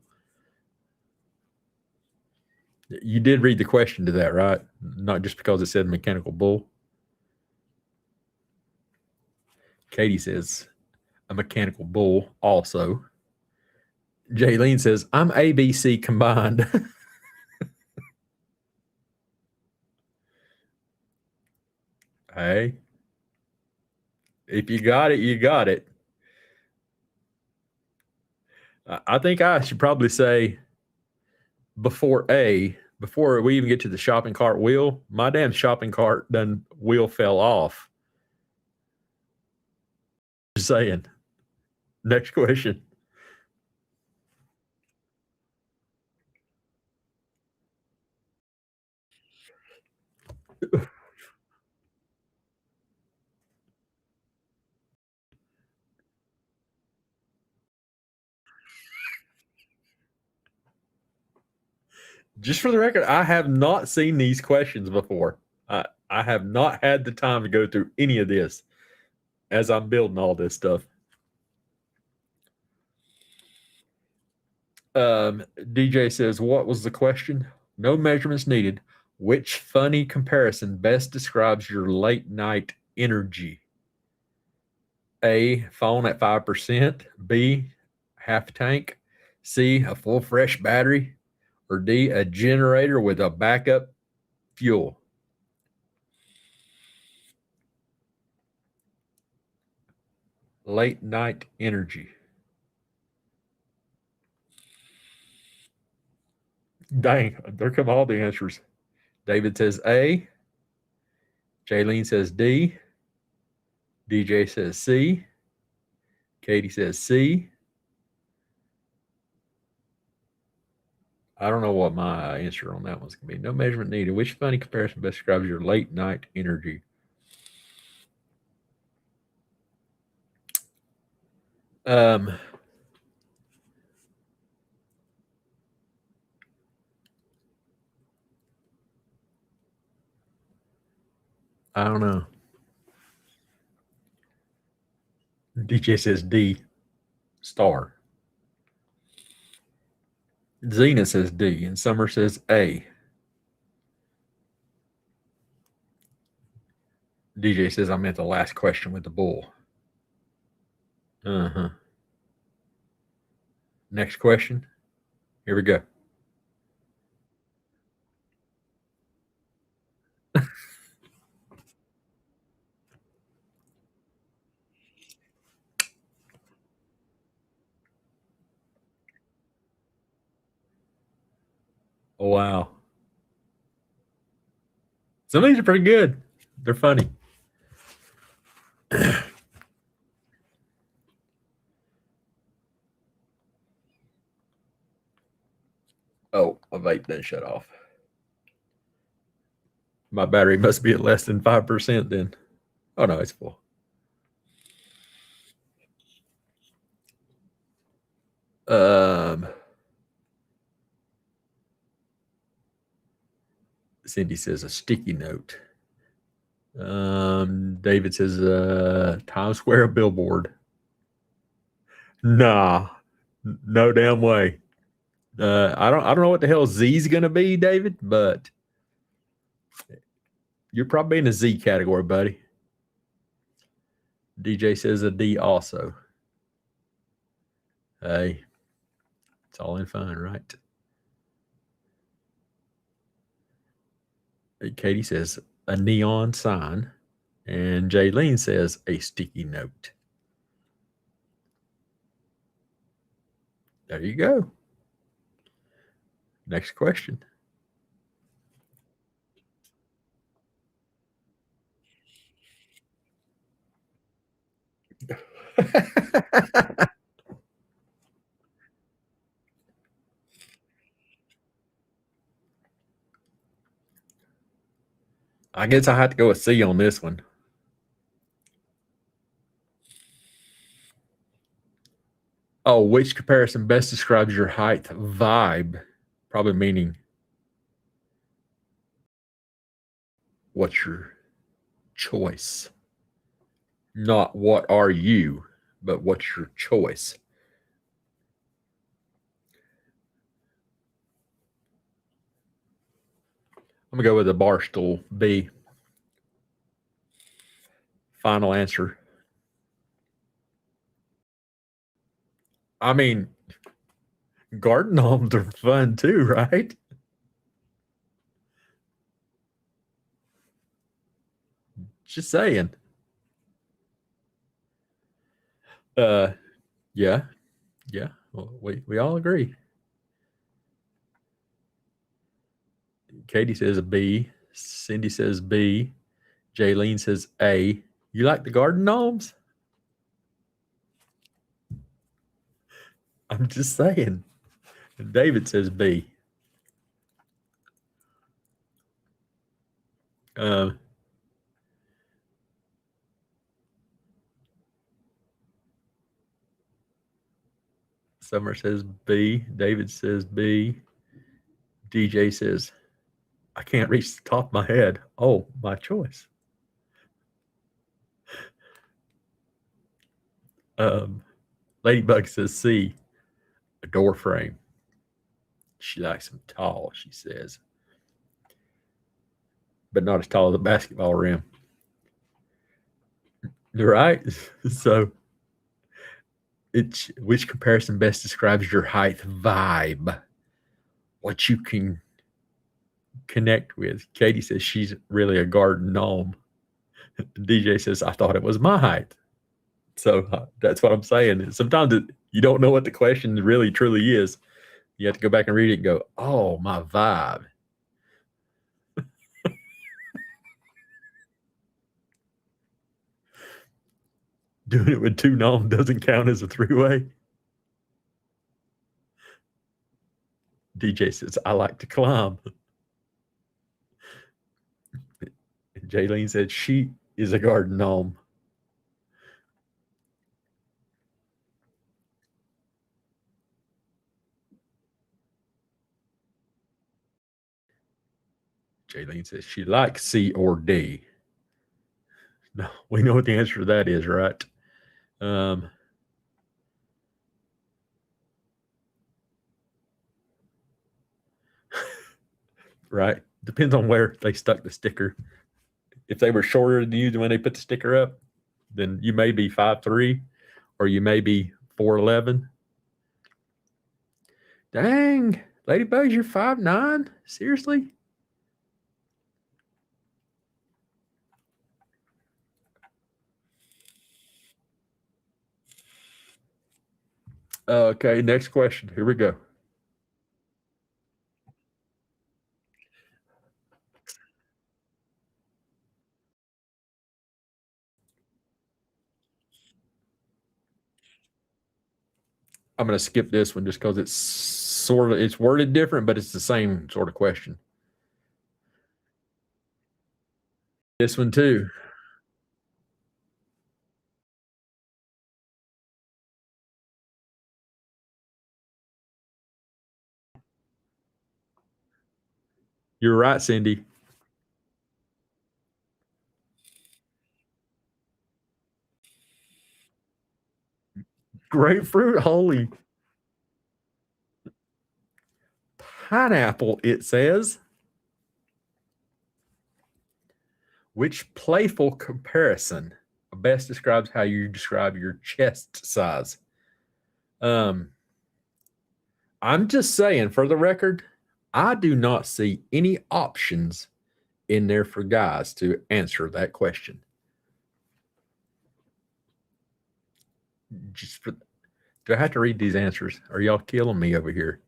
You did read the question to that, right? Not just because it said mechanical bull. Katie says a mechanical bull also. Jaylene says, I'm ABC combined. Hey, if you got it, you got it. I think I should probably say before we even get to the shopping cart wheel, my damn shopping cart wheel fell off. Just saying. Next question. Just for the record, I have not seen these questions before. I have not had the time to go through any of this as I'm building all this stuff. DJ says, what was the question? No measurements needed. Which funny comparison best describes your late night energy? A, phone at 5%. B, half tank. C, a full fresh battery. Or D, a generator with a backup fuel. Late night energy. Dang, there come all the answers. David says A. Jaylene says D. DJ says C. Katie says C. I don't know what my answer on that one's going to be. No measurement needed. Which funny comparison best describes your late night energy? Um, I don't know. DJ says D, star. Xena says D, and Summer says A. DJ says I meant the last question with the bull. Uh-huh. Next question. Here we go. Oh, wow. Some of these are pretty good. They're funny. Oh, my vape done shut off. My battery must be at less than 5% then. Oh, no, it's full. Cindy says a sticky note. David says Times Square billboard. Nah, no damn way. I don't know what the hell Z's gonna be, David, but you're probably in the Z category, buddy. DJ says a D also. Hey, it's all in fun, right? Katie says a neon sign, and Jaylene says a sticky note. There you go. Next question. I guess I have to go with C on this one. Oh, which comparison best describes your height vibe? Probably meaning what's your choice? Not what are you, but what's your choice? I'm gonna go with the Barstool B. Final answer. I mean, garden gnomes are fun too, right? Just saying. Uh, yeah, yeah. Well, we all agree. Katie says a B. Cindy says B. Jaylene says A. You like the garden gnomes? I'm just saying. And David says B. Summer says B. David says B. DJ says, I can't reach the top of my head. Oh, my choice. Ladybug says C, a door frame. She likes them tall, she says, but not as tall as a basketball rim. Right? So, it's which comparison best describes your height vibe? What you can connect with. Katie says she's really a garden gnome. DJ says I thought it was my height. So that's what I'm saying. Sometimes you don't know what the question really truly is. You have to go back and read it and go, oh, my vibe. Doing it with two gnomes doesn't count as a three-way. DJ says, I like to climb. Jaylene said, she is a garden gnome. Jaylene says, she likes C or D. No, we know what the answer to that is, right? Right. Depends on where they stuck the sticker. If they were shorter than you when they put the sticker up, then you may be 5'3", or you may be 4'11". Dang, Ladybugs, you're 5'9"? Seriously? Okay, next question. Here we go. I'm going to skip this one just because it's worded different, but it's the same sort of question. This one too. You're right, Cindy. Grapefruit, holy. Pineapple, it says. Which playful comparison best describes how you describe your chest size? I'm just saying, for the record, I do not see any options in there for guys to answer that question. Do I have to read these answers? Are y'all killing me over here?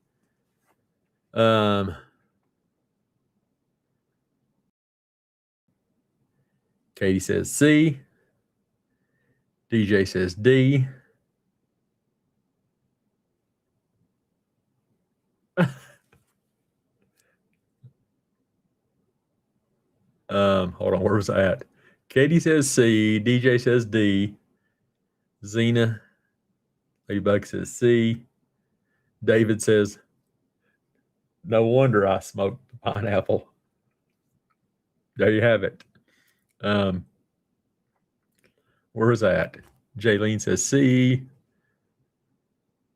Katie says C. DJ says D. Hold on, where was I at? Katie says C. DJ says D. Zena, Ladybug says C. David says, no wonder I smoked the pineapple. There you have it. Where was I at? Jaylene says C.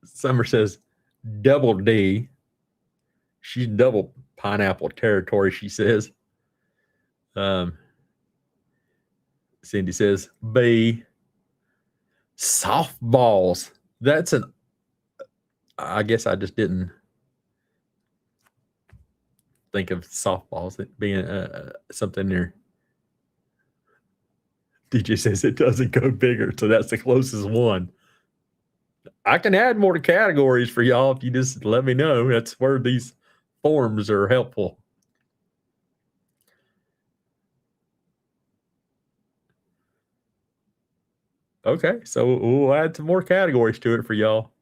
Summer says double D. She's double pineapple territory, she says. Cindy says B. Softballs. That's I guess I just didn't think of softballs being something there. DJ says it doesn't go bigger, so that's the closest one. I can add more categories for y'all if you just let me know. That's where these forms are helpful. Okay, so we'll add some more categories to it for y'all.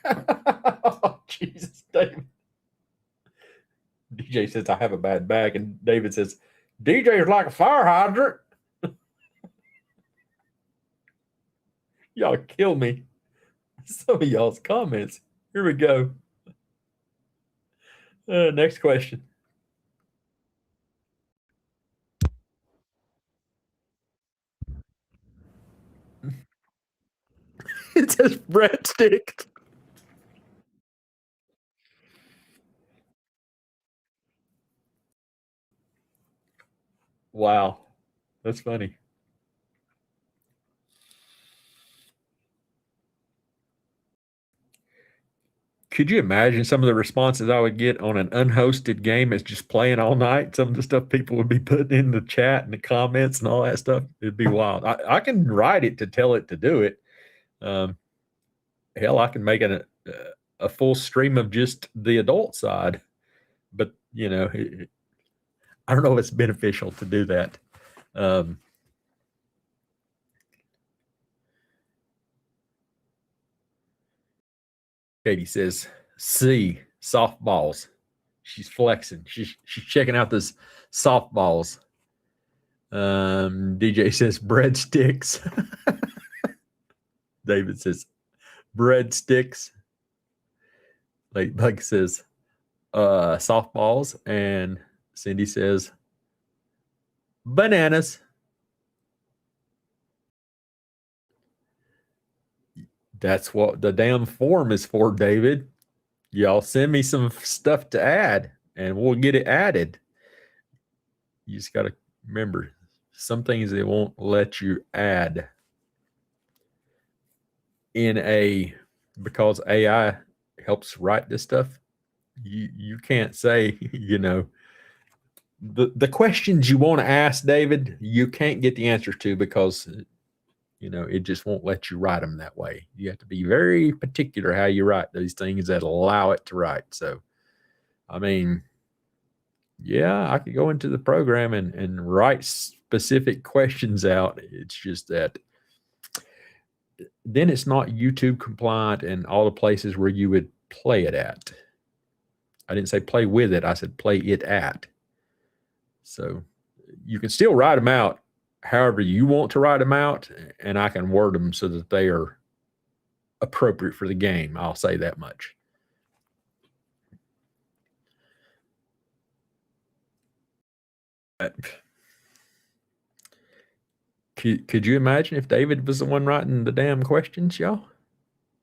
Oh, Jesus, David. DJ says I have a bad back, and David says DJ is like a fire hydrant. Y'all kill me. Some of y'all's comments. Here we go. Next question. It says breadstick. Wow, that's funny. Could you imagine some of the responses I would get on an unhosted game that's just playing all night? Some of the stuff people would be putting in the chat and the comments and all that stuff. It'd be wild. I can write it to tell it to do it. Hell, I can make a full stream of just the adult side, but you know, I don't know if it's beneficial to do that. Katie says C, softballs. She's flexing. She's checking out this softballs. DJ says breadsticks. David says breadsticks. Like says softballs, and Cindy says bananas. That's what the damn form is for, David. Y'all send me some stuff to add and we'll get it added. You just got to remember some things they won't let you add because AI helps write this stuff. You can't say, the questions you want to ask, David, you can't get the answers to because it just won't let you write them that way. You have to be very particular how you write these things that allow it to write. So, I mean, yeah, I could go into the program and write specific questions out. It's just that then it's not YouTube compliant and all the places where you would play it at. I didn't say play with it. I said play it at. So you can still write them out however you want to write them out, and I can word them so that they are appropriate for the game. I'll say that much. Could you imagine if David was the one writing the damn questions, y'all?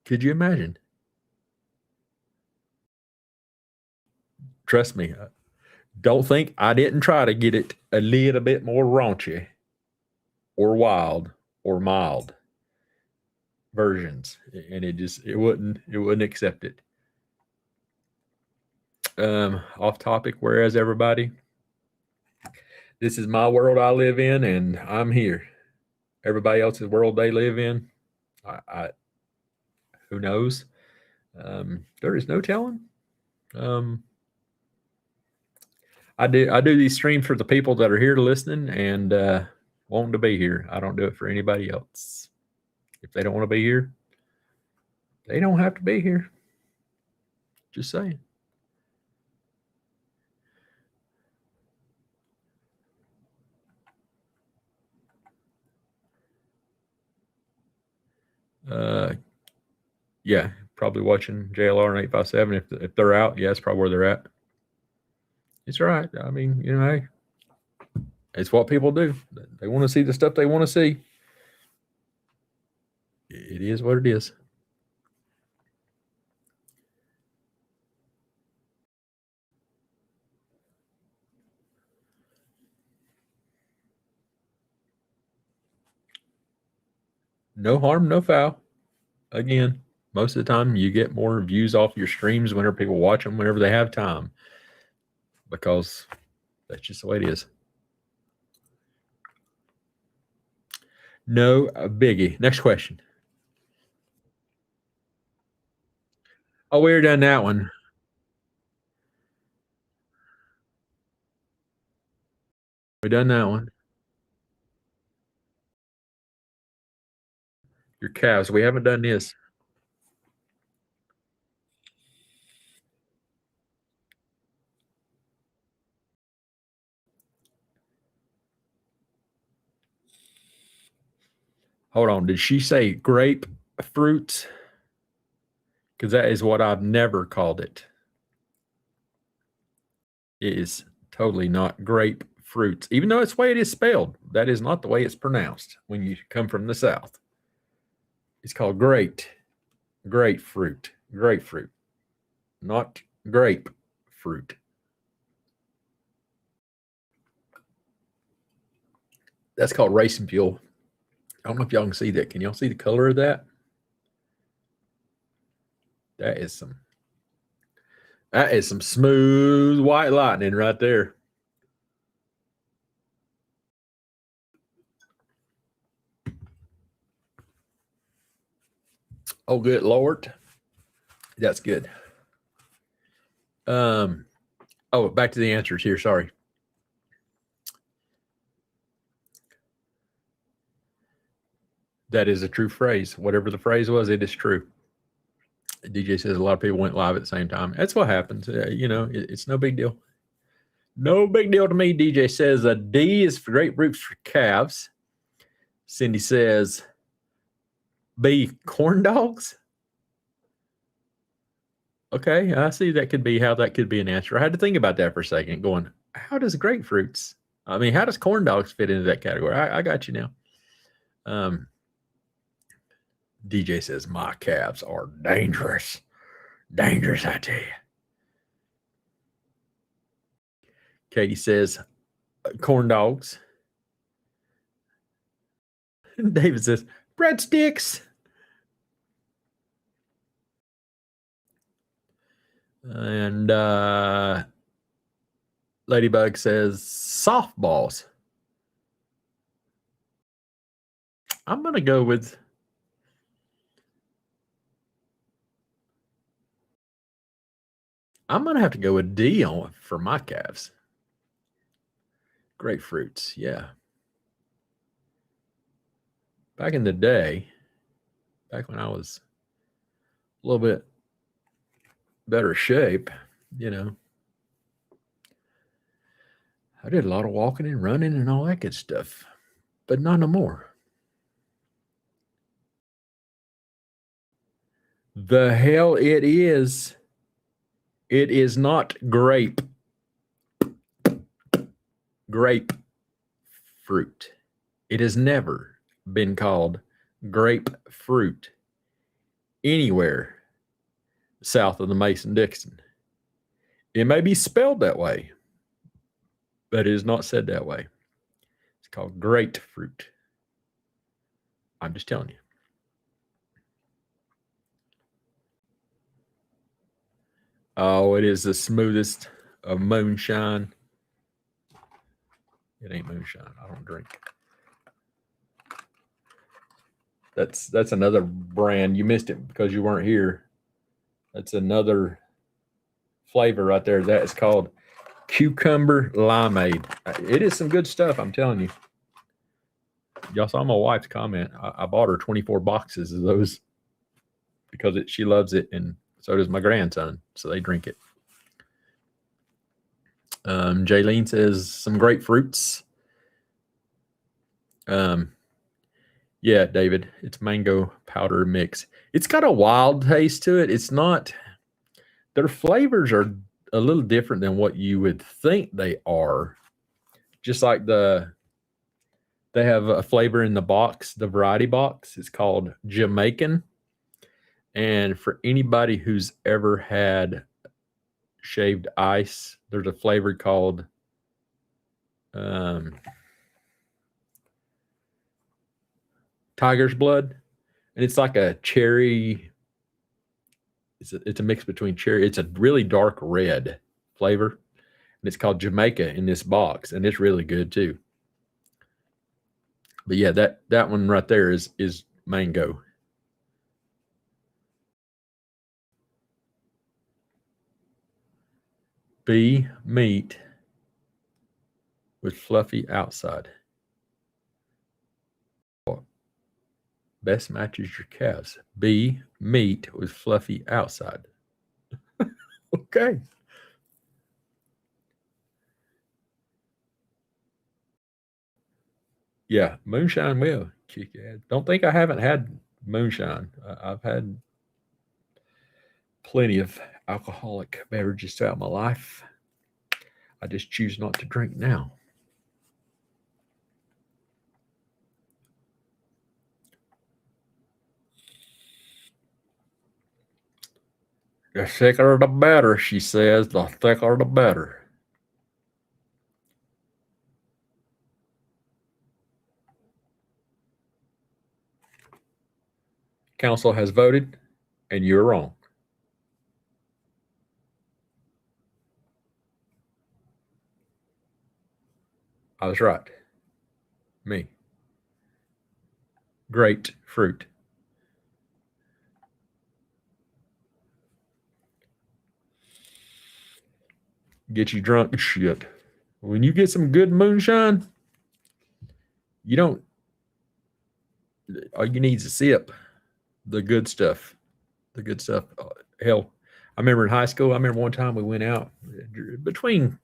Could you imagine? Trust me. Don't think I didn't try to get it a little bit more raunchy or wild or mild versions, and it wouldn't accept it. Off topic, whereas everybody, this is my world I live in, and I'm here. Everybody else's world they live in, I who knows? There is no telling. I do these streams for the people that are here listening and wanting to be here. I don't do it for anybody else. If they don't want to be here, they don't have to be here. Just saying. Yeah, probably watching JLR and 857 if they're out. Yeah, that's probably where they're at. It's all right. I mean, hey, it's what people do. They want to see the stuff they want to see. It is what it is. No harm, no foul. Again, most of the time you get more views off your streams whenever people watch them, whenever they have time, because that's just the way it is. No biggie. Next question. Oh, we already done that one. We done that one. Your calves. We haven't done this. Hold on. Did she say grape fruits? Because that is what I've never called it. It is totally not grape fruits, even though it's the way it is spelled. That is not the way it's pronounced when you come from the South. It's called grapefruit, not grapefruit. That's called racing fuel. I don't know if y'all can see that. Can y'all see the color of that? That is some smooth white lightning right there. Oh, good Lord. That's good. Oh, back to the answers here. Sorry. That is a true phrase. Whatever the phrase was, it is true. DJ says a lot of people went live at the same time. That's what happens. It's no big deal. No big deal to me. DJ says a D is for grapefruits for calves. Cindy says B, corn dogs. Okay, I see that could be how that could be an answer. I had to think about that for a second, going, how does how does corn dogs fit into that category? I got you now. DJ says, my calves are dangerous. Dangerous, I tell you. Katie says, corn dogs. David says, breadsticks. And Ladybug says, softballs. I'm going to go with... I'm going to have to go with D for my calves. Grapefruits, yeah. Back in the day, back when I was a little bit better shape, I did a lot of walking and running and all that good stuff, but not no more. The hell it is. It is not grape. Grapefruit. It has never been called grapefruit anywhere south of the Mason-Dixon. It may be spelled that way, but it is not said that way. It's called grapefruit. I'm just telling you. Oh, it is the smoothest of moonshine. It ain't moonshine. I don't drink. That's another brand. You missed it because you weren't here. That's another flavor right there. That is called cucumber limeade. It is some good stuff, I'm telling you. Y'all saw my wife's comment. I bought her 24 boxes of those because she loves it, and so does my grandson. So they drink it. Jaylene says some grapefruits. Yeah, David, it's mango powder mix. It's got a wild taste to it. It's not, their flavors are a little different than what you would think they are. Just like they have a flavor in the box, the variety box. It's called Jamaican. And for anybody who's ever had shaved ice, there's a flavor called tiger's blood, and it's like a cherry. It's a mix between cherry. It's a really dark red flavor, and it's called Jamaica in this box, and it's really good too. But yeah, that one right there is mango. B, meat with fluffy outside. Best matches your calves. B, meat with fluffy outside. Okay. Yeah, moonshine will kick your ass. Don't think I haven't had moonshine. I've had plenty of alcoholic beverages throughout my life. I just choose not to drink now. The thicker the better, she says. The thicker the better. Council has voted, and you're wrong. I was right. Me. Great fruit. Get you drunk as shit. When you get some good moonshine, all you need is a sip. The good stuff. the good stuff. Hell, I remember in high school, I remember one time we went out between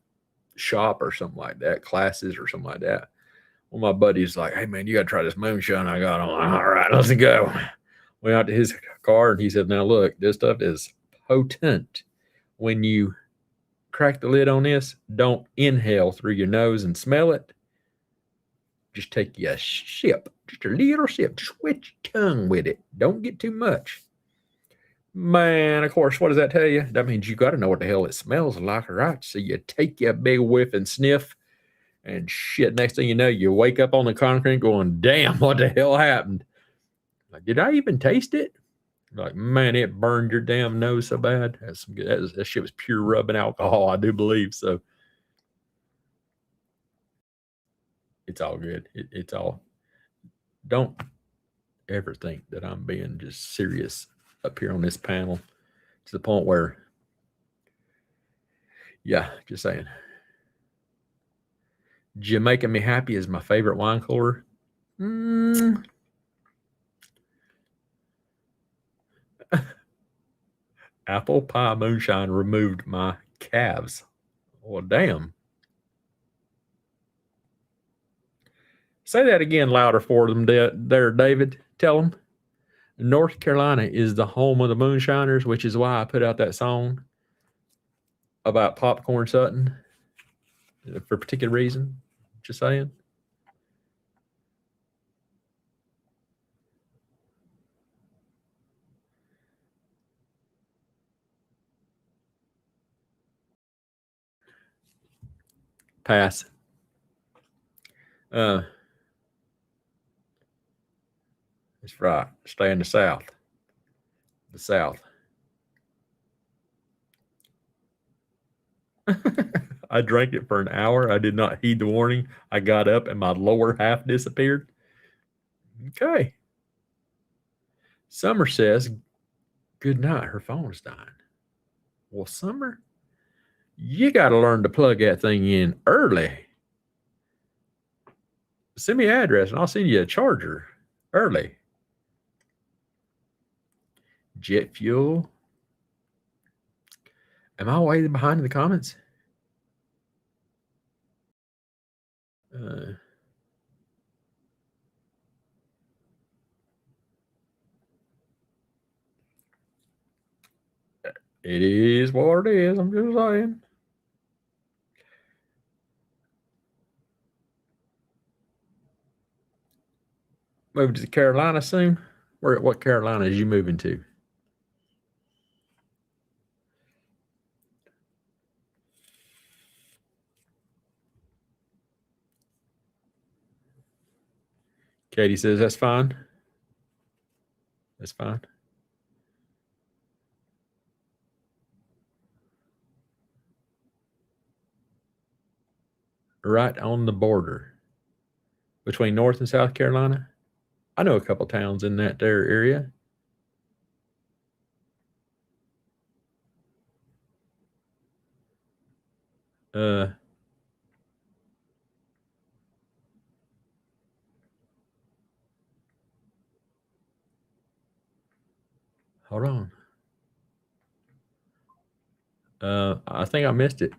shop or something like that, classes or something like that. One of my buddies like, hey man, you got to try this moonshine I got. I'm like, all right, let's go. Went out to his car and he said, now look, this stuff is potent. When you crack the lid on this, don't inhale through your nose and smell it. Just take you a sip, just a little sip, just wet your tongue with it. Don't get too much. Man, of course, what does that tell you? That means you got to know what the hell it smells like, right? So you take your big whiff and sniff, and shit, next thing you know, you wake up on the concrete going, damn, what the hell happened? Like, did I even taste it? Like, man, it burned your damn nose so bad. That's some good. That shit was pure rubbing alcohol, I do believe. So it's all good. It's all. Don't ever think that I'm being just serious up here on this panel to the point where, yeah, just saying. Jamaica Me Happy is my favorite wine cooler. Apple pie moonshine removed my calves. Well, damn. Say that again louder for them there, David. Tell them. North Carolina is the home of the moonshiners, which is why I put out that song about Popcorn Sutton for a particular reason. Just saying. Pass. That's right. Stay in the South. The South. I drank it for an hour. I did not heed the warning. I got up and my lower half disappeared. Okay. Summer says, good night. Her phone is dying. Well, Summer, you got to learn to plug that thing in early. Send me an address and I'll send you a charger early. Jet fuel. Am I way behind in the comments? It is what it is. I'm just saying. Moving to Carolina soon. What Carolina is you moving to? Katie says that's fine. That's fine. Right on the border between North and South Carolina. I know a couple towns in that there area. Hold on. I think I missed it.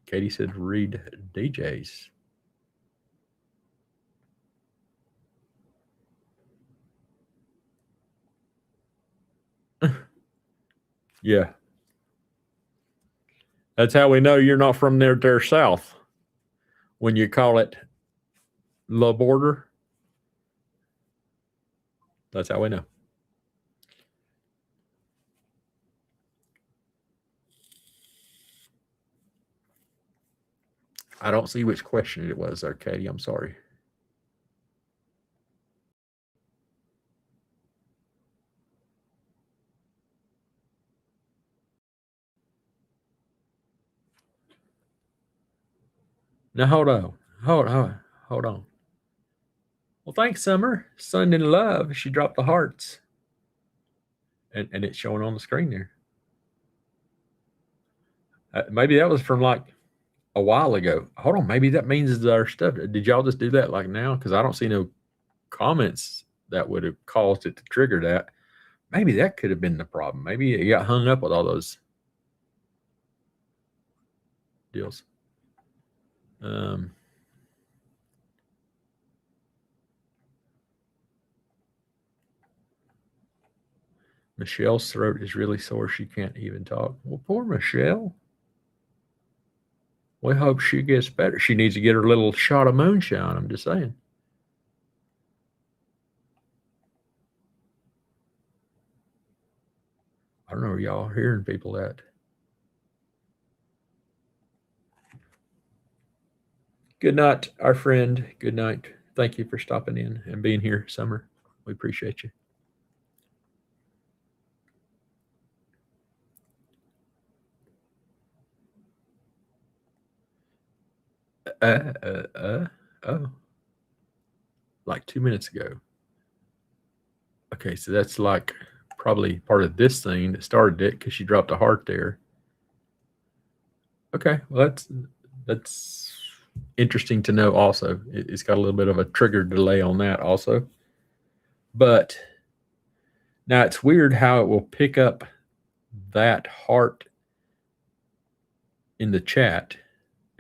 Katie said read DJs. Yeah. That's how we know you're not from there south. When you call it the border. That's how we know. I don't see which question it was there, Katie. I'm sorry. Now hold on. Hold on. Well, thanks, Summer. Sun in love. She dropped the hearts. And it's showing on the screen there. Maybe that was from like a while ago. Hold on. Maybe that means it's our stuff. Did y'all just do that like now? Because I don't see no comments that would have caused it to trigger that. Maybe that could have been the problem. Maybe he got hung up with all those deals. Michelle's throat is really sore. She can't even talk. Well, poor Michelle. We hope she gets better. She needs to get her little shot of moonshine. I'm just saying. I don't know. Are y'all hearing people at? Good night, our friend. Good night. Thank you for stopping in and being here, Summer. We appreciate you. Oh, like 2 minutes ago. Okay, so that's like probably part of this thing that started it because she dropped a heart there. Okay, well that's interesting to know. Also, it's got a little bit of a trigger delay on that also. But now it's weird how it will pick up that heart in the chat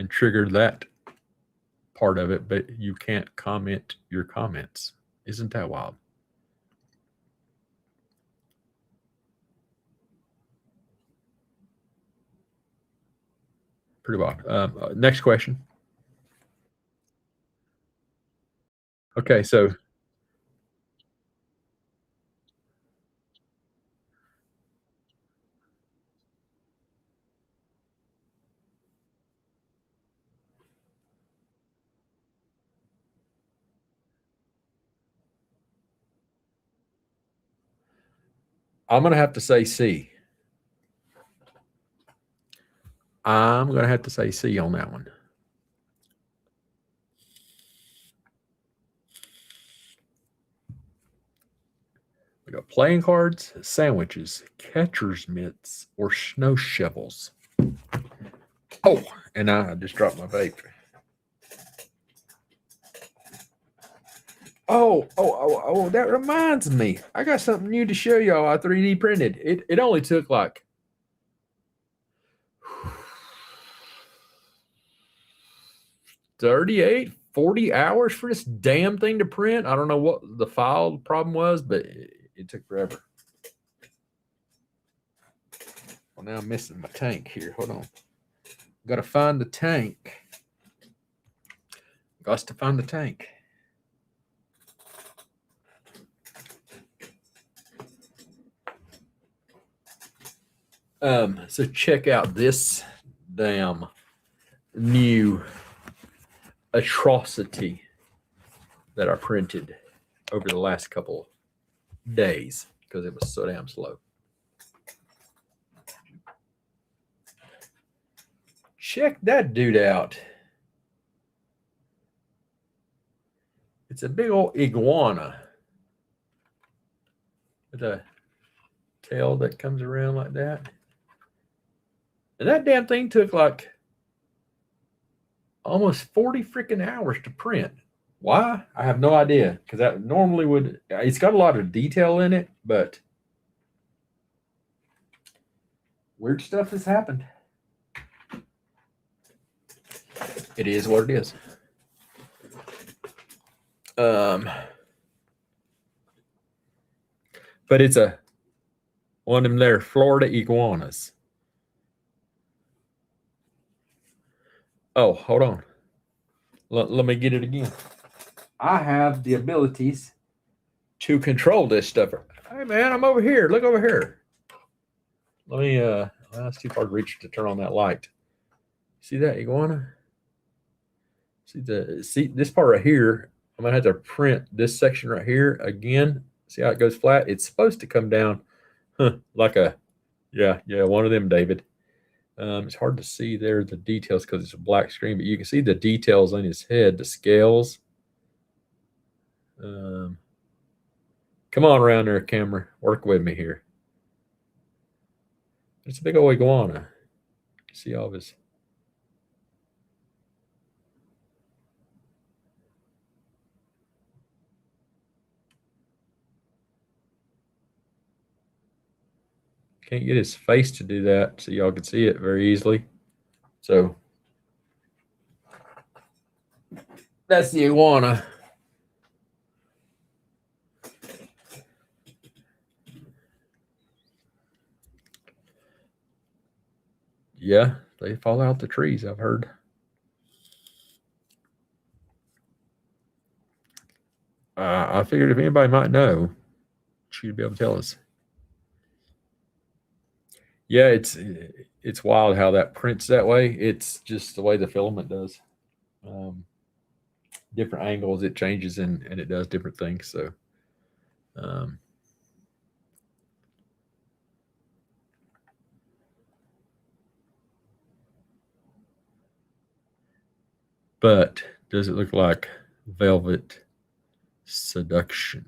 and trigger that part of it, but you can't comment your comments. Isn't that wild? Pretty wild. Next question. Okay, so I'm going to have to say C. I'm going to have to say C on that one. We got playing cards, sandwiches, catcher's mitts, or snow shovels. Oh, and I just dropped my vape. Oh, that reminds me. I got something new to show y'all. I 3D printed. It only took like 38, 40 hours for this damn thing to print. I don't know what the file problem was, but it took forever. Well, now I'm missing my tank here. Hold on. Got to find the tank. Got to find the tank. So check out this damn new atrocity that I printed over the last couple days because it was so damn slow. Check that dude out. It's a big old iguana with a tail that comes around like that. And that damn thing took like almost 40 freaking hours to print. Why? I have no idea. Because that normally would, it's got a lot of detail in it, but weird stuff has happened. It is what it is. But it's one of them there Florida iguanas. Oh, hold on. Let me get it again. I have the abilities to control this stuff. Hey man, I'm over here. Look over here. Let me well, it's too far to reach to turn on that light. See that iguana? See this part right here. I'm gonna have to print this section right here again. See how it goes flat? It's supposed to come down like a yeah, one of them, David. It's hard to see there the details because it's a black screen, but you can see the details on his head, the scales. Come on around there, camera. Work with me here. It's a big old iguana. See all of his. can't get his face to do that so y'all can see it very easily. So that's the iguana. Yeah, they fall out the trees, I've heard. I figured if anybody might know, she'd be able to tell us. Yeah, it's wild how that prints that way. It's just the way the filament does. Um, Different angles it changes and it does different things. So, um, but does it look like velvet seduction?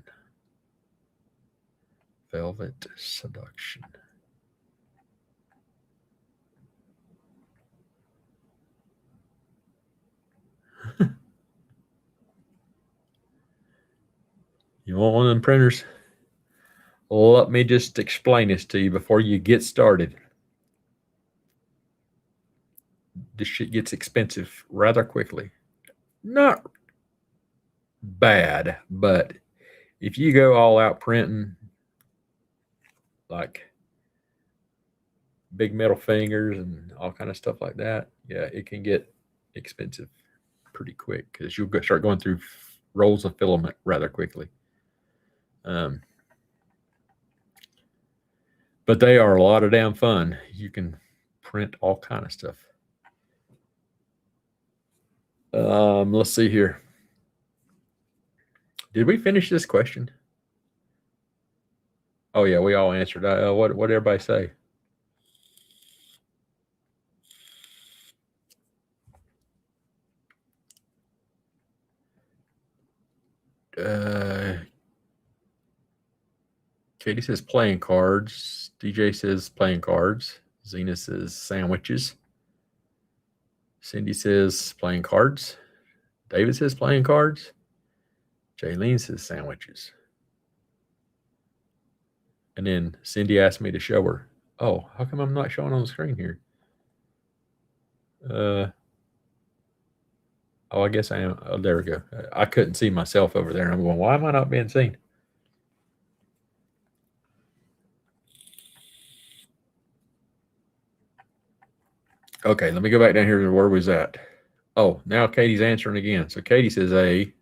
Velvet seduction. You want one of them printers? Let me just explain this to you before you get started. This shit gets expensive rather quickly. Not bad, but if you go all out printing, like big metal fingers and all kind of stuff like that, yeah, it can get expensive pretty quick because you'll start going through rolls of filament rather quickly. But they are a lot of damn fun. You can print all kind of stuff. Let's see here. Did we finish this question? Oh yeah, we all answered. What did everybody say? Katie says playing cards. DJ says playing cards. Zena says sandwiches. Cindy says playing cards. David says playing cards. Jaylene says sandwiches. And then Cindy asked me to show her. Oh, how come I'm not showing on the screen here? Oh, I guess I am. Oh, there we go. I couldn't see myself over there. I'm going, why am I not being seen? Okay, let me go back down here to where we was at. Oh, now Katie's answering again. So Katie says A.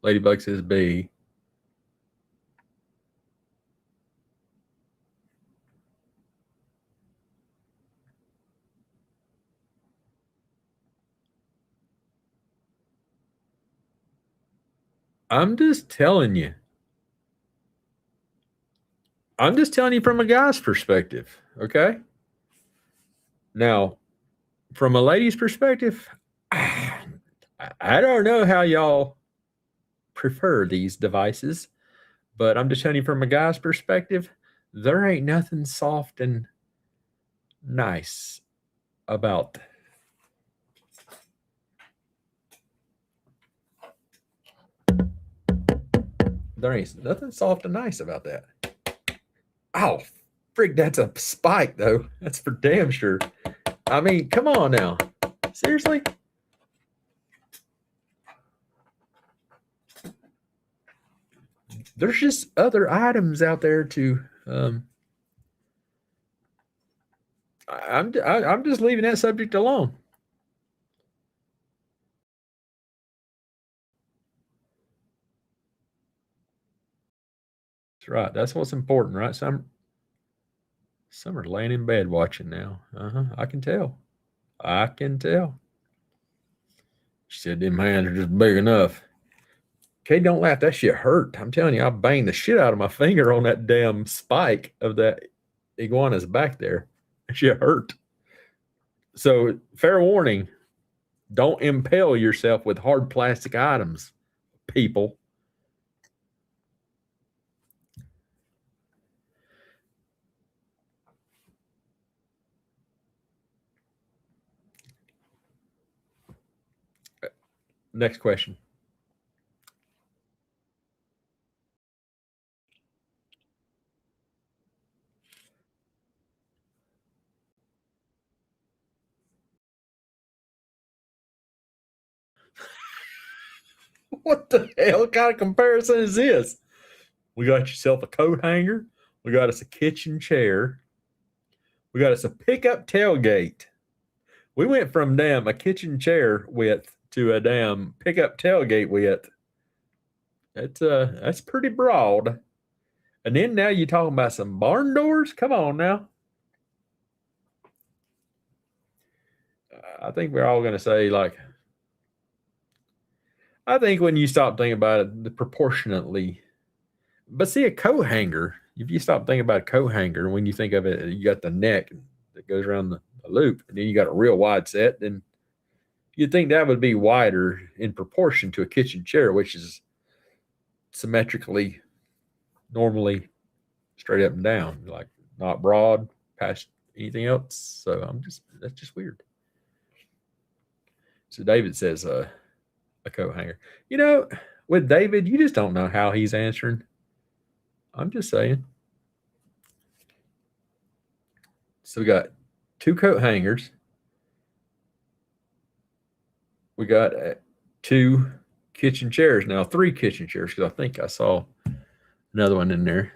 Ladybug says B. I'm just telling you. I'm just telling you from a guy's perspective, okay? Now, from a lady's perspective, I don't know how y'all prefer these devices, but I'm just telling you from a guy's perspective, there ain't nothing soft and nice about there ain't nothing soft and nice about that. Oh, frig, that's a spike though. That's for damn sure. I mean, come on now. Seriously? There's just other items out there to I'm just leaving that subject alone. That's right. That's what's important, right? Some are laying in bed watching now. I can tell. I can tell. She said them hands are just big enough. Kate, don't laugh. That shit hurt. I'm telling you, I banged the shit out of my finger on that damn spike of that iguana's back there. That shit hurt. So, fair warning, don't impale yourself with hard plastic items, people. Next question. What the hell kind of comparison is this? We got yourself a coat hanger. We got us a kitchen chair. We got us a pickup tailgate. We went from damn a kitchen chair width to a damn pickup tailgate width. That's pretty broad. And then now you're talking about some barn doors? Come on now. I think we're all going to say, like, I think when you stop thinking about it the proportionately, but see, a coat hanger, if you stop thinking about a coat hanger, when you think of it, you got the neck that goes around the loop, and then you got a real wide set, then you'd think that would be wider in proportion to a kitchen chair, which is symmetrically, normally straight up and down, like not broad past anything else. So that's just weird. So David says a coat hanger. You know, with David, you just don't know how he's answering. I'm just saying. So we got 2 coat hangers. We got 2 kitchen chairs. Now 3 kitchen chairs, because I think I saw another one in there.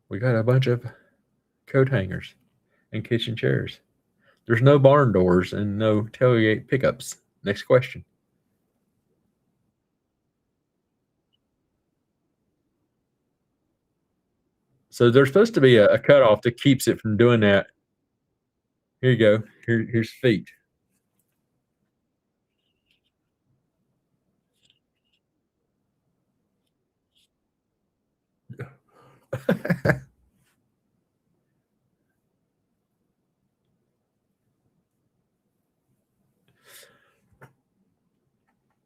We got a bunch of coat hangers and kitchen chairs. There's no barn doors and no tailgate pickups. Next question. So there's supposed to be a cutoff that keeps it from doing that. Here you go. Here's feet.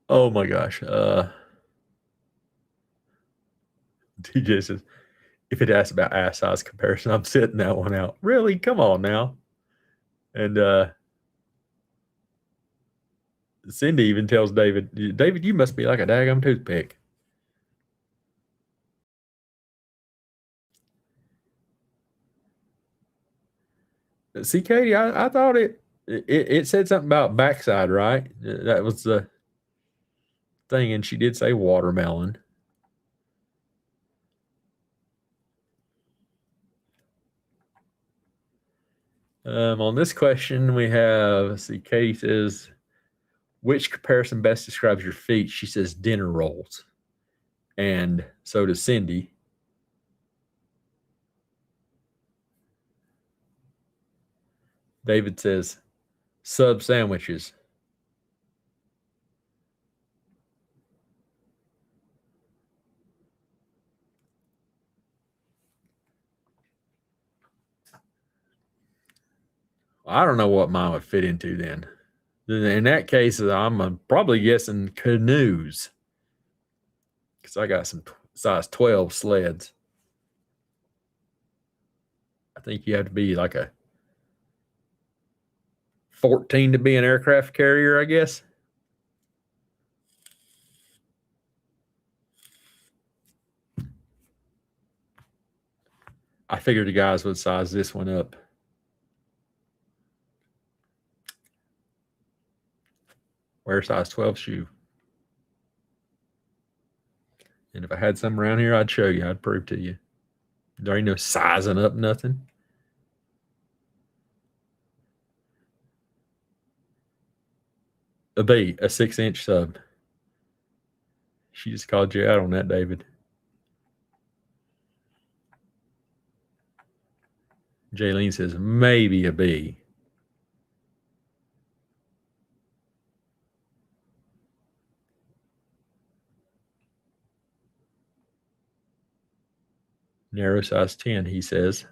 Oh my gosh. DJ says, if it asks about ass size comparison, I'm sitting that one out. Really? Come on now. And Cindy even tells David, David, you must be like a daggum toothpick. See, Katie, I thought it said something about backside, right? That was the thing, and she did say watermelon. On this question, we have, let's see, Katie says, which comparison best describes your feet? She says dinner rolls. And so does Cindy. David says sub sandwiches. I don't know what mine would fit into then. In that case, I'm probably guessing canoes because I got some size 12 sleds. I think you have to be like a 14 to be an aircraft carrier, I guess. I figured the guys would size this one up. Wear a size 12 shoe. And if I had some around here, I'd show you. I'd prove to you. There ain't no sizing up nothing. A B, a 6-inch sub. She just called you out on that, David. Jaylene says maybe a B. Narrow size 10, he says.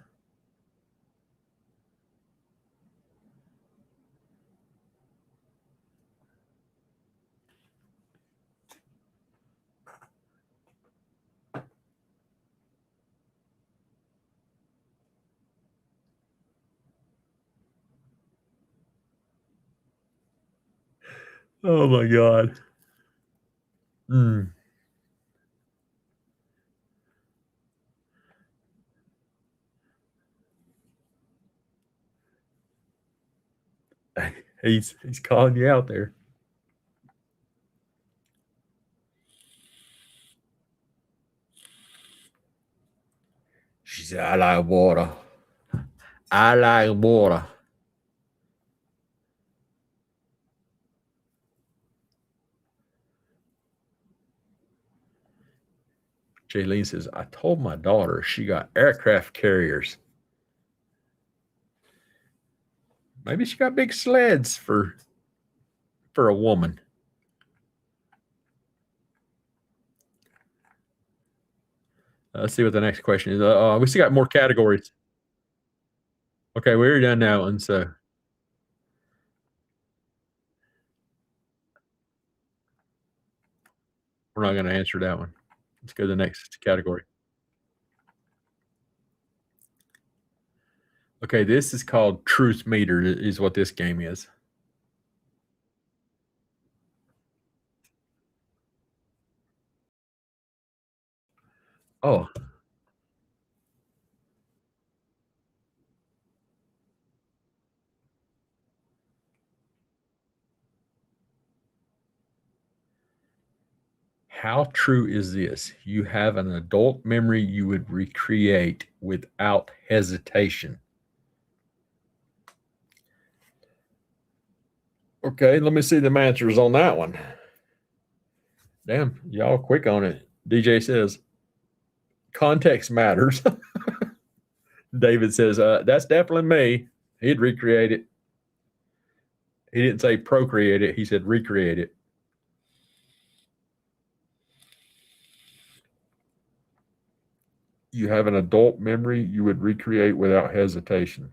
Oh my God. He's calling you out there. She said, I like water. I like water. Jaylene says, I told my daughter she got aircraft carriers. Maybe she got big sleds for a woman. Let's see what the next question is. We still got more categories. Okay, we're done now, and so we're not going to answer that one. Let's go to the next category. Okay, this is called Truth Meter, is what this game is. Oh. How true is this? You have an adult memory you would recreate without hesitation. Okay, let me see the answers on that one. Damn, y'all quick on it. DJ says, context matters. David says, that's definitely me. He'd recreate it. He didn't say procreate it. He said recreate it. You have an adult memory you would recreate without hesitation.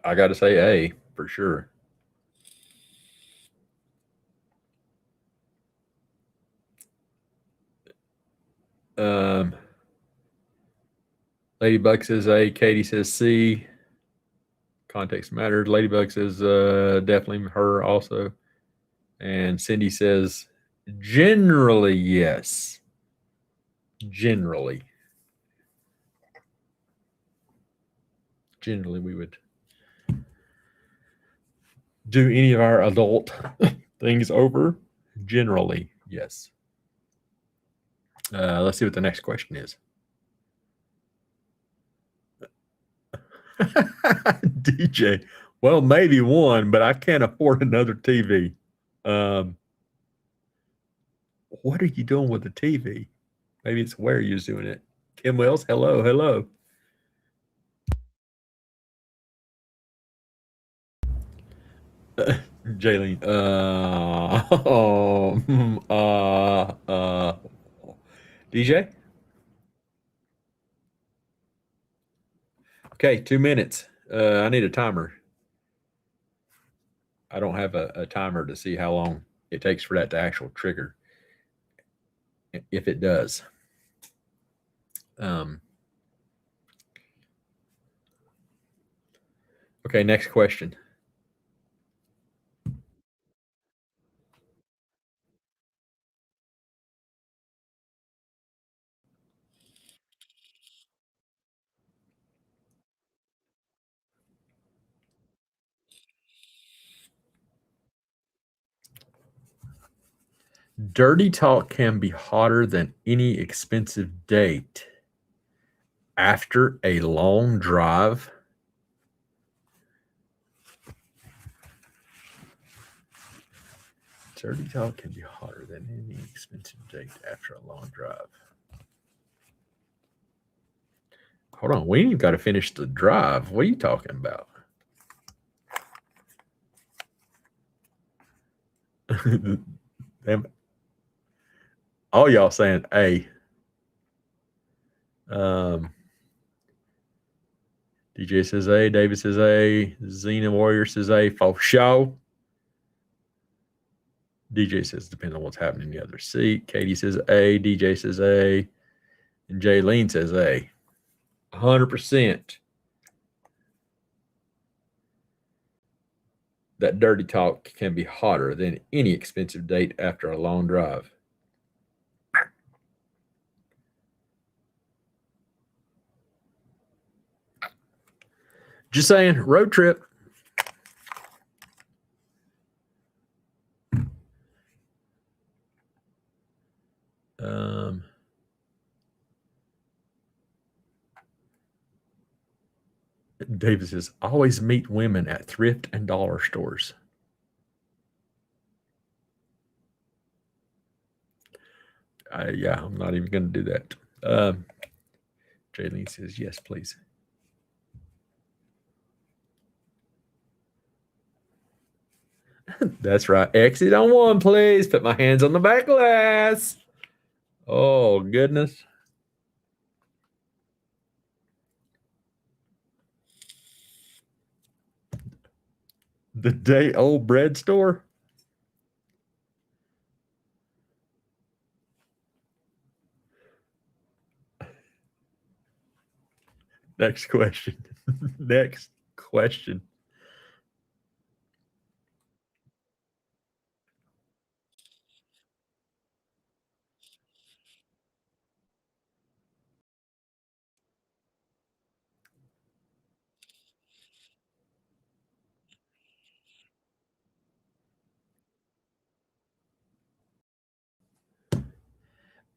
I got to say A for sure. Ladybug says A. Katie says C. Context matters. Ladybug says definitely her also. And Cindy says generally yes. Generally we would do any of our adult things over. Generally, yes. Let's see what the next question is. DJ, well, maybe one, but I can't afford another TV. What are you doing with the TV? Maybe it's where you're doing it. Kim Wells, hello. Jaylene, DJ? Okay, 2 minutes. I need a timer. I don't have a timer to see how long it takes for that to actual trigger. If it does. Okay, next question. Dirty talk can be hotter than any expensive date. After a long drive. Dirty talk can be hotter than any expensive date after a long drive. Hold on, we ain't got to finish the drive. What are you talking about? All y'all saying A. DJ says A. David says A. Xena Warrior says A. For show. DJ says depends on what's happening in the other seat. Katie says A. DJ says A. And Jaylene says A. 100%. That dirty talk can be hotter than any expensive date after a long drive. Just saying, road trip. David says, always meet women at thrift and dollar stores. Yeah, I'm not even going to do that. Jaylene says, yes, please. That's right. Exit on one, please. Put my hands on the back glass. Oh, goodness. The day-old bread store? Next question. Next question.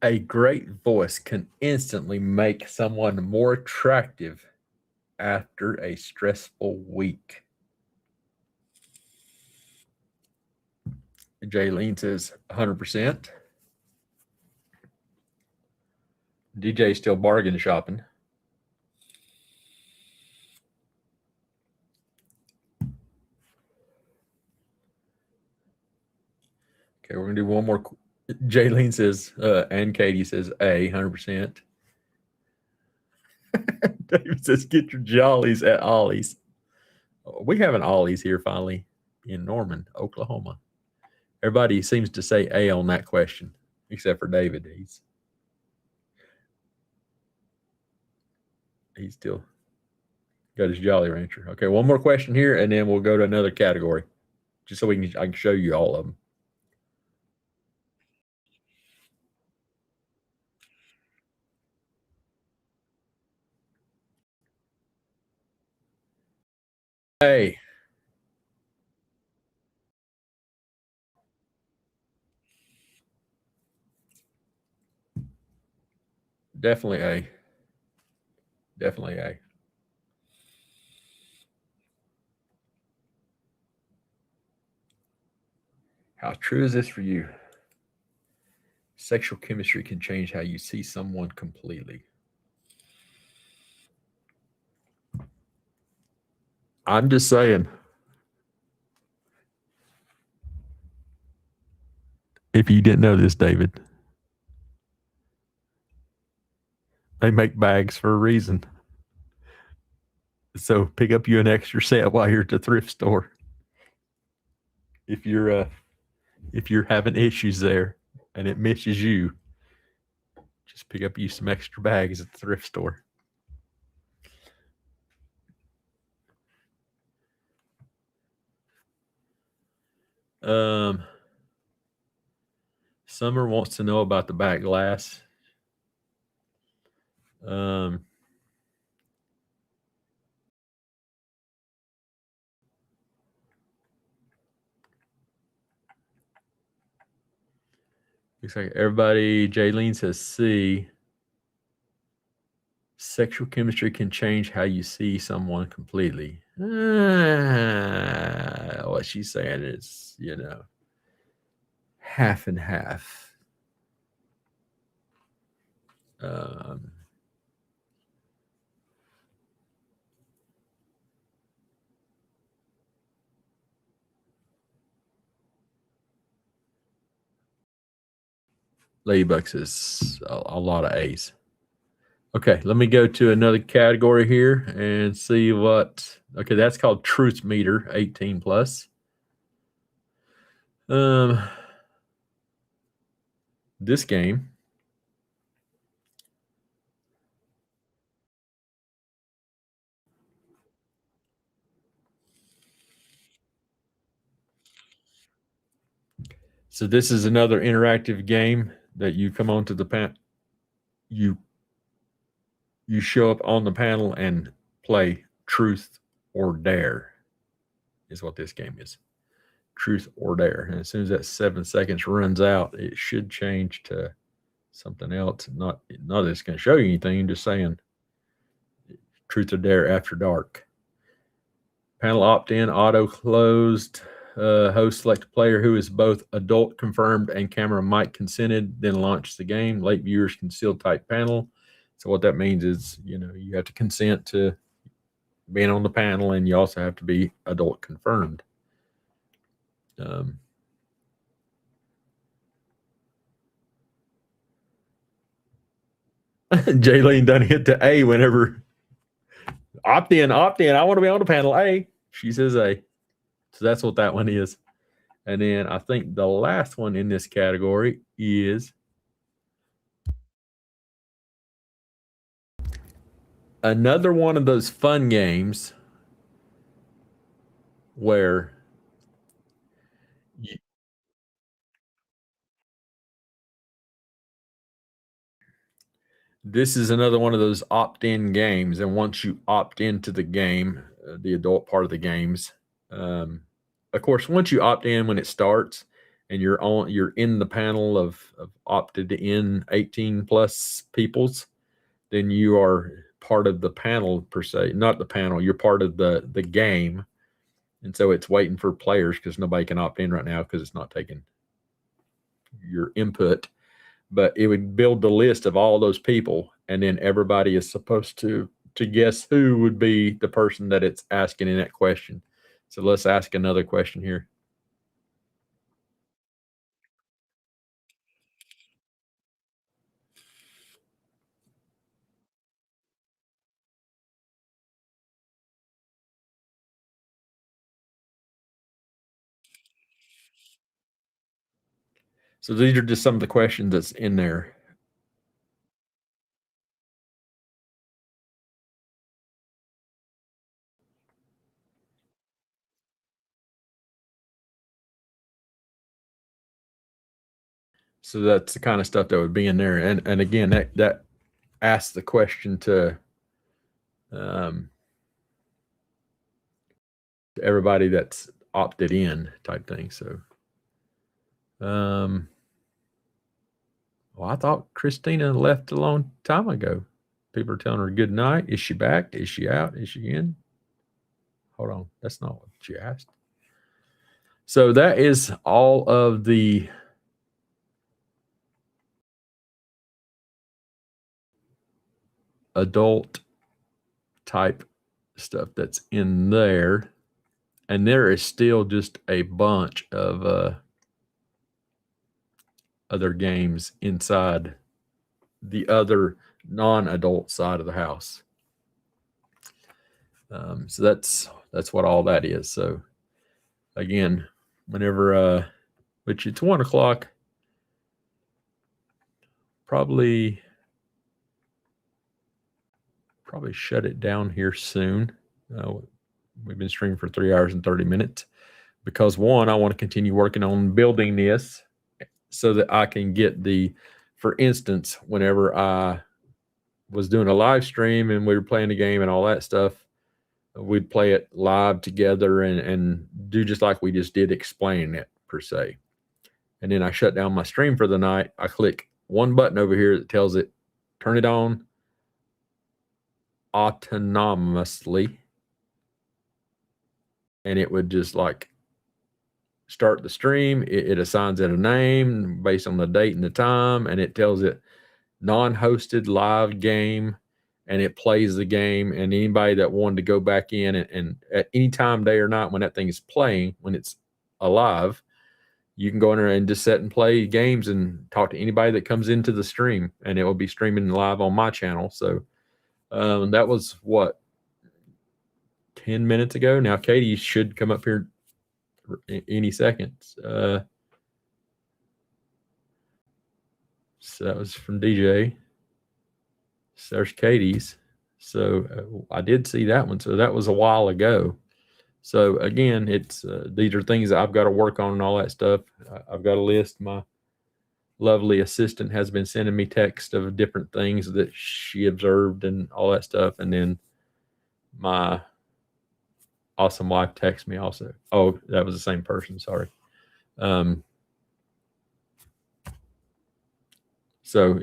A great voice can instantly make someone more attractive after a stressful week. Jaylene says 100%. DJ still bargain shopping. Okay, we're going to do one more. Jaylene says, and Katie says A, 100%. David says, get your jollies at Ollie's. We have an Ollie's here finally in Norman, Oklahoma. Everybody seems to say A on that question, except for David. He's still got his Jolly Rancher. Okay, one more question here, and then we'll go to another category, just so I can show you all of them. A. Definitely A. Definitely A. How true is this for you? Sexual chemistry can change how you see someone completely. I'm just saying. If you didn't know this, David, they make bags for a reason. So pick up you an extra set while you're at the thrift store. If you're having issues there and it misses you, just pick up you some extra bags at the thrift store. Summer wants to know about the back glass. Looks like everybody, Jaylene says C. Sexual chemistry can change how you see someone completely. What she's saying is, half and half. Ladybug says a lot of A's. Okay, let me go to another category here and see what. Okay, that's called Truth Meter 18 plus. This game. So this is another interactive game that you come onto the panel. You show up on the panel and play truth or Dare is what this game is. Truth or Dare. And as soon as that 7 seconds runs out, it should change to something else. Not that it's going to show you anything, just saying Truth or Dare After Dark. Panel opt-in, auto closed. Host select a player who is both adult confirmed and camera mic consented, then launch the game. Late viewers can still type panel. So what that means is, you have to consent to being on the panel, and you also have to be adult confirmed. Jaylene done hit the A whenever opt in. I want to be on the panel A. She says A. So that's what that one is. And then I think the last one in this category is another one of those fun games where this is another one of those opt-in games. And once you opt into the game, the adult part of the games, of course, once you opt in when it starts and you're in the panel of opted in 18 plus peoples, then you are part of the panel per se. Not the panel, you're part of the game. And so it's waiting for players because nobody can opt in right now because it's not taking your input. But it would build the list of all those people, and then everybody is supposed to guess who would be the person that it's asking in that question. So let's ask another question here. So these are just some of the questions that's in there. So that's the kind of stuff that would be in there. And again, that asks the question to everybody that's opted in type thing. So, well, I thought Christina left a long time ago. People are telling her good night. Is she back? Is she out? Is she in? Hold on. That's not what she asked. So that is all of the adult type stuff that's in there. And there is still just a bunch of other games inside the other non-adult side of the house. So that's what all that is. So again, whenever which it's 1 o'clock, probably shut it down here soon. We've been streaming for 3 hours and 30 minutes because one, I want to continue working on building this so that I can get for instance, whenever I was doing a live stream and we were playing the game and all that stuff, we'd play it live together and do just like we just did, explaining it per se. And then I shut down my stream for the night. I click one button over here that tells it, turn it on autonomously. And it would just like start the stream. It assigns it a name based on the date and the time. And it tells it non-hosted live game. And it plays the game. And anybody that wanted to go back in and at any time, day or night, when that thing is playing, when it's alive, you can go in there and just sit and play games and talk to anybody that comes into the stream. And it will be streaming live on my channel. So that was what, 10 minutes ago. Now Katie should come up here any second. So that was from DJ. So there's Katie's. So I did see that one. So that was a while ago. So again, it's these are things that I've got to work on and all that stuff. I've got a list. My lovely assistant has been sending me text of different things that she observed and all that stuff. And then my Awesome wife text me also. Oh, that was the same person. Sorry. So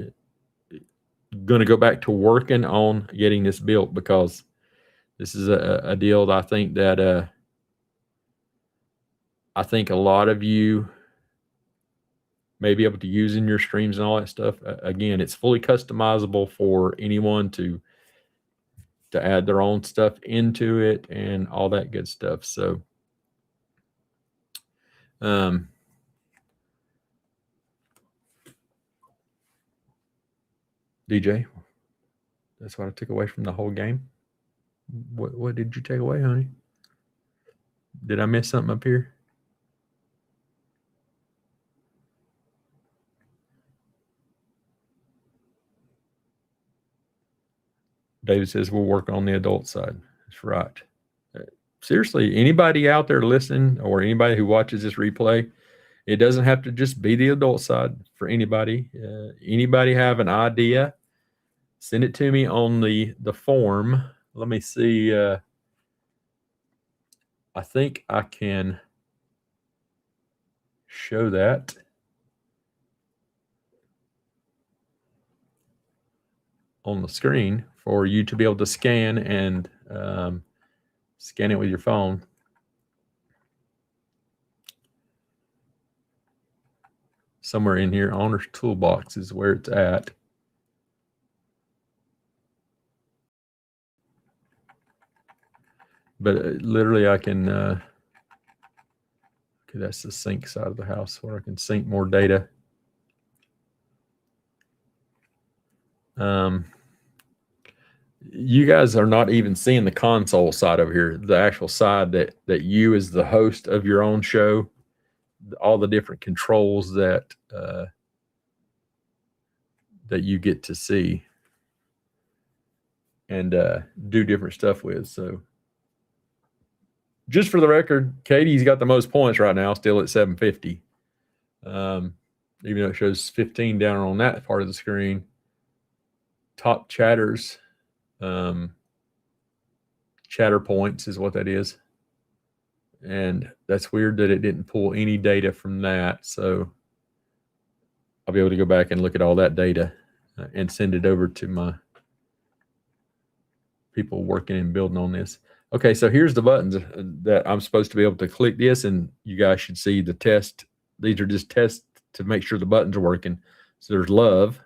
going to go back to working on getting this built, because this is a deal that I think a lot of you may be able to use in your streams and all that stuff. Again, it's fully customizable for anyone to add their own stuff into it and all that good stuff. So, DJ, that's what I took away from the whole game. What did you take away, honey? Did I miss something up here? David says we'll work on the adult side. That's right. Seriously, anybody out there listening or anybody who watches this replay, it doesn't have to just be the adult side for anybody. Anybody have an idea? Send it to me on the form. Let me see. I think I can show that. On the screen for you to be able to scan and scan it with your phone. Somewhere in here, Owner's Toolbox is where it's at. But literally I can, okay, that's the sync side of the house where I can sync more data. You guys are not even seeing the console side over here, the actual side that you as the host of your own show, all the different controls that you get to see and do different stuff with. So just for the record, Katie's got the most points right now, still at 750. Even though it shows 15 down on that part of the screen. Top chatters, chatter points is what that is. And that's weird that it didn't pull any data from that. So I'll be able to go back and look at all that data and send it over to my people working and building on this. Okay, so here's the buttons that I'm supposed to be able to click this, and you guys should see the test. These are just tests to make sure the buttons are working. So there's love.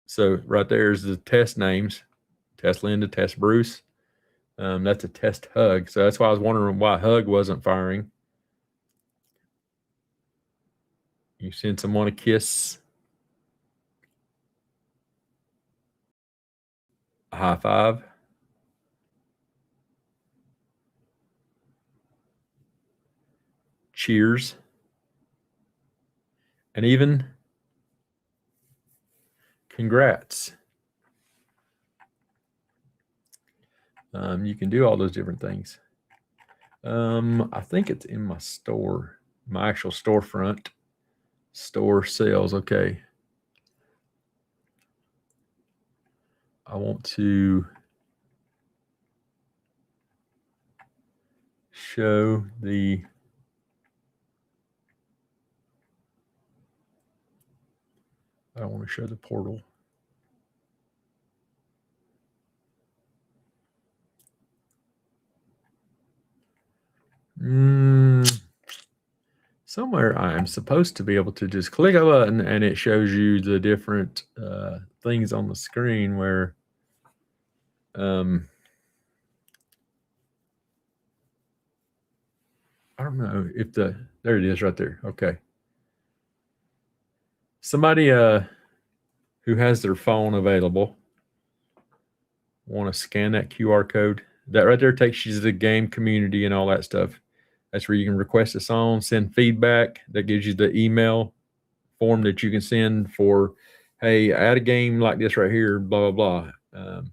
So right there is the test names. Test Linda, test Bruce. That's a test hug. So that's why I was wondering why hug wasn't firing. You send someone a kiss. A high five. Cheers. And even congrats. You can do all those different things. I think it's in my store, my actual storefront. Store sales. Okay. I want to show the I don't want to show the portal. Somewhere I'm supposed to be able to just click a button and it shows you the different things on the screen where I don't know if there it is right there. Okay. Somebody who has their phone available want to scan that QR code. That right there takes you to the game community and all that stuff. That's where you can request a song, send feedback. That gives you the email form that you can send for, hey, add a game like this right here, blah, blah, blah. And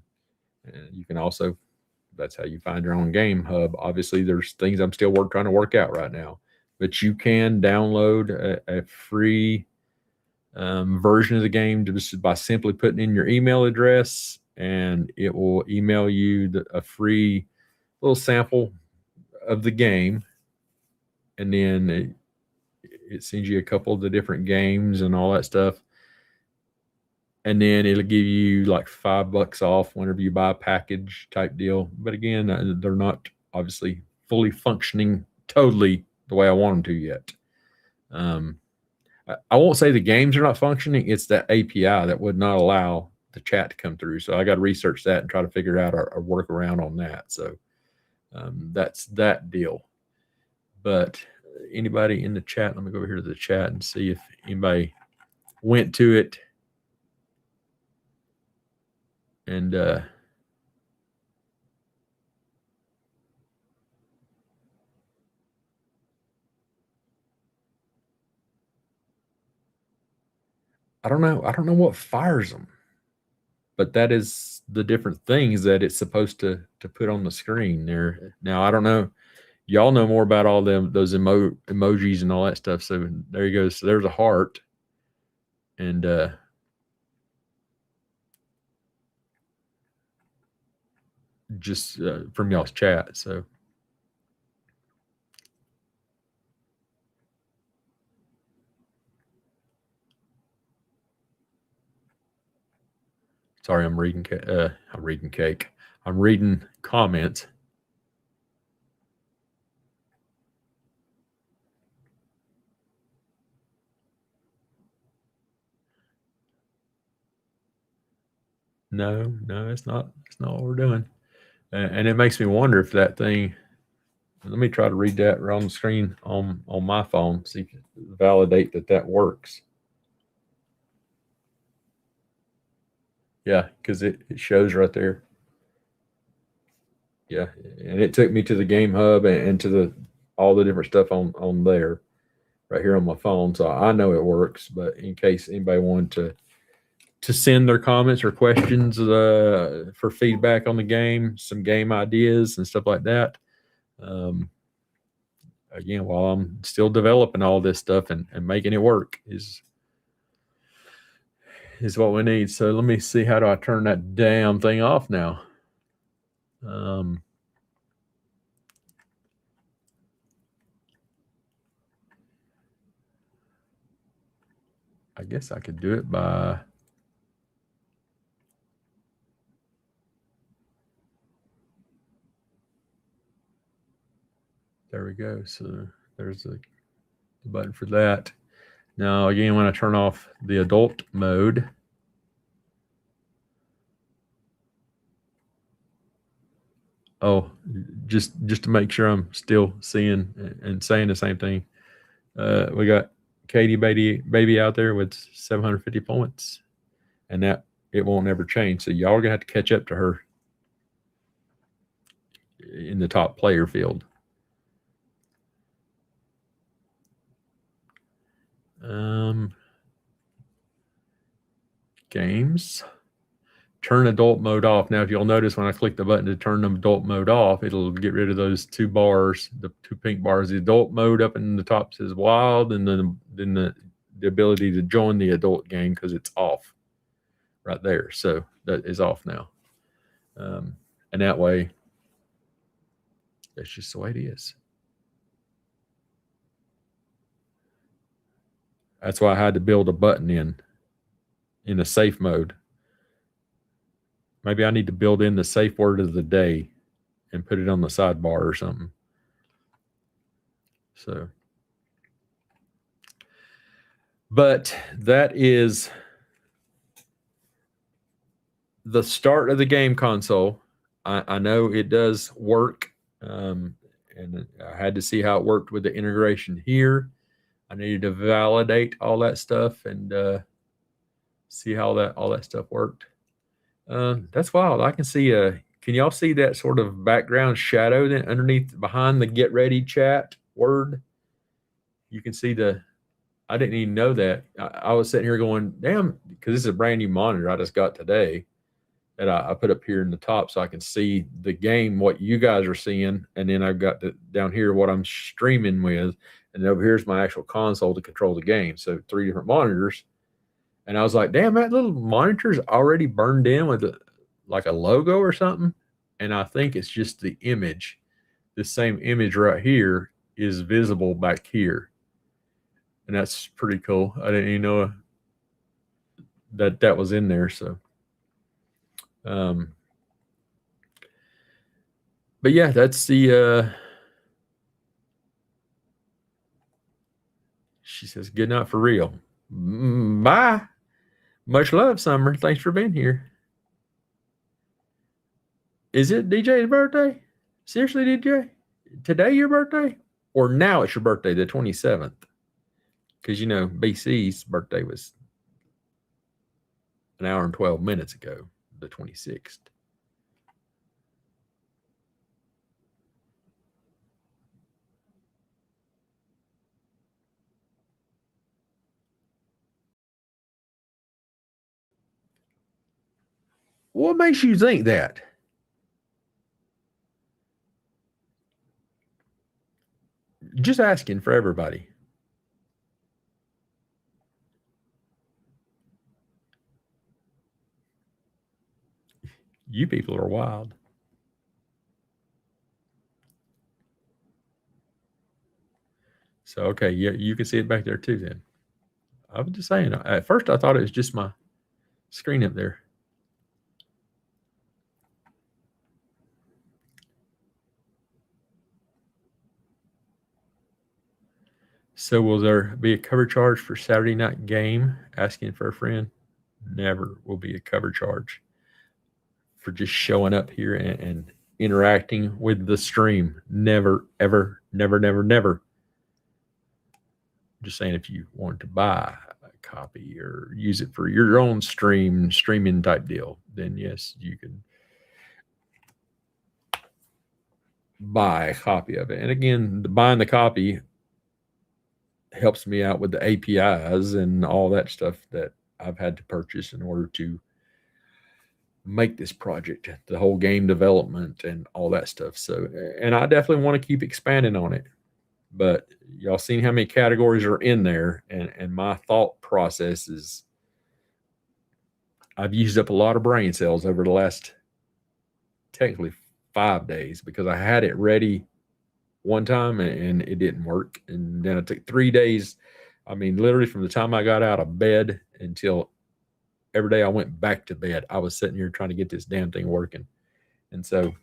you can also, that's how you find your own game hub. Obviously, there's things I'm still trying to work out right now. But you can download a free version of the game just by simply putting in your email address, and it will email you a free little sample of the game, and then it sends you a couple of the different games and all that stuff. And then it'll give you like $5 off whenever you buy a package type deal. But again, they're not obviously fully functioning totally the way I want them to yet. I won't say the games are not functioning. It's that API that would not allow the chat to come through. So I got to research that and try to figure out a workaround on that. So that's that deal. But anybody in the chat, let me go over here to the chat and see if anybody went to it. And I don't know what fires them, but that is the different things that it's supposed to put on the screen there. Now, I don't know. Y'all know more about all those emojis and all that stuff. So there you go. So there's a heart. And just from y'all's chat. So sorry, I'm reading cake. I'm reading comments. No, it's not what we're doing. And it makes me wonder if that thing, let me try to read that right on the screen on my phone, see if validate that works. Yeah, because it shows right there. Yeah, and it took me to the Game Hub and to all the different stuff on there, right here on my phone. So I know it works, but in case anybody wanted to send their comments or questions for feedback on the game, some game ideas and stuff like that. Again, while I'm still developing all this stuff and making it work is what we need. So let me see, how do I turn that damn thing off now? I guess I could do it by there we go. So there's the button for that. Now, again, when I turn off the adult mode, oh, just to make sure I'm still seeing and saying the same thing. We got Katie baby out there with 750 points, and that it won't ever change. So y'all are gonna have to catch up to her in the top player field. Games. Turn adult mode off. Now, if you'll notice, when I click the button to turn the adult mode off, it'll get rid of those two bars, the two pink bars. The adult mode up in the top says wild, and then the ability to join the adult game, because it's off right there. So that is off now. And that way, that's just the way it is. That's why I had to build a button in a safe mode. Maybe I need to build in the safe word of the day and put it on the sidebar or something. So, but that is the start of the game console. I know it does work, and I had to see how it worked with the integration here. I needed to validate all that stuff and see how all that stuff worked. That's wild. I can see can y'all see that sort of background shadow then underneath behind the get ready chat word? You can see I didn't even know that. I was sitting here going, damn, because this is a brand new monitor I just got today that I put up here in the top so I can see the game, what you guys are seeing. And then I've got down here what I'm streaming with. And over here's my actual console to control the game. So 3 different monitors. And I was like, damn, that little monitor's already burned in with like a logo or something. And I think it's just the image. The same image right here is visible back here. And that's pretty cool. I didn't even know that was in there. So, but yeah, that's the, she says, good night for real. Bye. Much love, Summer. Thanks for being here. Is it DJ's birthday? Seriously, DJ? Today your birthday? Or now it's your birthday, the 27th? Because, you know, BC's birthday was an hour and 12 minutes ago, the 26th. What makes you think that? Just asking for everybody. You people are wild. So, okay, you can see it back there too then. I was just saying, at first I thought it was just my screen up there. So will there be a cover charge for Saturday night game? Asking for a friend. Never will be a cover charge for just showing up here and interacting with the stream. Never, ever, never, never, never. Just saying, if you want to buy a copy or use it for your own streaming type deal, then yes, you can buy a copy of it. And again, buying the copy helps me out with the APIs and all that stuff that I've had to purchase in order to make this project, the whole game development and all that stuff. So, and I definitely want to keep expanding on it. But y'all seen how many categories are in there, and my thought process is I've used up a lot of brain cells over the last technically 5 days because I had it ready one time and it didn't work. And then it took 3 days. I mean, literally from the time I got out of bed until every day I went back to bed, I was sitting here trying to get this damn thing working. And so,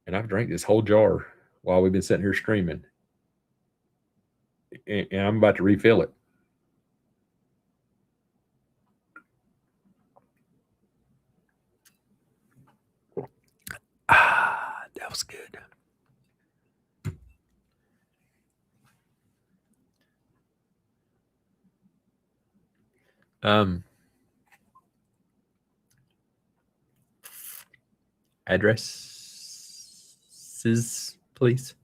and I've drank this whole jar while we've been sitting here streaming. And I'm about to refill it. Ah, that was good. Addresses, please.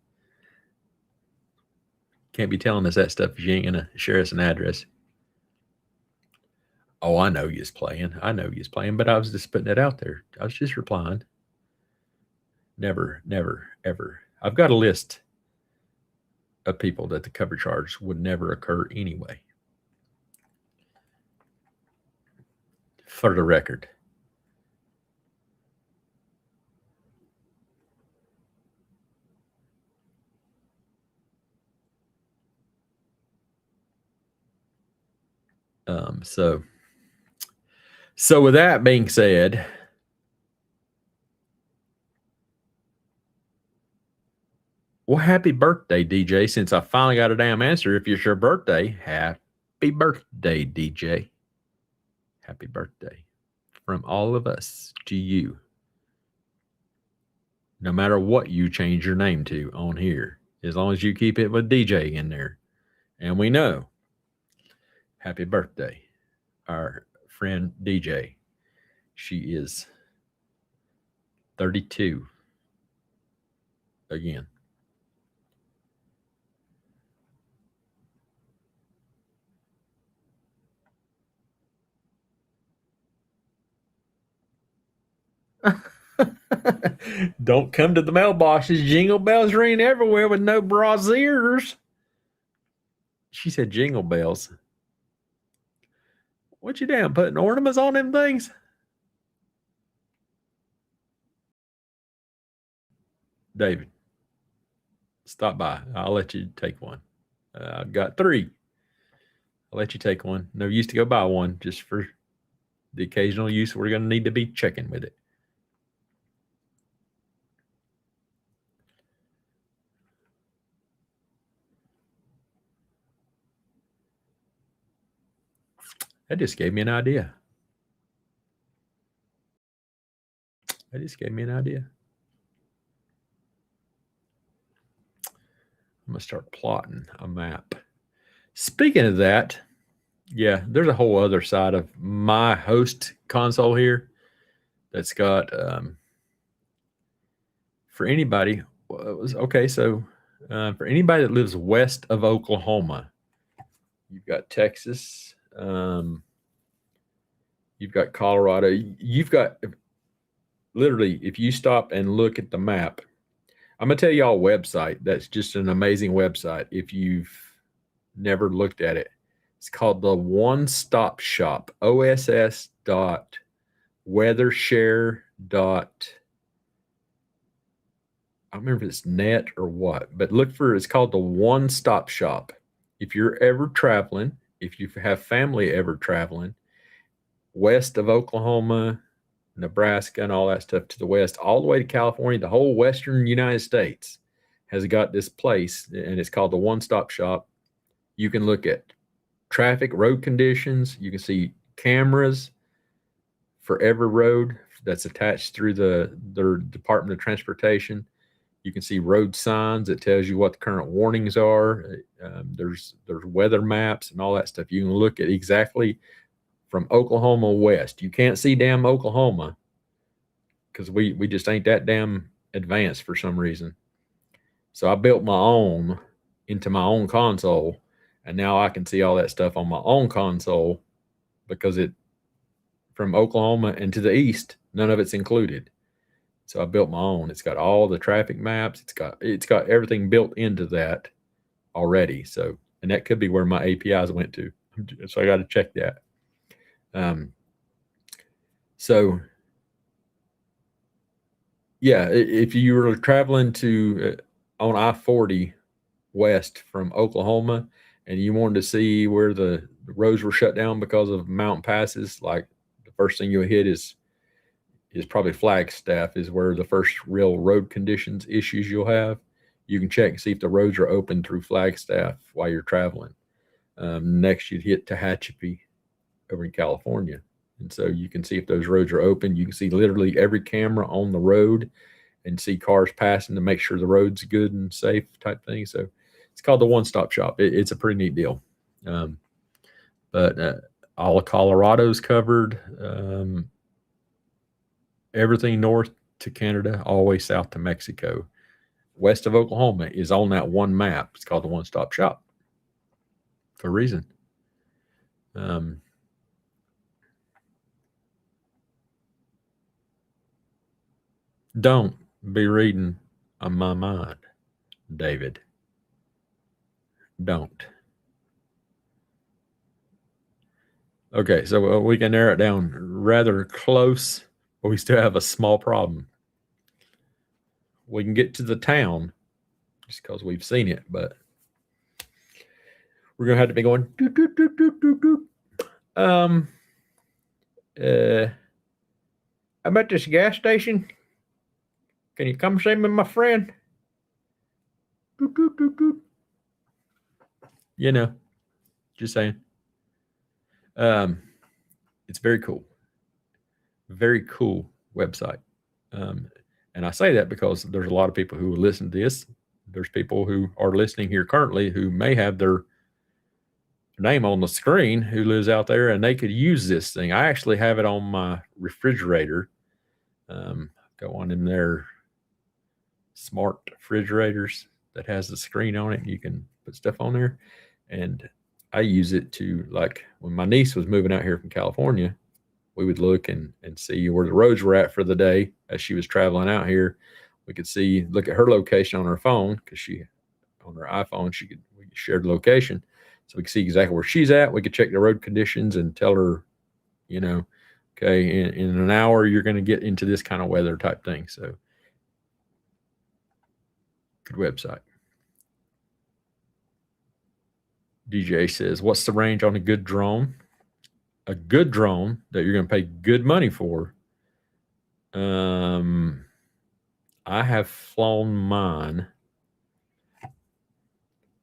Can't be telling us that stuff if you ain't gonna share us an address. Oh, I know you's playing. I know you's playing, but I was just putting it out there. I was just replying. Never, never, ever. I've got a list of people that the cover charge would never occur anyway. For the record. So with that being said, well, happy birthday, DJ. Since I finally got a damn answer, if it's your birthday, happy birthday, DJ. Happy birthday from all of us to you. No matter what you change your name to on here, as long as you keep it with DJ in there. And we know, happy birthday, our friend DJ. She is 32 again. Don't come to the mailboxes. Jingle bells ring everywhere with no braziers. She said jingle bells. What you damn putting ornaments on them things? David, stop by. I'll let you take one. I've got 3. I'll let you take one. No use to go buy one just for the occasional use. We're going to need to be checking with it. That just gave me an idea. I'm going to start plotting a map. Speaking of that, yeah, there's a whole other side of my host console here that's got for anybody. Okay, so for anybody that lives west of Oklahoma, you've got Texas, you've got Colorado, you've got literally, if you stop and look at the map, I'm going to tell y'all a website that's just an amazing website. If you've never looked at it, it's called the One Stop Shop, oss.weathershare. I don't remember if it's net or what, but look for it's called the One Stop Shop. If you're ever traveling, if you have family ever traveling west of Oklahoma, Nebraska, and all that stuff to the west, all the way to California, the whole western United States has got this place, and it's called the One Stop Shop. You can look at traffic, road conditions. You can see cameras for every road that's attached through their Department of Transportation. You can see road signs that tells you what the current warnings are. There's weather maps and all that stuff. You can look at exactly from Oklahoma west. You can't see damn Oklahoma because we just ain't that damn advanced for some reason. So I built my own into my own console, and now I can see all that stuff on my own console because it from Oklahoma and to the east, none of it's included. So I built my own. It's got all the traffic maps. It's got everything built into that already. So, and that could be where my APIs went to. So I got to check that. So yeah, if you were traveling to on I-40 west from Oklahoma and you wanted to see where the roads were shut down because of mountain passes, like the first thing you'll hit is probably Flagstaff is where the first real road conditions issues you'll have. You can check and see if the roads are open through Flagstaff while you're traveling. Next you'd hit Tehachapi over in California. And so you can see if those roads are open. You can see literally every camera on the road and see cars passing to make sure the road's good and safe type thing. So it's called the One Stop Shop. It's a pretty neat deal. But all of Colorado's covered. Everything north to Canada, all the way south to Mexico. West of Oklahoma is on that one map. It's called the One Stop Shop for a reason. Don't be reading on my mind, David. Don't. Okay, so we can narrow it down rather close, but we still have a small problem. We can get to the town just because we've seen it, but we're going to have to be going doot, doot, doot, doot, doot, doot. I'm at this gas station. Can you come see me, my friend? Doot, doot, doot, doot. You know, just saying. It's very cool. Very cool website. And I say that because there's a lot of people who listen to this. There's people who are listening here currently who may have their name on the screen who lives out there and they could use this thing. I actually have it on my refrigerator. Go on in there, smart refrigerators that has the screen on it. You can put stuff on there. And I use it to, like, when my niece was moving out here from California, we would look and see where the roads were at for the day as she was traveling out here. We could look at her location on her phone because on her iPhone, we could share the location. So we could see exactly where she's at. We could check the road conditions and tell her you know. Okay, in an hour, you're going to get into this kind of weather type thing. So, good website. DJ says, what's the range on a good drone? A good drone that you're going to pay good money for. I have flown mine.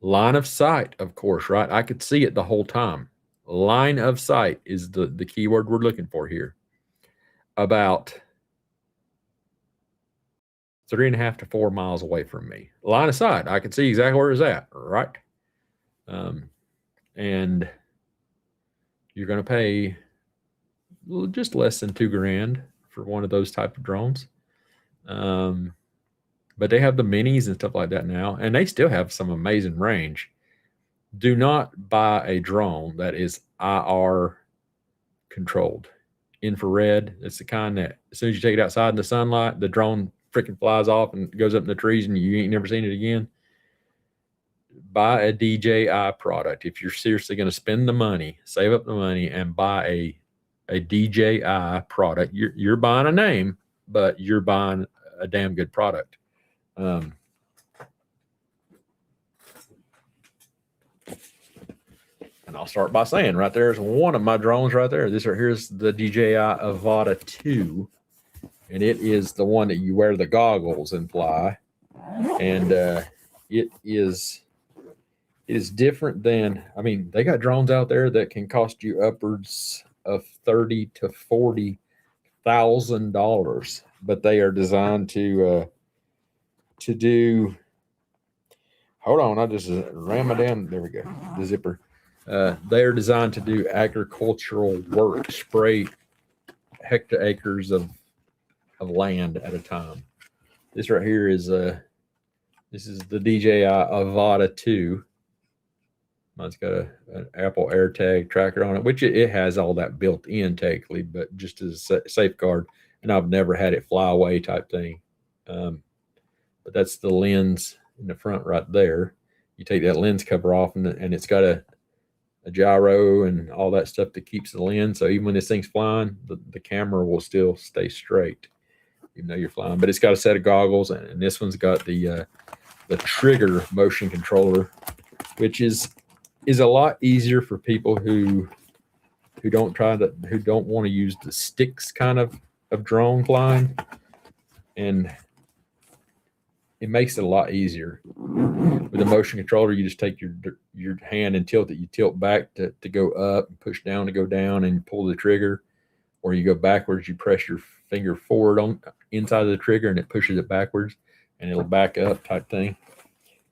Line of sight, of course, right? I could see it the whole time. Line of sight is the keyword we're looking for here. About 3.5 to 4 miles away from me. Line of sight, I can see exactly where it's at, right? And you're going to pay just less than $2,000 for one of those type of drones. But they have the minis and stuff like that now, and they still have some amazing range. Do not buy a drone that is IR controlled. Infrared, it's the kind that as soon as you take it outside in the sunlight, the drone freaking flies off and goes up in the trees and you ain't never seen it again. Buy a DJI product. If you're seriously going to spend the money, save up the money and buy a DJI product. You're buying a name, but you're buying a damn good product. And I'll start by saying right there's one of my drones right there. This right here is the DJI Avata 2. And it is the one that you wear the goggles and fly. And it is different than, I mean, they got drones out there that can cost you upwards of $30,000 to $40,000, but they are designed to do. Hold on, I just ran my damn. There we go. The zipper. They are designed to do agricultural work, spray hectares of land at a time. This right here is this is the DJI Avata 2. Mine's got an Apple AirTag tracker on it, which it has all that built in technically, but just as a safeguard. And I've never had it fly away type thing. But that's the lens in the front right there. You take that lens cover off, and it's got a gyro and all that stuff that keeps the lens. So even when this thing's flying, the camera will still stay straight, even though you're flying. But it's got a set of goggles, and this one's got the trigger motion controller, which is a lot easier for people who don't want to use the sticks kind of drone flying, and it makes it a lot easier. With a motion controller, you just take your hand and tilt it. You tilt back to go up, and push down to go down, and pull the trigger. Or you go backwards, you press your finger forward on inside of the trigger, and it pushes it backwards, and it'll back up type thing.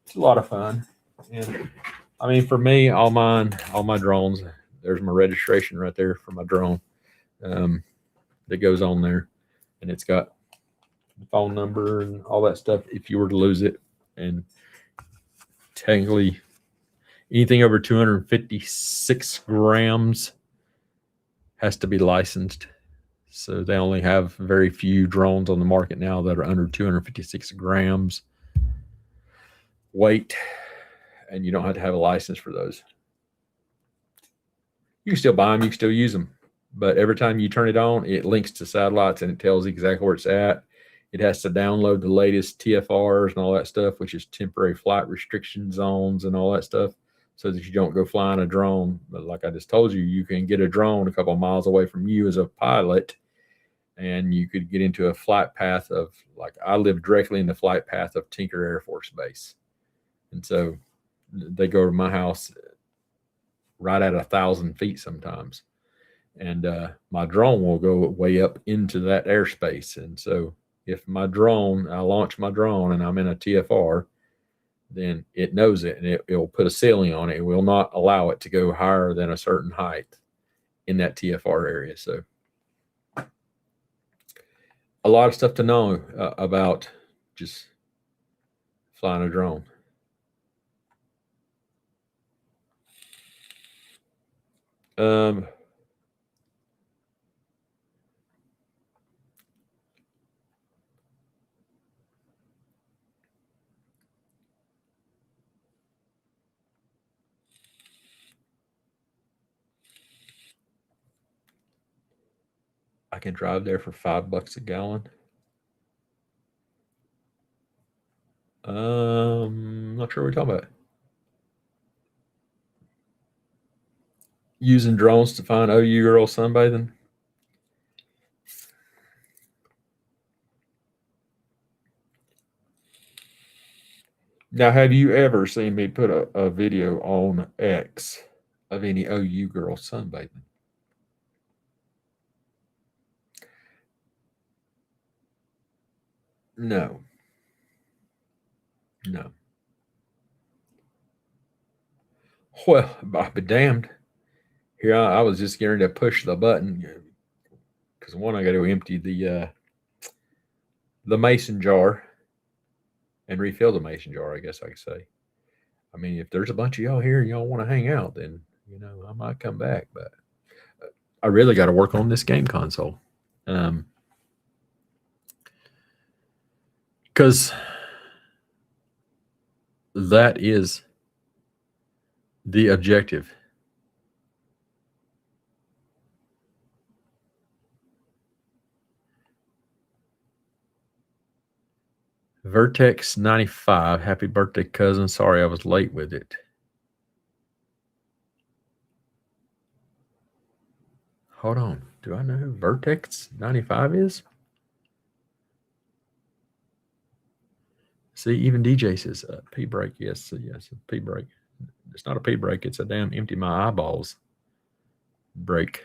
It's a lot of fun. And I mean, for me, all my drones, there's my registration right there for my drone that goes on there, and it's got the phone number and all that stuff if you were to lose it. And technically, anything over 256 grams has to be licensed. So they only have very few drones on the market now that are under 256 grams weight, and you don't have to have a license for those. You can still buy them, you can still use them, but every time you turn it on, it links to satellites and it tells exactly where it's at. It has to download the latest TFRs and all that stuff, which is temporary flight restriction zones and all that stuff, so that you don't go flying a drone. But like I just told you, you can get a drone a couple of miles away from you as a pilot, and you could get into a flight path of, like, I live directly in the flight path of Tinker Air Force Base. And so they go to my house right at 1,000 feet sometimes. And my drone will go way up into that airspace. And so if I launch my drone and I'm in a TFR, then it knows it, and it will put a ceiling on it. It will not allow it to go higher than a certain height in that TFR area. So a lot of stuff to know about just flying a drone. I can drive there for $5 a gallon. Not sure what we're talking about. Using drones to find OU girls sunbathing. Now, have you ever seen me put a video on X of any OU girls sunbathing? No. No. Well, I'll be damned. Here I was just getting ready to push the button because one, I got to empty the mason jar and refill the mason jar, I guess I could say. I mean, if there's a bunch of y'all here and y'all want to hang out, then I might come back. But I really got to work on this game console, because that is the objective. Vertex 95, happy birthday, cousin. Sorry I was late with it. Hold on. Do I know who Vertex 95 is? See, even DJ says P break. Yes, yes, P break. It's not a P break. It's a damn empty my eyeballs break.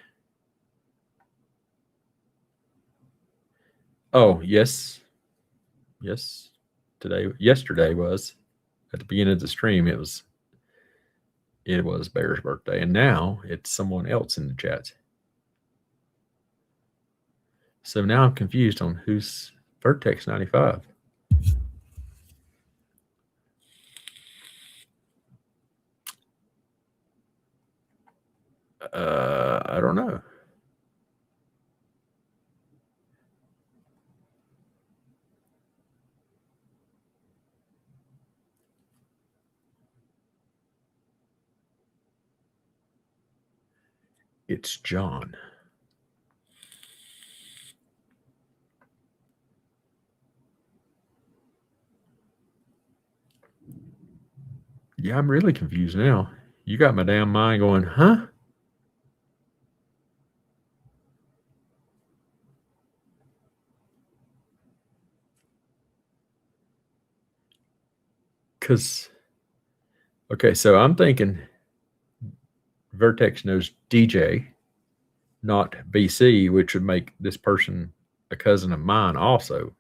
Oh, yes. Yes. Yesterday was at the beginning of the stream. It was Bear's birthday, and now it's someone else in the chat. So now I'm confused on who's Vertex 95. I don't know. It's John. Yeah, I'm really confused now. You got my damn mind going, huh? Okay, so I'm thinking Vertex knows DJ, not BC, which would make this person a cousin of mine also.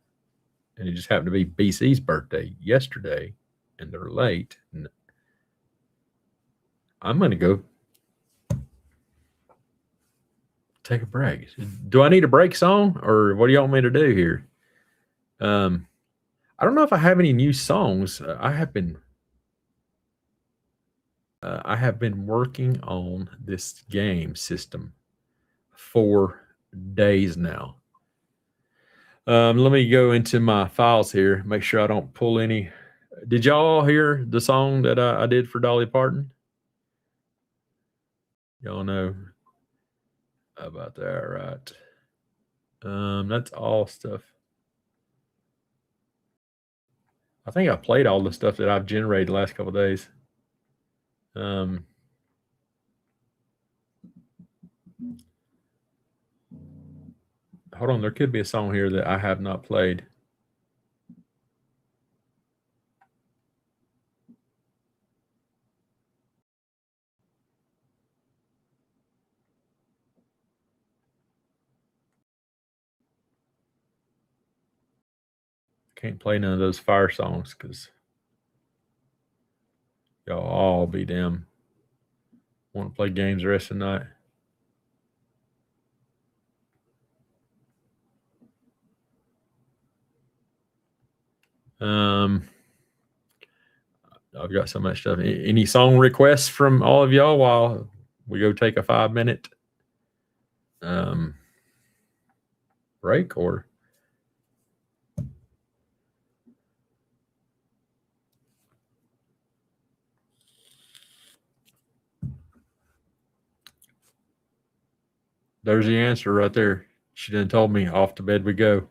And it just happened to be BC's birthday yesterday, and they're late. And I'm going to go take a break. Do I need a break song, or what do you want me to do here? I don't know if I have any new songs. I have been working on this game system for days now. Let me go into my files here, make sure I don't pull any. Did y'all hear the song that I did for Dolly Parton? Y'all know about that, right? That's all stuff. I think I played all the stuff that I've generated the last couple of days. Hold on, there could be a song here that I have not played. Can't play none of those fire songs because y'all all be damn want to play games the rest of the night. I've got so much stuff. Any song requests from all of y'all while we go take a 5-minute break, or there's the answer right there. She done told me off to bed we go.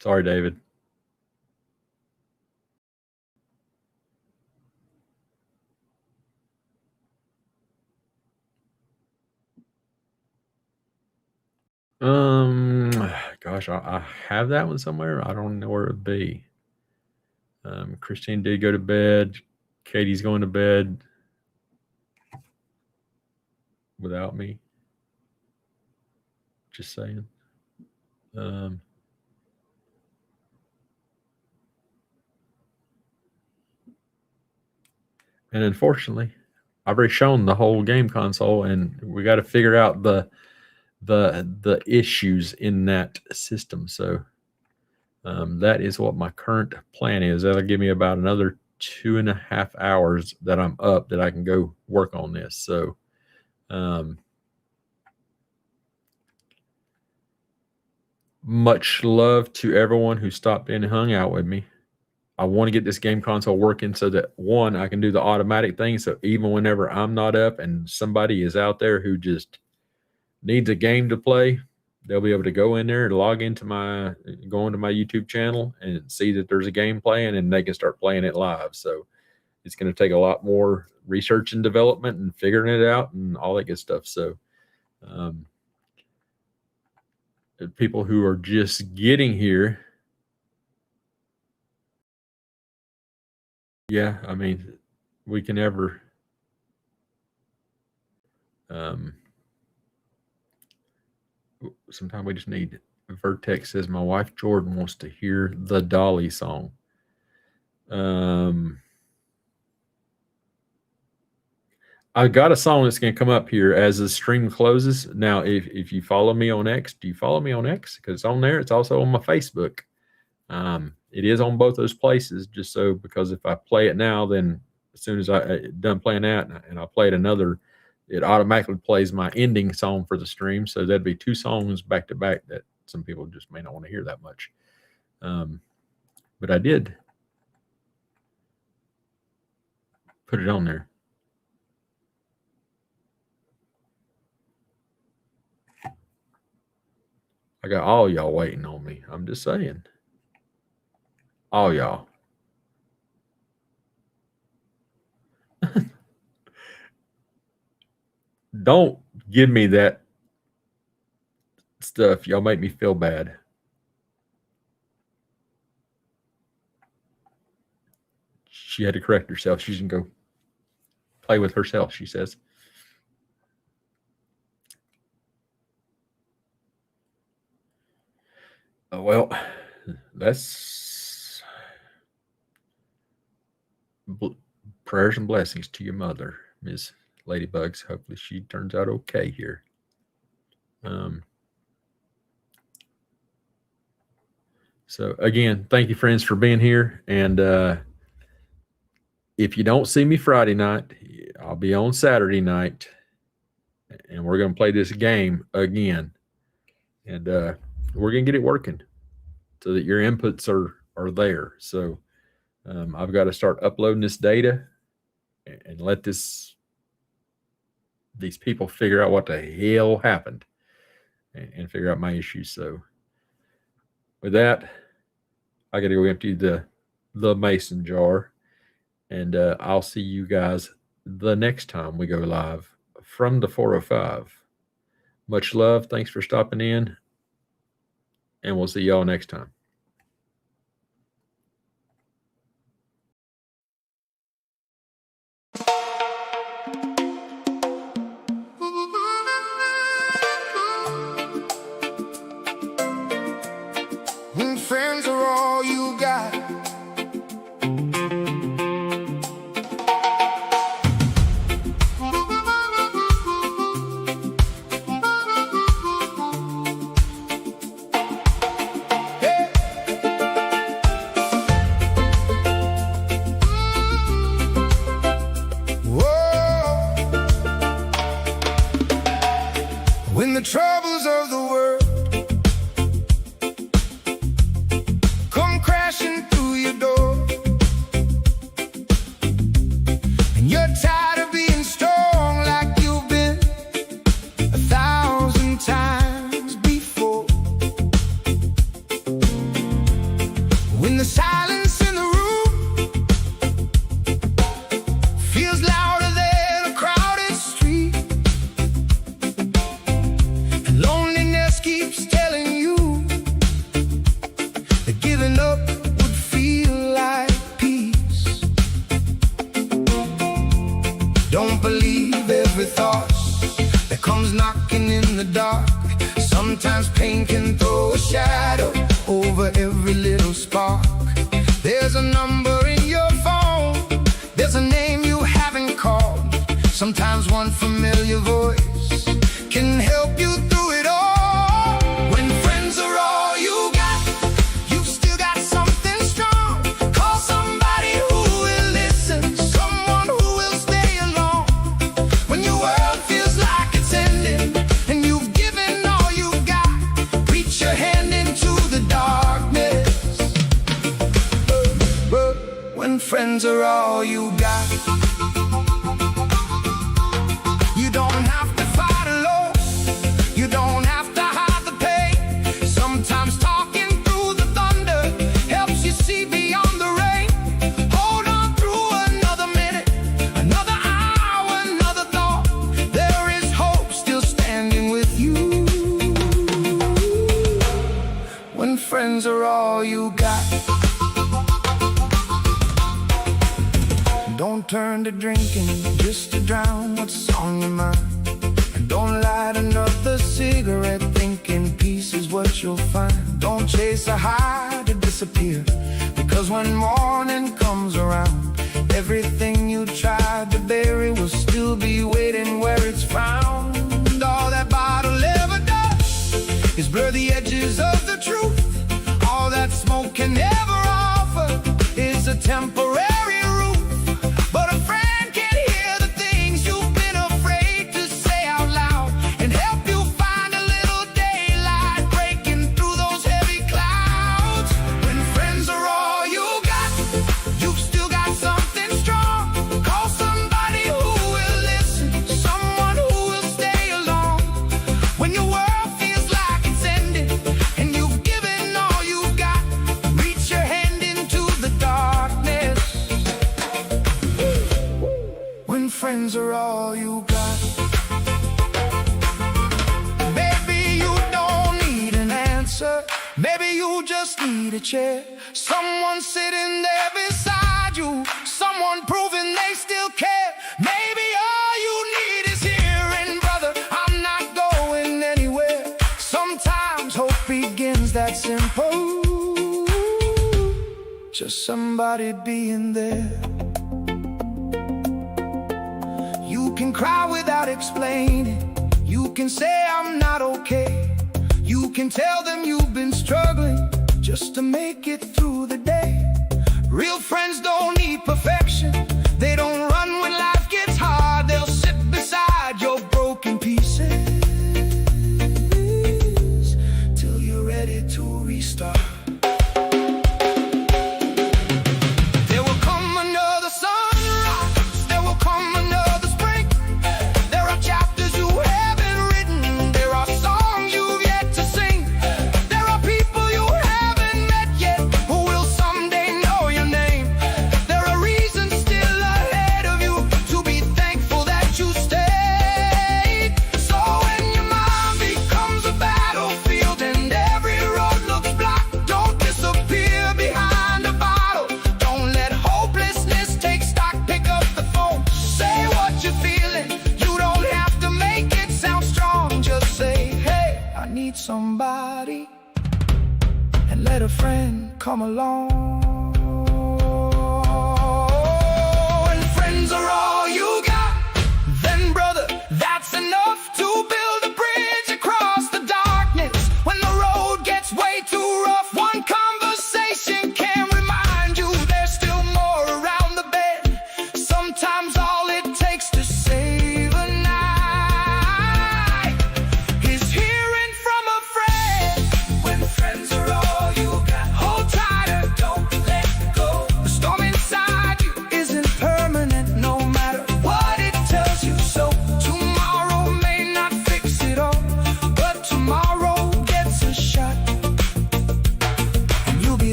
Sorry, David. Gosh, I have that one somewhere. I don't know where it would be. Christine did go to bed. Katie's going to bed without me. Just saying. And unfortunately, I've already shown the whole game console, and we got to figure out the issues in that system. So that is what my current plan is. That'll give me about another 2.5 hours that I'm up that I can go work on this. So much love to everyone who stopped in and hung out with me. I want to get this game console working so that, one, I can do the automatic thing. So even whenever I'm not up and somebody is out there who just needs a game to play, they'll be able to go in there and go into my YouTube channel and see that there's a game playing, and they can start playing it live. So it's going to take a lot more research and development and figuring it out and all that good stuff. So people who are just getting here, yeah, I mean, we can never sometimes we just need. Vertex says my wife Jordan wants to hear the Dolly song. I got a song that's going to come up here as the stream closes. Now, if you follow me on X, do you follow me on X? Because it's on there. It's also on my Facebook. It is on both those places, just so, because if I play it now, then as soon as I done playing that and I played another, it automatically plays my ending song for the stream. So that'd be 2 songs back to back that some people just may not want to hear that much. But I did put it on there. I got all y'all waiting on me. I'm just saying. All y'all. Don't give me that stuff. Y'all make me feel bad. She had to correct herself. She can go play with herself, she says. Well, that's prayers and blessings to your mother, Ms. Ladybugs. Hopefully she turns out okay here. So again, thank you, friends, for being here. And if you don't see me Friday night, I'll be on Saturday night, and we're going to play this game again. And we're going to get it working so that your inputs are there. So I've got to start uploading this data and let these people figure out what the hell happened and figure out my issues. So with that, I got to go empty the mason jar, and I'll see you guys the next time we go live from the 405. Much love. Thanks for stopping in, and we'll see y'all next time. Friends are all you got. Hey. Whoa. When the troubles of the world come crashing through your door, and you're tired of being strong like you've been 1,000 times. Don't believe every thought that comes knocking in the dark. Sometimes pain can throw a shadow over every little spark. There's a number in your phone, there's a name you haven't called. Sometimes one familiar voice can help you through it all. When friends are all you got, you've still got something strong. Call somebody who will listen, someone who will stay along. When your world feels like it's ending and you've given all you've got, reach your hand into the darkness. When friends are all you got, you don't have to fight alone, you don't have to hide the pain. Sometimes talking through the thunder helps you see beyond the rain. Hold on through another minute, another hour, another thought. There is hope still standing with you. When friends are all you got. Don't turn to drinking just to drown what's on your mind. And don't light another cigarette thinking peace is what you'll find. Don't chase a high to disappear, because when morning comes around, everything you tried to bury will still be waiting where it's found. All that bottle ever does is blur the edges of the truth. All that smoke can ever offer is a temporary roof. But a friend can hear the things you've been afraid to say out loud, and help you find a little daylight breaking through those heavy clouds. When friends are all you got, you've still got something strong. Call somebody who will listen, someone who will stay along. When your world feels like it's ending and you've given all you've got, reach your hand into the darkness. When friends are all you got. Maybe you don't need an answer, maybe you just need a chair. Someone sitting there beside you, someone proving they still care. Maybe all you need is hearing, brother, I'm not going anywhere. Sometimes hope begins that simple, just somebody being there. You can cry without explaining, you can say I'm not okay. You can tell them you've been struggling just to make it through the day. Real friends don't need perfection, they don't run when life gets hard. They'll sit beside your broken pieces till you're ready to restart. There will come another sunrise, there will come another spring. There are chapters you haven't written, there are songs you've yet to sing. There are people you haven't met yet who will someday know your name. There are reasons still ahead of you to be thankful that you stayed. So when your mind becomes a battlefield and every road looks blocked, don't disappear behind a bottle. Don't let hopelessness take stock. Pick up the phone, say what you're feeling. You don't have to make it sound strong, just say, hey, I need somebody, and let a friend come along. When friends are all you got, then brother, that's enough to build a bridge across the darkness. When the road gets way too rough, one conversation can remind you there's still more around the bend. Sometimes all it takes to save a night is hearing from a friend. When friends are all you got, hold tighter, don't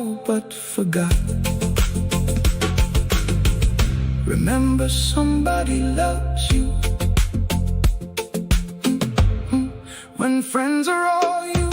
all but forgot. Remember, somebody loves you. When friends are all you